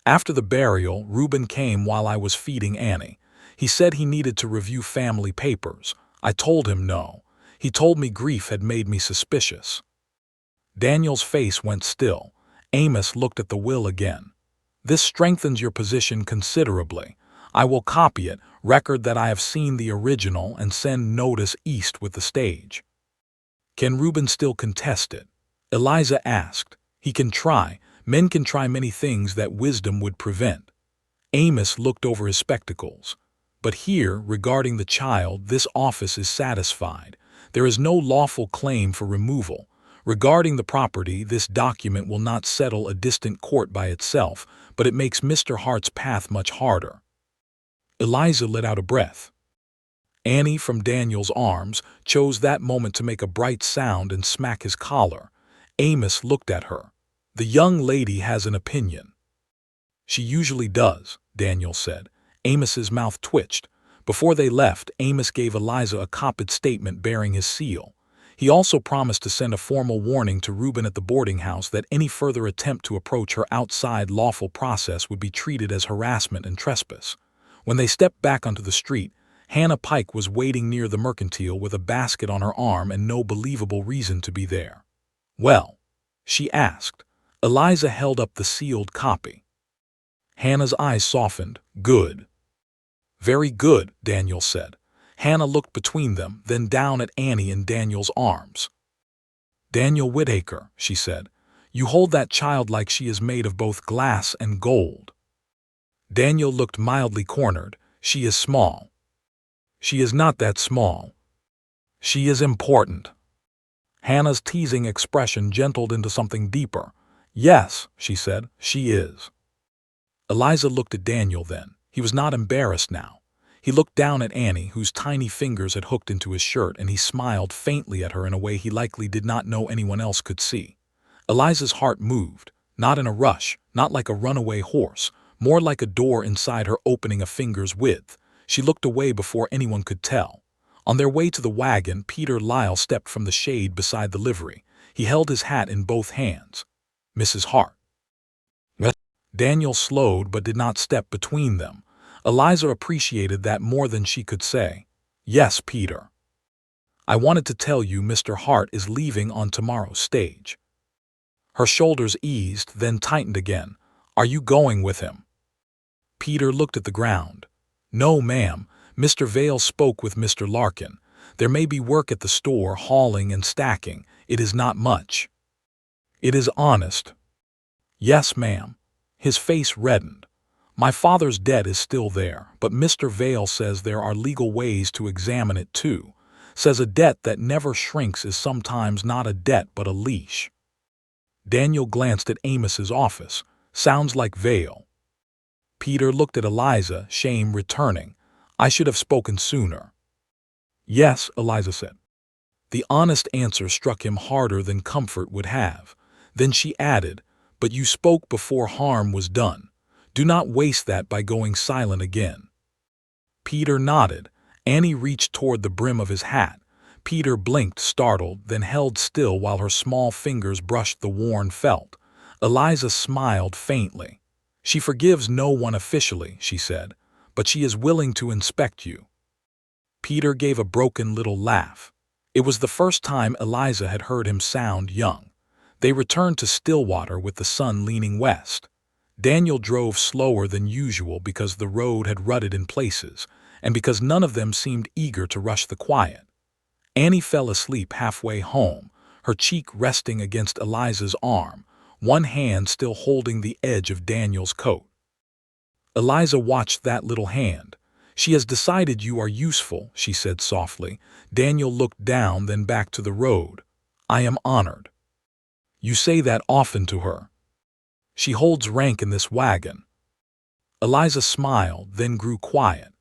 "After the burial, Reuben came while I was feeding Annie. He said he needed to review family papers. I told him no. He told me grief had made me suspicious." Daniel's face went still. Amos looked at the will again. "This strengthens your position considerably. I will copy it, record that I have seen the original, and send notice east with the stage." "Can Reuben still contest it?" Eliza asked. "He can try. Men can try many things that wisdom would prevent." Amos looked over his spectacles. "But here, regarding the child, this office is satisfied. There is no lawful claim for removal. Regarding the property, this document will not settle a distant court by itself, but it makes Mr. Hart's path much harder." Eliza let out a breath. Annie, from Daniel's arms, chose that moment to make a bright sound and smack his collar. Amos looked at her. "The young lady has an opinion." "She usually does," Daniel said. Amos's mouth twitched. Before they left, Amos gave Eliza a copied statement bearing his seal. He also promised to send a formal warning to Reuben at the boarding house that any further attempt to approach her outside lawful process would be treated as harassment and trespass. When they stepped back onto the street, Hannah Pike was waiting near the mercantile with a basket on her arm and no believable reason to be there. "Well?" she asked. Eliza held up the sealed copy. Hannah's eyes softened. "Good." "Very good," Daniel said. Hannah looked between them, then down at Annie in Daniel's arms. "Daniel Whitaker," she said, "you hold that child like she is made of both glass and gold." Daniel looked mildly cornered. "She is small." "She is not that small. She is important." Hannah's teasing expression gentled into something deeper. "Yes," she said, "she is." Eliza looked at Daniel then. He was not embarrassed now. He looked down at Annie, whose tiny fingers had hooked into his shirt, and he smiled faintly at her in a way he likely did not know anyone else could see. Eliza's heart moved, not in a rush, not like a runaway horse, more like a door inside her opening a finger's width. She looked away before anyone could tell. On their way to the wagon, Peter Lyle stepped from the shade beside the livery. He held his hat in both hands. "Mrs. Hart." Daniel slowed but did not step between them. Eliza appreciated that more than she could say. "Yes, Peter. I wanted to tell you Mr. Hart is leaving on tomorrow's stage." Her shoulders eased, then tightened again. "Are you going with him?" Peter looked at the ground. "No, ma'am. Mr. Vale spoke with Mr. Larkin. There may be work at the store, hauling and stacking. It is not much." "It is honest." "Yes, ma'am." His face reddened. "My father's debt is still there, but Mr. Vale says there are legal ways to examine it too. Says a debt that never shrinks is sometimes not a debt but a leash." Daniel glanced at Amos's office. "Sounds like Vale." Peter looked at Eliza, shame returning. "I should have spoken sooner." "Yes," Eliza said. The honest answer struck him harder than comfort would have. Then she added, "But you spoke before harm was done. Do not waste that by going silent again." Peter nodded. Annie reached toward the brim of his hat. Peter blinked, startled, then held still while her small fingers brushed the worn felt. Eliza smiled faintly. "She forgives no one officially," she said, "but she is willing to inspect you." Peter gave a broken little laugh. It was the first time Eliza had heard him sound young. They returned to Stillwater with the sun leaning west. Daniel drove slower than usual because the road had rutted in places, and because none of them seemed eager to rush the quiet. Annie fell asleep halfway home, her cheek resting against Eliza's arm, one hand still holding the edge of Daniel's coat. Eliza watched that little hand. "She has decided you are useful," she said softly. Daniel looked down, then back to the road. "I am honored." "You say that often to her." "She holds rank in this wagon." Eliza smiled, then grew quiet.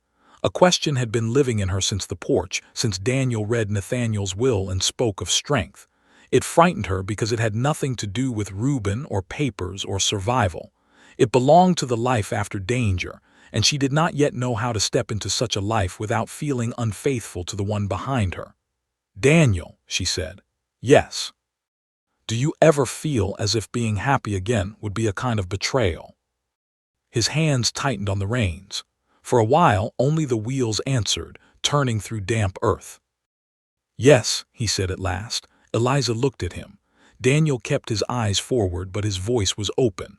A question had been living in her since the porch, since Daniel read Nathaniel's will and spoke of strength. It frightened her because it had nothing to do with Reuben or papers or survival. It belonged to the life after danger, and she did not yet know how to step into such a life without feeling unfaithful to the one behind her. "Daniel," she said. "Yes." "Do you ever feel as if being happy again would be a kind of betrayal?" His hands tightened on the reins. For a while, only the wheels answered, turning through damp earth. "Yes," he said at last. Eliza looked at him. Daniel kept his eyes forward, but his voice was open.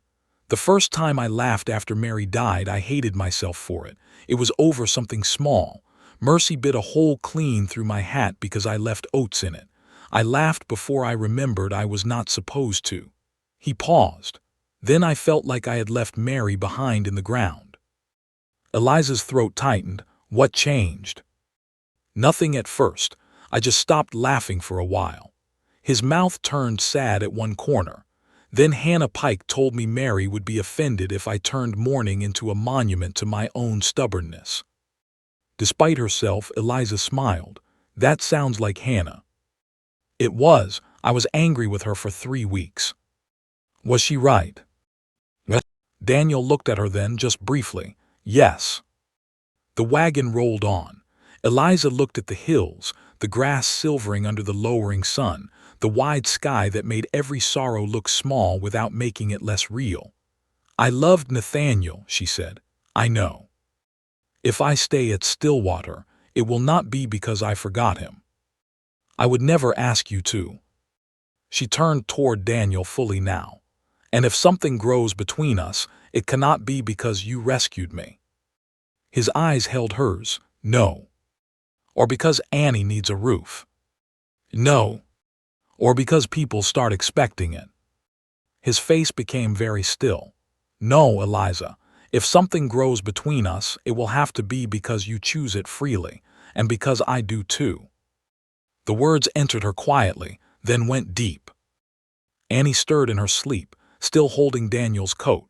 "The first time I laughed after Mary died, I hated myself for it. It was over something small. Mercy bit a hole clean through my hat because I left oats in it. I laughed before I remembered I was not supposed to." He paused. "Then I felt like I had left Mary behind in the ground." Eliza's throat tightened. "What changed?" "Nothing at first. I just stopped laughing for a while." His mouth turned sad at one corner. "Then Hannah Pike told me Mary would be offended if I turned mourning into a monument to my own stubbornness." Despite herself, Eliza smiled. "That sounds like Hannah." "It was. I was angry with her for 3 weeks." "Was she right?" Daniel looked at her then, just briefly. "Yes." The wagon rolled on. Eliza looked at the hills, the grass silvering under the lowering sun, the wide sky that made every sorrow look small without making it less real. "I loved Nathaniel," she said. "I know. If I stay at Stillwater, it will not be because I forgot him. I would never ask you to." She turned toward Daniel fully now. "And if something grows between us, it cannot be because you rescued me." His eyes held hers. "No." "Or because Annie needs a roof." "No." "Or because people start expecting it." His face became very still. "No, Eliza. If something grows between us, it will have to be because you choose it freely, and because I do too." The words entered her quietly, then went deep. Annie stirred in her sleep, still holding Daniel's coat.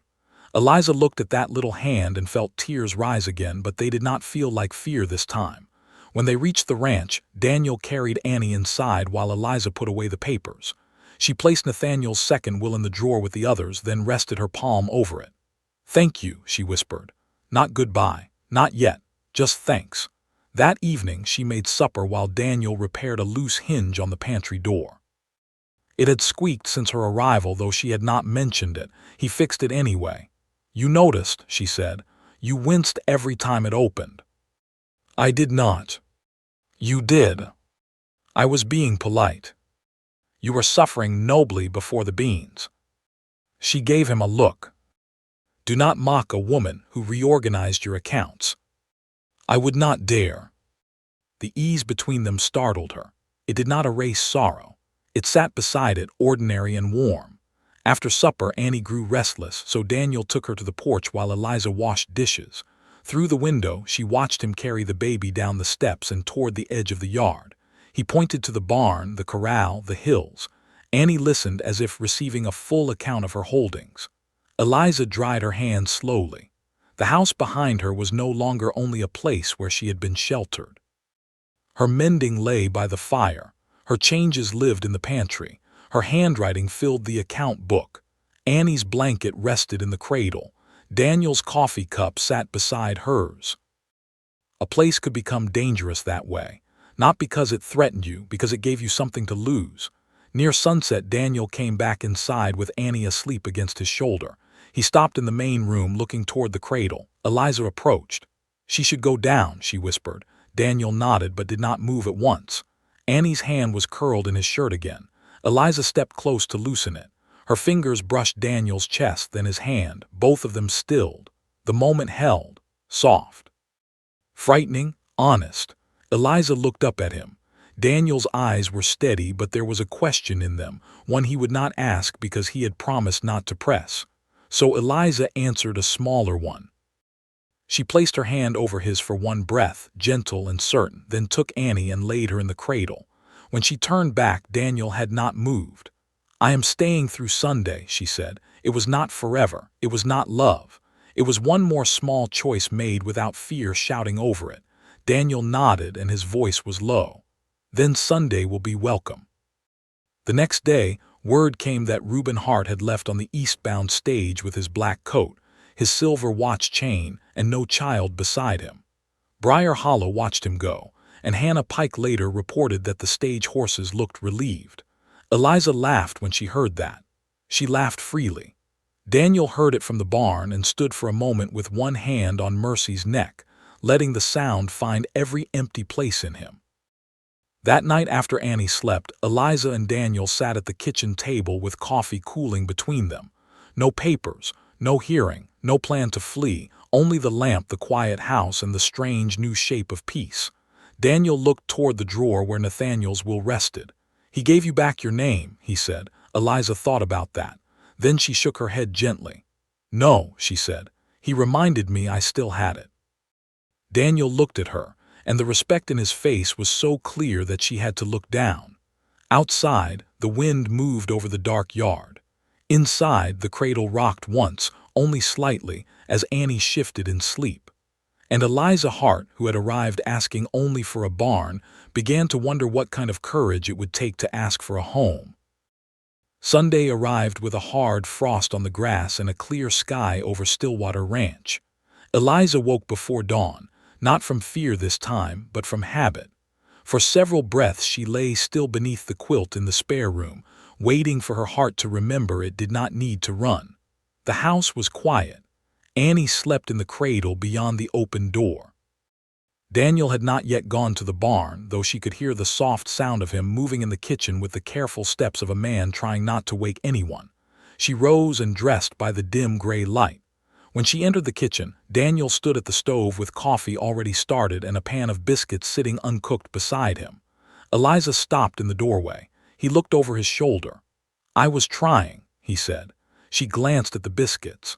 Eliza looked at that little hand and felt tears rise again, but they did not feel like fear this time. When they reached the ranch, Daniel carried Annie inside while Eliza put away the papers. She placed Nathaniel's second will in the drawer with the others, then rested her palm over it. "Thank you," she whispered. "Not goodbye, not yet, just thanks." That evening she made supper while Daniel repaired a loose hinge on the pantry door. It had squeaked since her arrival, though she had not mentioned it. He fixed it anyway. "You noticed," she said. "You winced every time it opened." "I did not." "You did." "I was being polite." "You were suffering nobly before the beans." She gave him a look. "Do not mock a woman who reorganized your accounts." "I would not dare." The ease between them startled her. It did not erase sorrow. It sat beside it, ordinary and warm. After supper, Annie grew restless, so Daniel took her to the porch while Eliza washed dishes. Through the window, she watched him carry the baby down the steps and toward the edge of the yard. He pointed to the barn, the corral, the hills. Annie listened as if receiving a full account of her holdings. Eliza dried her hands slowly. The house behind her was no longer only a place where she had been sheltered. Her mending lay by the fire. Her changes lived in the pantry. Her handwriting filled the account book. Annie's blanket rested in the cradle. Daniel's coffee cup sat beside hers. A place could become dangerous that way, not because it threatened you, because it gave you something to lose. Near sunset, Daniel came back inside with Annie asleep against his shoulder. He stopped in the main room, looking toward the cradle. Eliza approached. "She should go down," she whispered. Daniel nodded but did not move at once. Annie's hand was curled in his shirt again. Eliza stepped close to loosen it. Her fingers brushed Daniel's chest, then his hand, both of them stilled. The moment held, soft. Frightening, honest. Eliza looked up at him. Daniel's eyes were steady, but there was a question in them, one he would not ask because he had promised not to press. So Eliza answered a smaller one. She placed her hand over his for one breath, gentle and certain, then took Annie and laid her in the cradle. When she turned back, Daniel had not moved. "I am staying through Sunday," she said. "It was not forever. It was not love. It was one more small choice made without fear shouting over it." Daniel nodded and his voice was low. "Then Sunday will be welcome." The next day, word came that Reuben Hart had left on the eastbound stage with his black coat, his silver watch chain, and no child beside him. Briar Hollow watched him go, and Hannah Pike later reported that the stage horses looked relieved. Eliza laughed when she heard that. She laughed freely. Daniel heard it from the barn and stood for a moment with one hand on Mercy's neck, letting the sound find every empty place in him. That night after Annie slept, Eliza and Daniel sat at the kitchen table with coffee cooling between them. No papers, no hearing, no plan to flee, only the lamp, the quiet house, and the strange new shape of peace. Daniel looked toward the drawer where Nathaniel's will rested. "He gave you back your name," he said. Eliza thought about that. Then she shook her head gently. "No," she said. "He reminded me I still had it." Daniel looked at her, and the respect in his face was so clear that she had to look down. Outside, the wind moved over the dark yard. Inside, the cradle rocked once, only slightly, as Annie shifted in sleep. And Eliza Hart, who had arrived asking only for a barn, began to wonder what kind of courage it would take to ask for a home. Sunday arrived with a hard frost on the grass and a clear sky over Stillwater Ranch. Eliza woke before dawn, not from fear this time, but from habit. For several breaths she lay still beneath the quilt in the spare room, waiting for her heart to remember it did not need to run. The house was quiet. Annie slept in the cradle beyond the open door. Daniel had not yet gone to the barn, though she could hear the soft sound of him moving in the kitchen with the careful steps of a man trying not to wake anyone. She rose and dressed by the dim gray light. When she entered the kitchen, Daniel stood at the stove with coffee already started and a pan of biscuits sitting uncooked beside him. Eliza stopped in the doorway. He looked over his shoulder. "I was trying," he said. She glanced at the biscuits.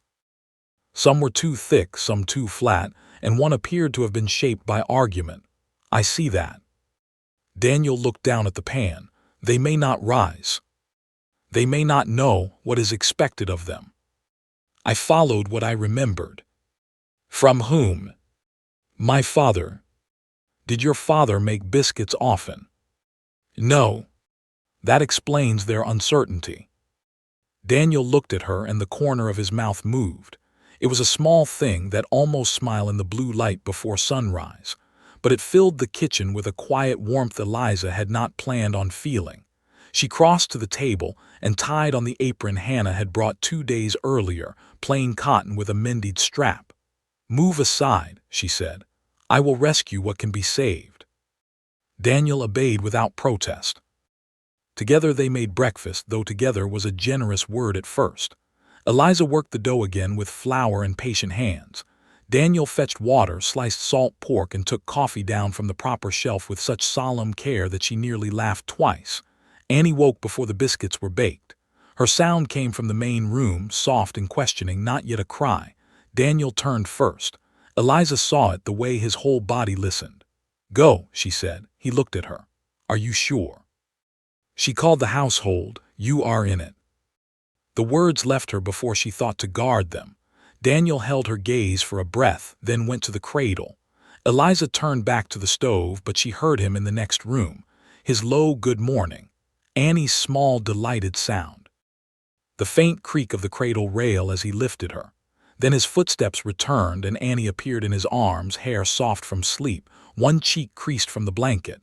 Some were too thick, some too flat, and one appeared to have been shaped by argument. "I see that." Daniel looked down at the pan. They may not rise. They may not know what is expected of them. I followed what I remembered. From whom? My father. Did your father make biscuits often? No. That explains their uncertainty. Daniel looked at her and the corner of his mouth moved. It was a small thing that almost smiled in the blue light before sunrise, but it filled the kitchen with a quiet warmth Eliza had not planned on feeling. She crossed to the table and tied on the apron Hannah had brought 2 days earlier, plain cotton with a mended strap. Move aside, she said. I will rescue what can be saved. Daniel obeyed without protest. Together they made breakfast, though together was a generous word at first. Eliza worked the dough again with flour and patient hands. Daniel fetched water, sliced salt pork, and took coffee down from the proper shelf with such solemn care that she nearly laughed twice. Annie woke before the biscuits were baked. Her sound came from the main room, soft and questioning, not yet a cry. Daniel turned first. Eliza saw it, the way his whole body listened. Go, she said. He looked at her. Are you sure? She called the household. You are in it. The words left her before she thought to guard them. Daniel held her gaze for a breath, then went to the cradle. Eliza turned back to the stove, but she heard him in the next room. His low good morning. Annie's small delighted sound. The faint creak of the cradle rail as he lifted her. Then his footsteps returned and Annie appeared in his arms, hair soft from sleep, one cheek creased from the blanket.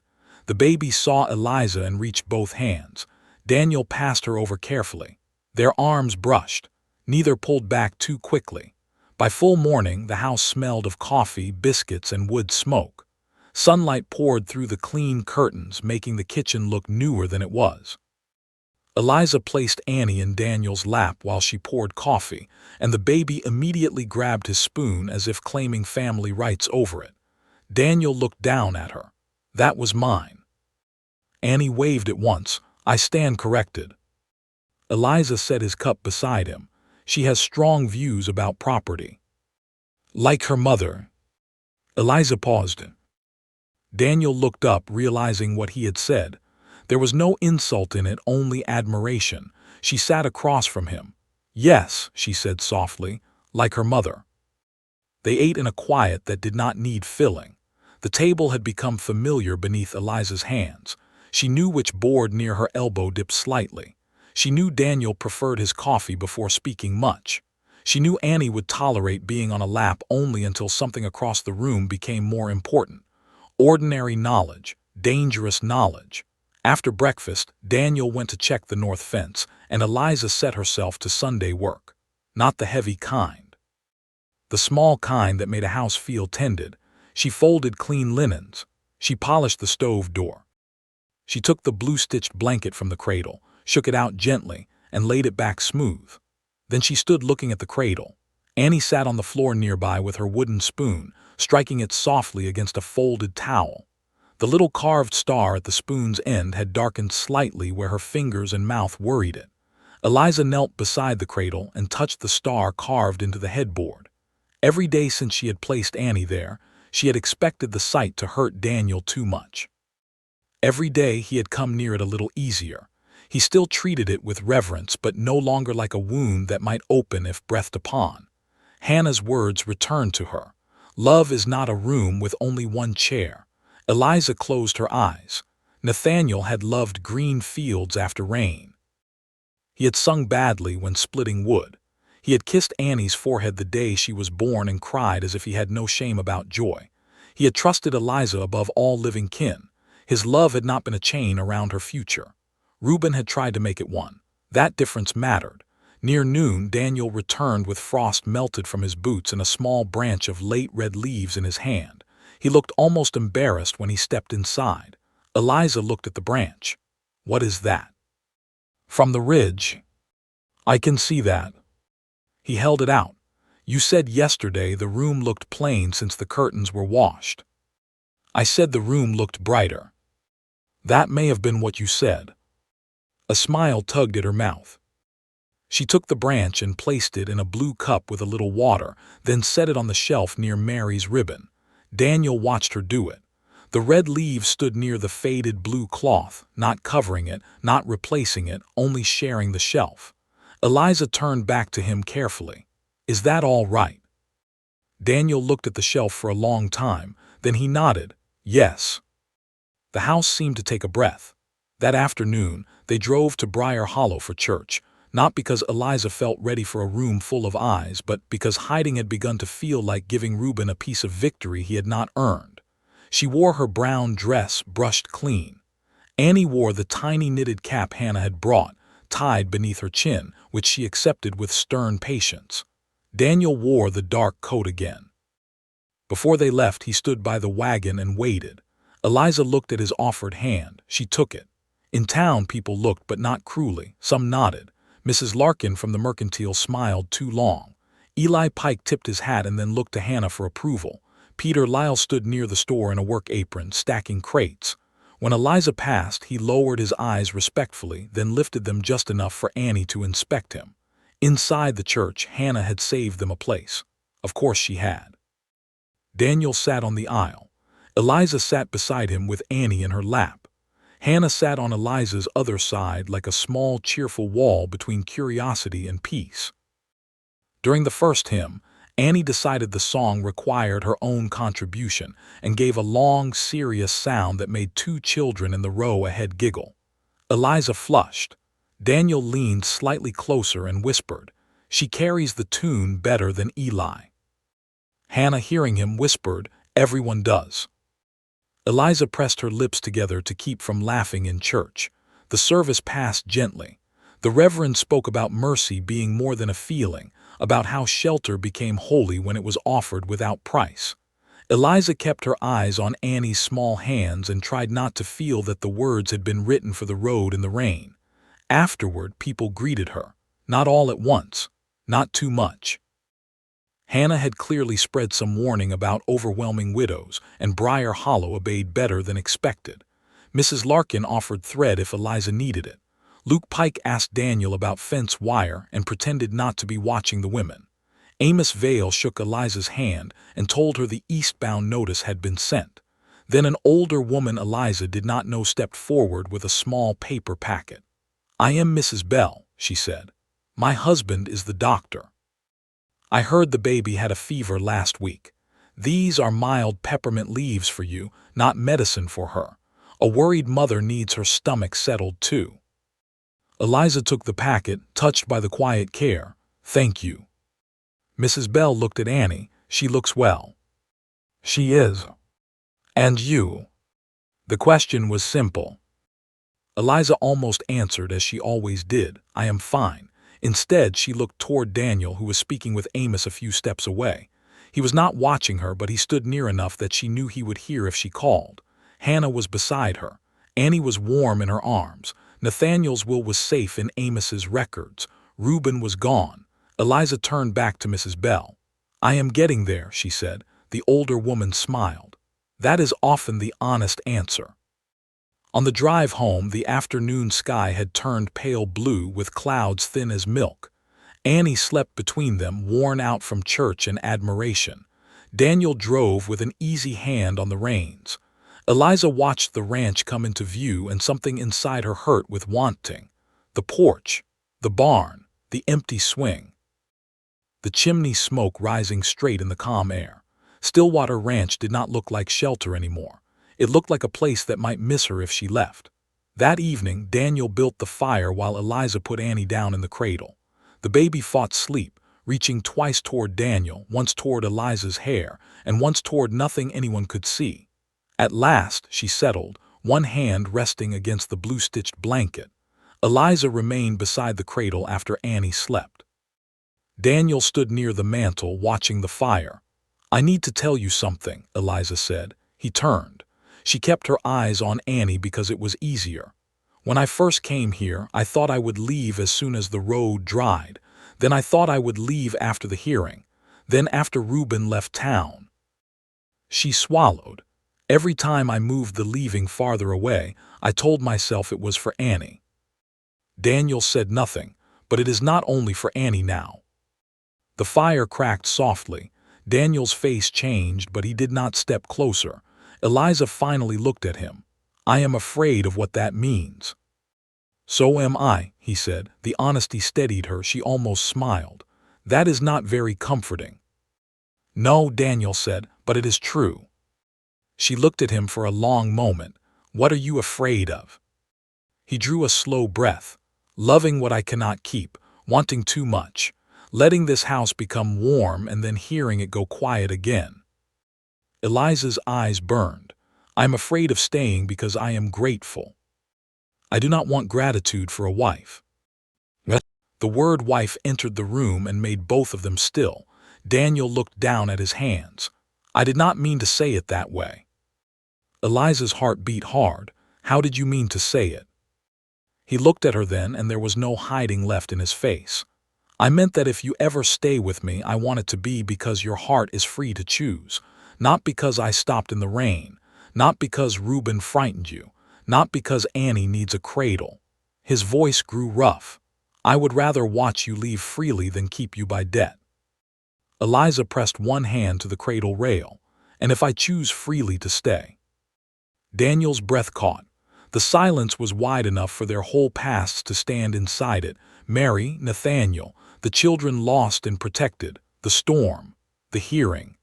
The baby saw Eliza and reached both hands. Daniel passed her over carefully. Their arms brushed. Neither pulled back too quickly. By full morning, the house smelled of coffee, biscuits, and wood smoke. Sunlight poured through the clean curtains, making the kitchen look newer than it was. Eliza placed Annie in Daniel's lap while she poured coffee, and the baby immediately grabbed his spoon as if claiming family rights over it. Daniel looked down at her. That was mine. Annie waved at once. I stand corrected. Eliza set his cup beside him. She has strong views about property. Like her mother. Eliza paused. Daniel looked up, realizing what he had said. There was no insult in it, only admiration. She sat across from him. Yes, she said softly, like her mother. They ate in a quiet that did not need filling. The table had become familiar beneath Eliza's hands. She knew which board near her elbow dipped slightly. She knew Daniel preferred his coffee before speaking much. She knew Annie would tolerate being on a lap only until something across the room became more important. Ordinary knowledge, dangerous knowledge. After breakfast, Daniel went to check the north fence, and Eliza set herself to Sunday work. Not the heavy kind. The small kind that made a house feel tended. She folded clean linens. She polished the stove door. She took the blue-stitched blanket from the cradle, shook it out gently, and laid it back smooth. Then she stood looking at the cradle. Annie sat on the floor nearby with her wooden spoon, striking it softly against a folded towel. The little carved star at the spoon's end had darkened slightly where her fingers and mouth worried it. Eliza knelt beside the cradle and touched the star carved into the headboard. Every day since she had placed Annie there, she had expected the sight to hurt Daniel too much. Every day he had come near it a little easier. He still treated it with reverence, but no longer like a wound that might open if breathed upon. Hannah's words returned to her. Love is not a room with only one chair. Eliza closed her eyes. Nathaniel had loved green fields after rain. He had sung badly when splitting wood. He had kissed Annie's forehead the day she was born and cried as if he had no shame about joy. He had trusted Eliza above all living kin. His love had not been a chain around her future. Reuben had tried to make it one. That difference mattered. Near noon, Daniel returned with frost melted from his boots and a small branch of late red leaves in his hand. He looked almost embarrassed when he stepped inside. Eliza looked at the branch. What is that? From the ridge. I can see that. He held it out. You said yesterday the room looked plain since the curtains were washed. I said the room looked brighter. That may have been what you said. A smile tugged at her mouth. She took the branch and placed it in a blue cup with a little water, then set it on the shelf near Mary's ribbon. Daniel watched her do it. The red leaves stood near the faded blue cloth, not covering it, not replacing it, only sharing the shelf. Eliza turned back to him carefully. "Is that all right?" Daniel looked at the shelf for a long time, then he nodded. "Yes." The house seemed to take a breath. That afternoon, they drove to Briar Hollow for church, not because Eliza felt ready for a room full of eyes, but because hiding had begun to feel like giving Reuben a piece of victory he had not earned. She wore her brown dress brushed clean. Annie wore the tiny knitted cap Hannah had brought, tied beneath her chin, which she accepted with stern patience. Daniel wore the dark coat again. Before they left, he stood by the wagon and waited. Eliza looked at his offered hand. She took it. In town, people looked, but not cruelly. Some nodded. Mrs. Larkin from the mercantile smiled too long. Eli Pike tipped his hat and then looked to Hannah for approval. Peter Lyle stood near the store in a work apron, stacking crates. When Eliza passed, he lowered his eyes respectfully, then lifted them just enough for Annie to inspect him. Inside the church, Hannah had saved them a place. Of course she had. Daniel sat on the aisle. Eliza sat beside him with Annie in her lap. Hannah sat on Eliza's other side like a small, cheerful wall between curiosity and peace. During the first hymn, Annie decided the song required her own contribution and gave a long, serious sound that made two children in the row ahead giggle. Eliza flushed. Daniel leaned slightly closer and whispered, "She carries the tune better than Eli." Hannah, hearing him, whispered, "Everyone does." Eliza pressed her lips together to keep from laughing in church. The service passed gently. The Reverend spoke about mercy being more than a feeling, about how shelter became holy when it was offered without price. Eliza kept her eyes on Annie's small hands and tried not to feel that the words had been written for the road in the rain. Afterward, people greeted her. Not all at once. Not too much. Hannah had clearly spread some warning about overwhelming widows, and Briar Hollow obeyed better than expected. Mrs. Larkin offered thread if Eliza needed it. Luke Pike asked Daniel about fence wire and pretended not to be watching the women. Amos Vale shook Eliza's hand and told her the eastbound notice had been sent. Then an older woman Eliza did not know stepped forward with a small paper packet. "I am Mrs. Bell," she said. "My husband is the doctor. I heard the baby had a fever last week. These are mild peppermint leaves for you, not medicine for her. A worried mother needs her stomach settled too." Eliza took the packet, touched by the quiet care. "Thank you." Mrs. Bell looked at Annie. "She looks well." "She is. And you?" The question was simple. Eliza almost answered as she always did, "I am fine." Instead, she looked toward Daniel, who was speaking with Amos a few steps away. He was not watching her, but he stood near enough that she knew he would hear if she called. Hannah was beside her. Annie was warm in her arms. Nathaniel's will was safe in Amos's records. Reuben was gone. Eliza turned back to Mrs. Bell. "I am getting there," she said. The older woman smiled. That is often the honest answer. On the drive home, the afternoon sky had turned pale blue with clouds thin as milk. Annie slept between them, worn out from church and admiration. Daniel drove with an easy hand on the reins. Eliza watched the ranch come into view, and something inside her hurt with wanting. The porch, the barn, the empty swing. The chimney smoke rising straight in the calm air. Stillwater Ranch did not look like shelter anymore. It looked like a place that might miss her if she left. That evening, Daniel built the fire while Eliza put Annie down in the cradle. The baby fought sleep, reaching twice toward Daniel, once toward Eliza's hair, and once toward nothing anyone could see. At last, she settled, one hand resting against the blue-stitched blanket. Eliza remained beside the cradle after Annie slept. Daniel stood near the mantel, watching the fire. "I need to tell you something," Eliza said. He turned. She kept her eyes on Annie because it was easier. "When I first came here, I thought I would leave as soon as the road dried. Then I thought I would leave after the hearing. Then after Reuben left town." She swallowed. "Every time I moved the leaving farther away, I told myself it was for Annie." Daniel said nothing, but it is not only for Annie now. The fire cracked softly. Daniel's face changed, but he did not step closer. Eliza finally looked at him. "I am afraid of what that means." "So am I," he said. The honesty steadied her. She almost smiled. "That is not very comforting." "No," Daniel said, "but it is true." She looked at him for a long moment. "What are you afraid of?" He drew a slow breath. "Loving what I cannot keep, wanting too much, letting this house become warm and then hearing it go quiet again." Eliza's eyes burned. "I'm afraid of staying because I am grateful. I do not want gratitude for a wife." The word wife entered the room and made both of them still. Daniel looked down at his hands. "I did not mean to say it that way." Eliza's heart beat hard. "How did you mean to say it?" He looked at her then, and there was no hiding left in his face. "I meant that if you ever stay with me, I want it to be because your heart is free to choose, not because I stopped in the rain, not because Reuben frightened you, not because Annie needs a cradle." His voice grew rough. "I would rather watch you leave freely than keep you by debt." Eliza pressed one hand to the cradle rail. "And if I choose freely to stay?" Daniel's breath caught. The silence was wide enough for their whole pasts to stand inside it. Mary, Nathaniel, the children lost and protected, the storm, the hearing.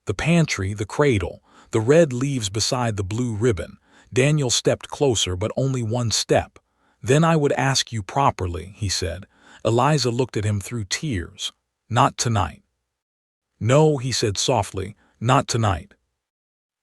The pantry, the cradle, the red leaves beside the blue ribbon. Daniel stepped closer, but only one step. "Then I would ask you properly," he said. Eliza looked at him through tears. "Not tonight." "No," he said softly, "not tonight."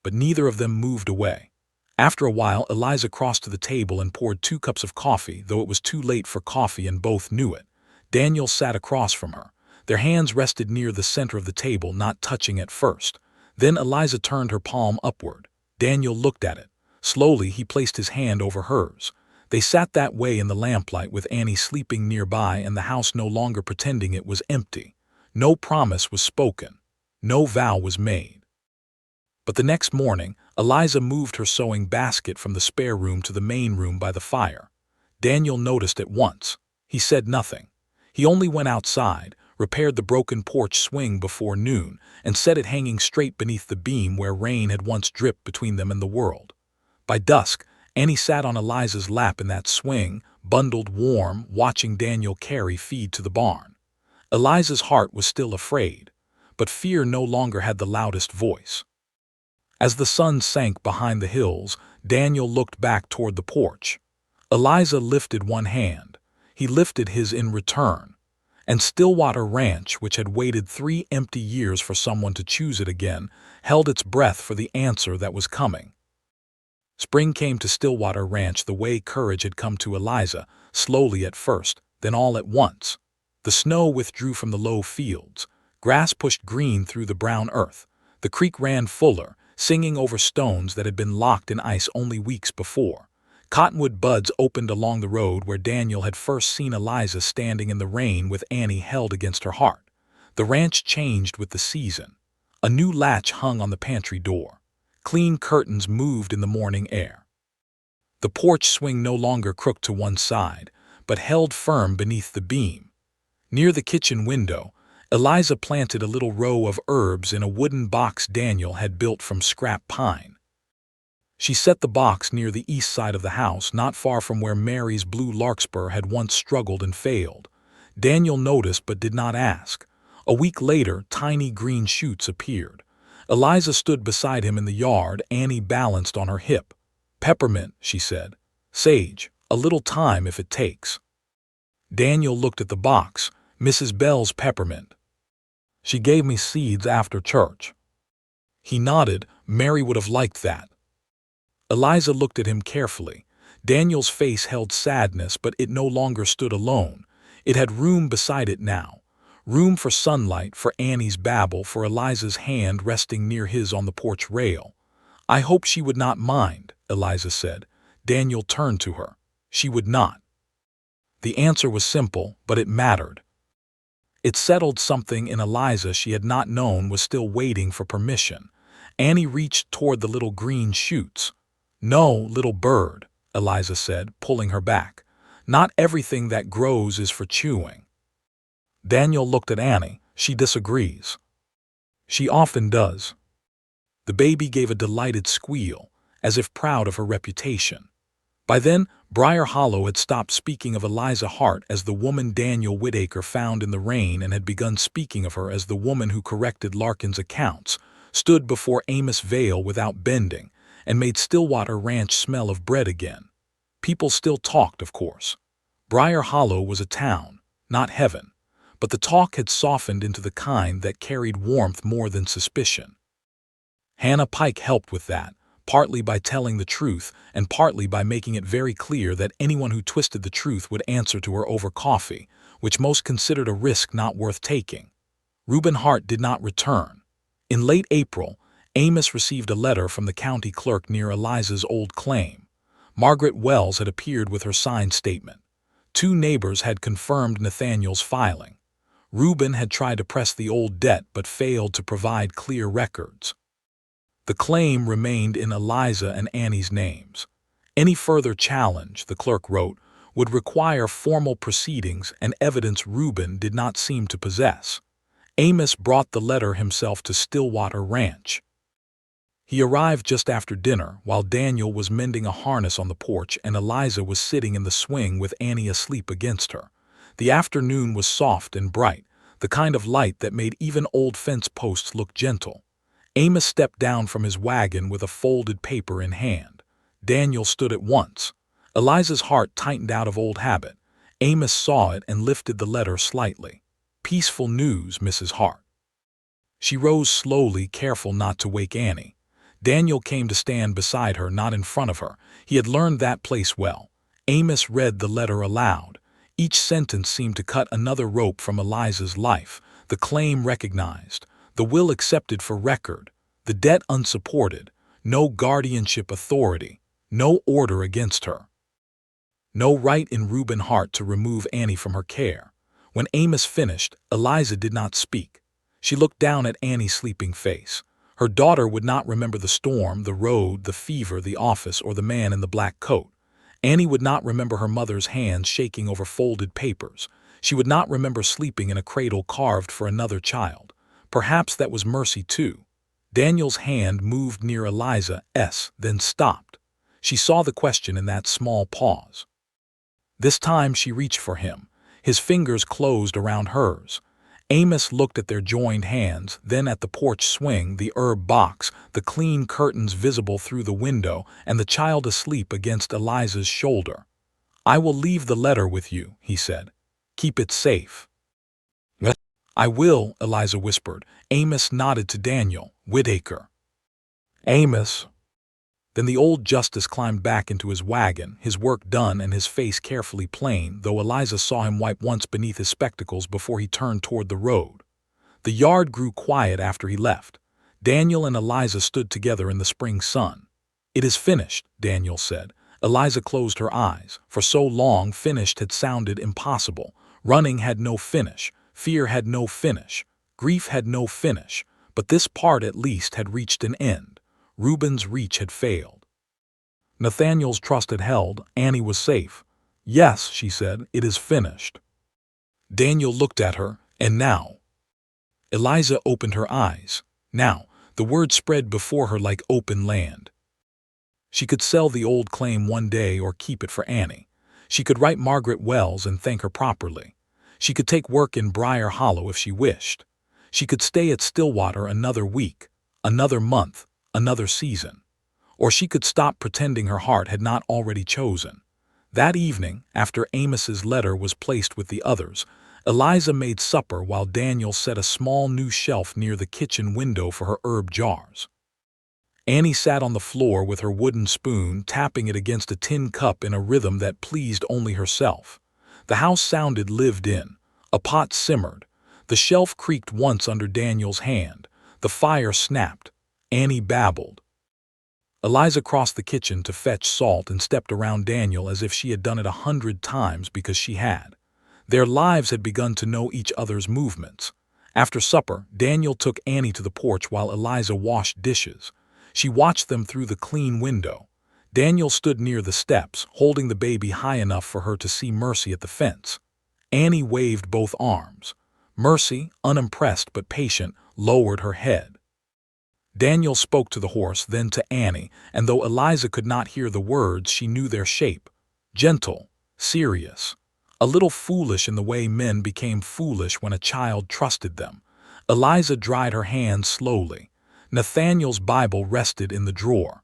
But neither of them moved away. After a while, Eliza crossed to the table and poured 2 cups of coffee, though it was too late for coffee and both knew it. Daniel sat across from her. Their hands rested near the center of the table, not touching at first. Then Eliza turned her palm upward. Daniel looked at it. Slowly, he placed his hand over hers. They sat that way in the lamplight, with Annie sleeping nearby and the house no longer pretending it was empty. No promise was spoken. No vow was made. But the next morning, Eliza moved her sewing basket from the spare room to the main room by the fire. Daniel noticed at once. He said nothing. He only went outside, repaired the broken porch swing before noon, and set it hanging straight beneath the beam where rain had once dripped between them and the world. By dusk, Annie sat on Eliza's lap in that swing, bundled warm, watching Daniel carry feed to the barn. Eliza's heart was still afraid, but fear no longer had the loudest voice. As the sun sank behind the hills, Daniel looked back toward the porch. Eliza lifted one hand. He lifted his in return. And Stillwater Ranch, which had waited 3 empty years for someone to choose it again, held its breath for the answer that was coming. Spring came to Stillwater Ranch the way courage had come to Eliza, slowly at first, then all at once. The snow withdrew from the low fields. Grass pushed green through the brown earth. The creek ran fuller, singing over stones that had been locked in ice only weeks before. Cottonwood buds opened along the road where Daniel had first seen Eliza standing in the rain with Annie held against her heart. The ranch changed with the season. A new latch hung on the pantry door. Clean curtains moved in the morning air. The porch swing no longer crooked to one side, but held firm beneath the beam. Near the kitchen window, Eliza planted a little row of herbs in a wooden box Daniel had built from scrap pine. She set the box near the east side of the house, not far from where Mary's blue larkspur had once struggled and failed. Daniel noticed but did not ask. A week later, tiny green shoots appeared. Eliza stood beside him in the yard, Annie balanced on her hip. "Peppermint," she said. "Sage, a little time if it takes." Daniel looked at the box. "Mrs. Bell's peppermint. She gave me seeds after church." He nodded. Mary would have liked that. Eliza looked at him carefully. Daniel's face held sadness, but it no longer stood alone. It had room beside it now. Room for sunlight, for Annie's babble, for Eliza's hand resting near his on the porch rail. "I hope she would not mind," Eliza said. Daniel turned to her. She would not. The answer was simple, but it mattered. It settled something in Eliza she had not known was still waiting for permission. Annie reached toward the little green shoots. "No, little bird," Eliza said, pulling her back. "Not everything that grows is for chewing." Daniel looked at Annie. "She disagrees." "She often does." The baby gave a delighted squeal, as if proud of her reputation. By then, Briar Hollow had stopped speaking of Eliza Hart as the woman Daniel Whitaker found in the rain and had begun speaking of her as the woman who corrected Larkin's accounts, stood before Amos Vale without bending, and made Stillwater Ranch smell of bread again. People still talked, of course. Briar Hollow was a town, not heaven, but the talk had softened into the kind that carried warmth more than suspicion. Hannah Pike helped with that, partly by telling the truth and partly by making it very clear that anyone who twisted the truth would answer to her over coffee, which most considered a risk not worth taking. Reuben Hart did not return. In late April, Amos received a letter from the county clerk near Eliza's old claim. Margaret Wells had appeared with her signed statement. 2 neighbors had confirmed Nathaniel's filing. Reuben had tried to press the old debt but failed to provide clear records. The claim remained in Eliza and Annie's names. Any further challenge, the clerk wrote, would require formal proceedings and evidence Reuben did not seem to possess. Amos brought the letter himself to Stillwater Ranch. He arrived just after dinner while Daniel was mending a harness on the porch and Eliza was sitting in the swing with Annie asleep against her. The afternoon was soft and bright, the kind of light that made even old fence posts look gentle. Amos stepped down from his wagon with a folded paper in hand. Daniel stood at once. Eliza's heart tightened out of old habit. Amos saw it and lifted the letter slightly. "Peaceful news, Mrs. Hart." She rose slowly, careful not to wake Annie. Daniel came to stand beside her, not in front of her. He had learned that place well. Amos read the letter aloud. Each sentence seemed to cut another rope from Eliza's life. The claim recognized, the will accepted for record, the debt unsupported, no guardianship authority, no order against her. No right in Reuben Hart to remove Annie from her care. When Amos finished, Eliza did not speak. She looked down at Annie's sleeping face. Her daughter would not remember the storm, the road, the fever, the office, or the man in the black coat. Annie would not remember her mother's hands shaking over folded papers. She would not remember sleeping in a cradle carved for another child. Perhaps that was mercy too. Daniel's hand moved near Eliza's, then stopped. She saw the question in that small pause. This time she reached for him. His fingers closed around hers. Amos looked at their joined hands, then at the porch swing, the herb box, the clean curtains visible through the window, and the child asleep against Eliza's shoulder. "I will leave the letter with you," he said. "Keep it safe." "I will," Eliza whispered. Amos nodded to Daniel Whitaker. "Amos." Then the old justice climbed back into his wagon, his work done and his face carefully plain, though Eliza saw him wipe once beneath his spectacles before he turned toward the road. The yard grew quiet after he left. Daniel and Eliza stood together in the spring sun. "It is finished," Daniel said. Eliza closed her eyes. For so long, finished had sounded impossible. Running had no finish. Fear had no finish. Grief had no finish. But this part at least had reached an end. Reuben's reach had failed. Nathaniel's trust had held. Annie was safe. "Yes," she said, "it is finished." Daniel looked at her, and now. Eliza opened her eyes. Now, the word spread before her like open land. She could sell the old claim one day or keep it for Annie. She could write Margaret Wells and thank her properly. She could take work in Briar Hollow if she wished. She could stay at Stillwater another week, another month, another season. Or she could stop pretending her heart had not already chosen. That evening, after Amos's letter was placed with the others, Eliza made supper while Daniel set a small new shelf near the kitchen window for her herb jars. Annie sat on the floor with her wooden spoon, tapping it against a tin cup in a rhythm that pleased only herself. The house sounded lived in. A pot simmered. The shelf creaked once under Daniel's hand. The fire snapped. Annie babbled. Eliza crossed the kitchen to fetch salt and stepped around Daniel as if she had done it 100 times because she had. Their lives had begun to know each other's movements. After supper, Daniel took Annie to the porch while Eliza washed dishes. She watched them through the clean window. Daniel stood near the steps, holding the baby high enough for her to see Mercy at the fence. Annie waved both arms. Mercy, unimpressed but patient, lowered her head. Daniel spoke to the horse, then to Annie, and though Eliza could not hear the words, she knew their shape. Gentle, serious, a little foolish in the way men became foolish when a child trusted them. Eliza dried her hands slowly. Nathaniel's Bible rested in the drawer.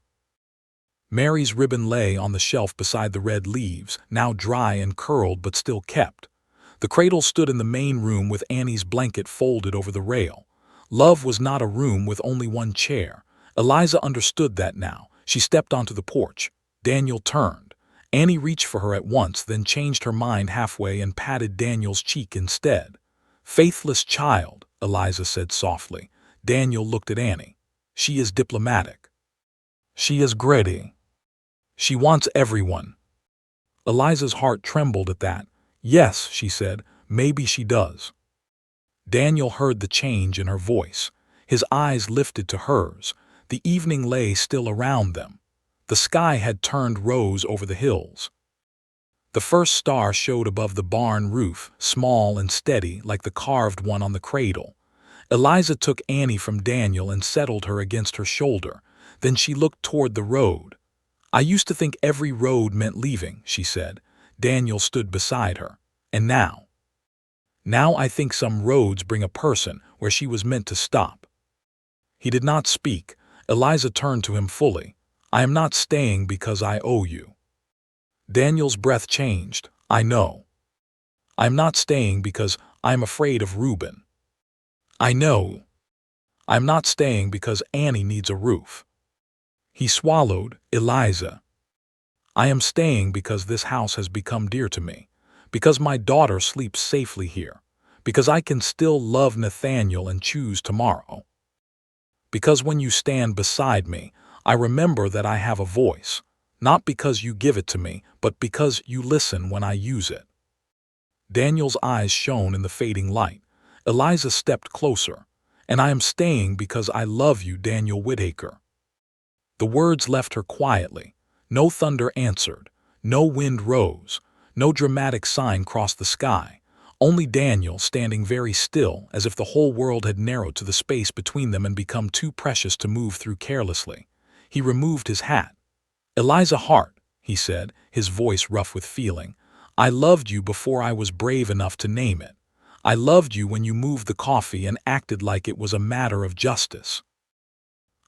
Mary's ribbon lay on the shelf beside the red leaves, now dry and curled but still kept. The cradle stood in the main room with Annie's blanket folded over the rail. Love was not a room with only one chair. Eliza understood that now. She stepped onto the porch. Daniel turned. Annie reached for her at once, then changed her mind halfway and patted Daniel's cheek instead. "Faithless child," Eliza said softly. Daniel looked at Annie. "She is diplomatic. She is greedy. She wants everyone." Eliza's heart trembled at that. "Yes," she said, "maybe she does." Daniel heard the change in her voice. His eyes lifted to hers. The evening lay still around them. The sky had turned rose over the hills. The first star showed above the barn roof, small and steady like the carved one on the cradle. Eliza took Annie from Daniel and settled her against her shoulder. Then she looked toward the road. "I used to think every road meant leaving," she said. Daniel stood beside her. "And now? Now I think some roads bring a person where she was meant to stop." He did not speak. Eliza turned to him fully. "I am not staying because I owe you." Daniel's breath changed. "I know. I am not staying because I am afraid of Reuben. I know. I am not staying because Annie needs a roof." He swallowed. "Eliza, I am staying because this house has become dear to me, because my daughter sleeps safely here, because I can still love Nathaniel and choose tomorrow. Because when you stand beside me, I remember that I have a voice, not because you give it to me, but because you listen when I use it." Daniel's eyes shone in the fading light. Eliza stepped closer. "And I am staying because I love you, Daniel Whitaker." The words left her quietly. No thunder answered. No wind rose. No dramatic sign crossed the sky. Only Daniel standing very still, as if the whole world had narrowed to the space between them and become too precious to move through carelessly. He removed his hat. "Eliza Hart," he said, his voice rough with feeling, "I loved you before I was brave enough to name it. I loved you when you moved the coffee and acted like it was a matter of justice.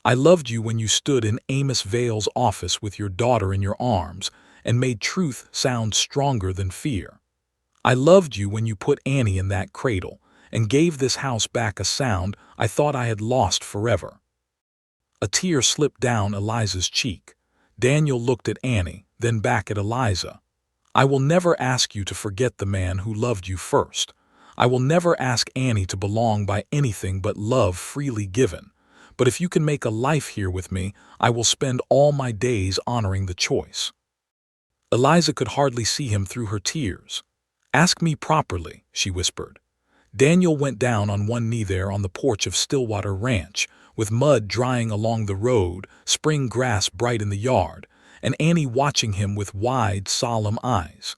I loved you when you stood in Amos Vale's office with your daughter in your arms and made truth sound stronger than fear. I loved you when you put Annie in that cradle and gave this house back a sound I thought I had lost forever." A tear slipped down Eliza's cheek. Daniel looked at Annie, then back at Eliza. "I will never ask you to forget the man who loved you first. I will never ask Annie to belong by anything but love freely given. But if you can make a life here with me, I will spend all my days honoring the choice." Eliza could hardly see him through her tears. "Ask me properly," she whispered. Daniel went down on one knee there on the porch of Stillwater Ranch, with mud drying along the road, spring grass bright in the yard, and Annie watching him with wide, solemn eyes.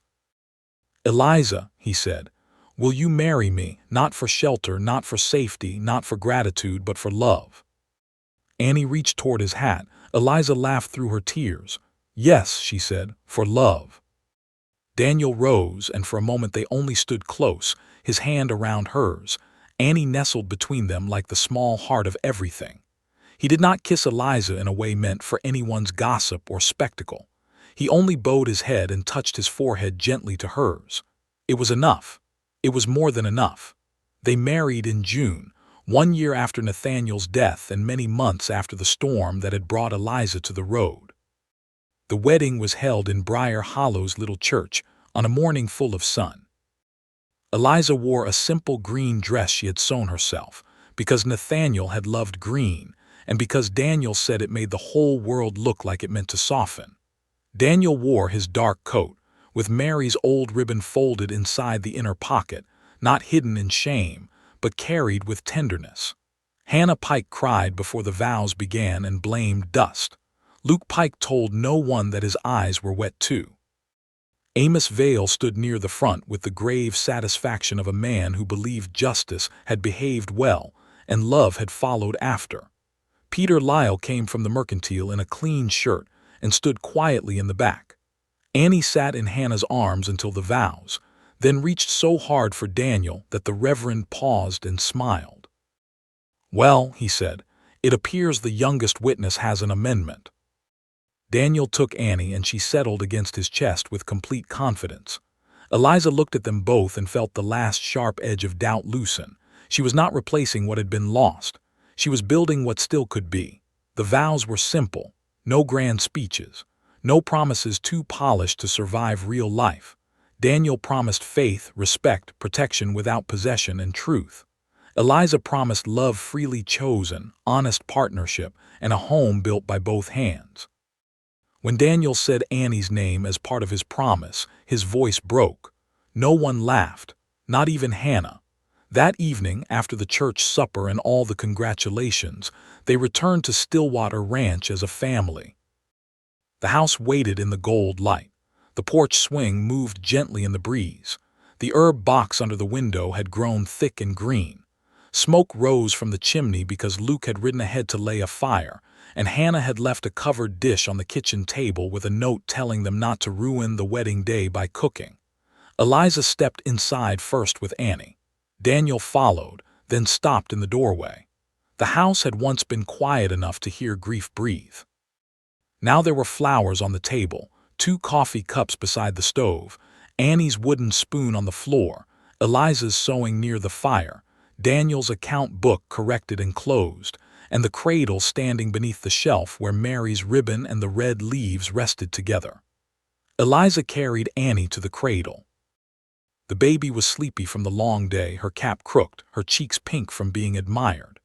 "Eliza," he said, "will you marry me, not for shelter, not for safety, not for gratitude, but for love?" Annie reached toward his hat. Eliza laughed through her tears. "Yes," she said, "for love." Daniel rose, and for a moment they only stood close, his hand around hers. Annie nestled between them like the small heart of everything. He did not kiss Eliza in a way meant for anyone's gossip or spectacle. He only bowed his head and touched his forehead gently to hers. It was enough. It was more than enough. They married in June, 1 year after Nathaniel's death and many months after the storm that had brought Eliza to the road. The wedding was held in Briar Hollow's little church on a morning full of sun. Eliza wore a simple green dress she had sewn herself, because Nathaniel had loved green, and because Daniel said it made the whole world look like it meant to soften. Daniel wore his dark coat, with Mary's old ribbon folded inside the inner pocket, not hidden in shame, but carried with tenderness. Hannah Pike cried before the vows began and blamed dust. Luke Pike told no one that his eyes were wet too. Amos Vale stood near the front with the grave satisfaction of a man who believed justice had behaved well and love had followed after. Peter Lyle came from the mercantile in a clean shirt and stood quietly in the back. Annie sat in Hannah's arms until the vows, then reached so hard for Daniel that the Reverend paused and smiled. "Well," he said, "it appears the youngest witness has an amendment." Daniel took Annie and she settled against his chest with complete confidence. Eliza looked at them both and felt the last sharp edge of doubt loosen. She was not replacing what had been lost. She was building what still could be. The vows were simple. No grand speeches. No promises too polished to survive real life. Daniel promised faith, respect, protection without possession, and truth. Eliza promised love freely chosen, honest partnership, and a home built by both hands. When Daniel said Annie's name as part of his promise, his voice broke. No one laughed, not even Hannah. That evening, after the church supper and all the congratulations, they returned to Stillwater Ranch as a family. The house waited in the gold light. The porch swing moved gently in the breeze. The herb box under the window had grown thick and green. Smoke rose from the chimney because Luke had ridden ahead to lay a fire, and Hannah had left a covered dish on the kitchen table with a note telling them not to ruin the wedding day by cooking. Eliza stepped inside first with Annie. Daniel followed, then stopped in the doorway. The house had once been quiet enough to hear grief breathe. Now there were flowers on the table, 2 coffee cups beside the stove, Annie's wooden spoon on the floor, Eliza's sewing near the fire, Daniel's account book corrected and closed, and the cradle standing beneath the shelf where Mary's ribbon and the red leaves rested together. Eliza carried Annie to the cradle. The baby was sleepy from the long day, her cap crooked, her cheeks pink from being admired.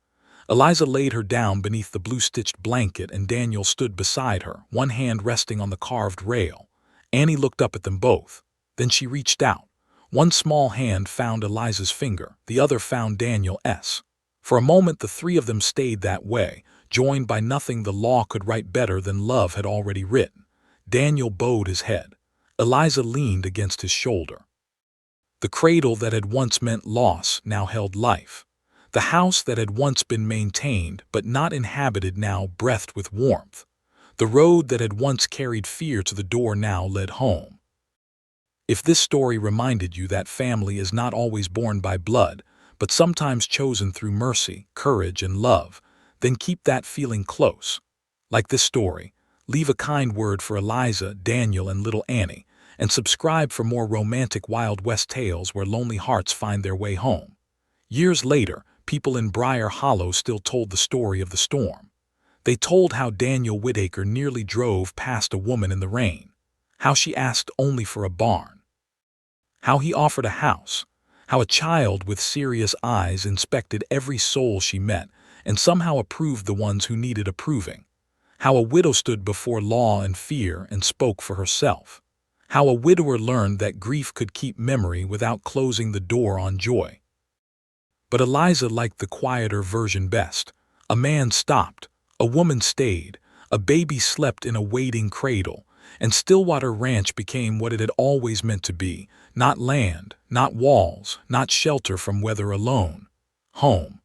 Eliza laid her down beneath the blue-stitched blanket and Daniel stood beside her, one hand resting on the carved rail. Annie looked up at them both. Then she reached out. One small hand found Eliza's finger, the other found Daniel's. For a moment the three of them stayed that way, joined by nothing the law could write better than love had already written. Daniel bowed his head. Eliza leaned against his shoulder. The cradle that had once meant loss now held life. The house that had once been maintained but not inhabited now breathed with warmth. The road that had once carried fear to the door now led home. If this story reminded you that family is not always born by blood, but sometimes chosen through mercy, courage, and love, then keep that feeling close. Like this story, leave a kind word for Eliza, Daniel, and little Annie, and subscribe for more romantic Wild West tales where lonely hearts find their way home. Years later, people in Briar Hollow still told the story of the storm. They told how Daniel Whitaker nearly drove past a woman in the rain, how she asked only for a barn, how he offered a house, how a child with serious eyes inspected every soul she met and somehow approved the ones who needed approving, how a widow stood before law and fear and spoke for herself, how a widower learned that grief could keep memory without closing the door on joy. But Eliza liked the quieter version best. A man stopped, a woman stayed, a baby slept in a waiting cradle, and Stillwater Ranch became what it had always meant to be, not land, not walls, not shelter from weather alone. Home.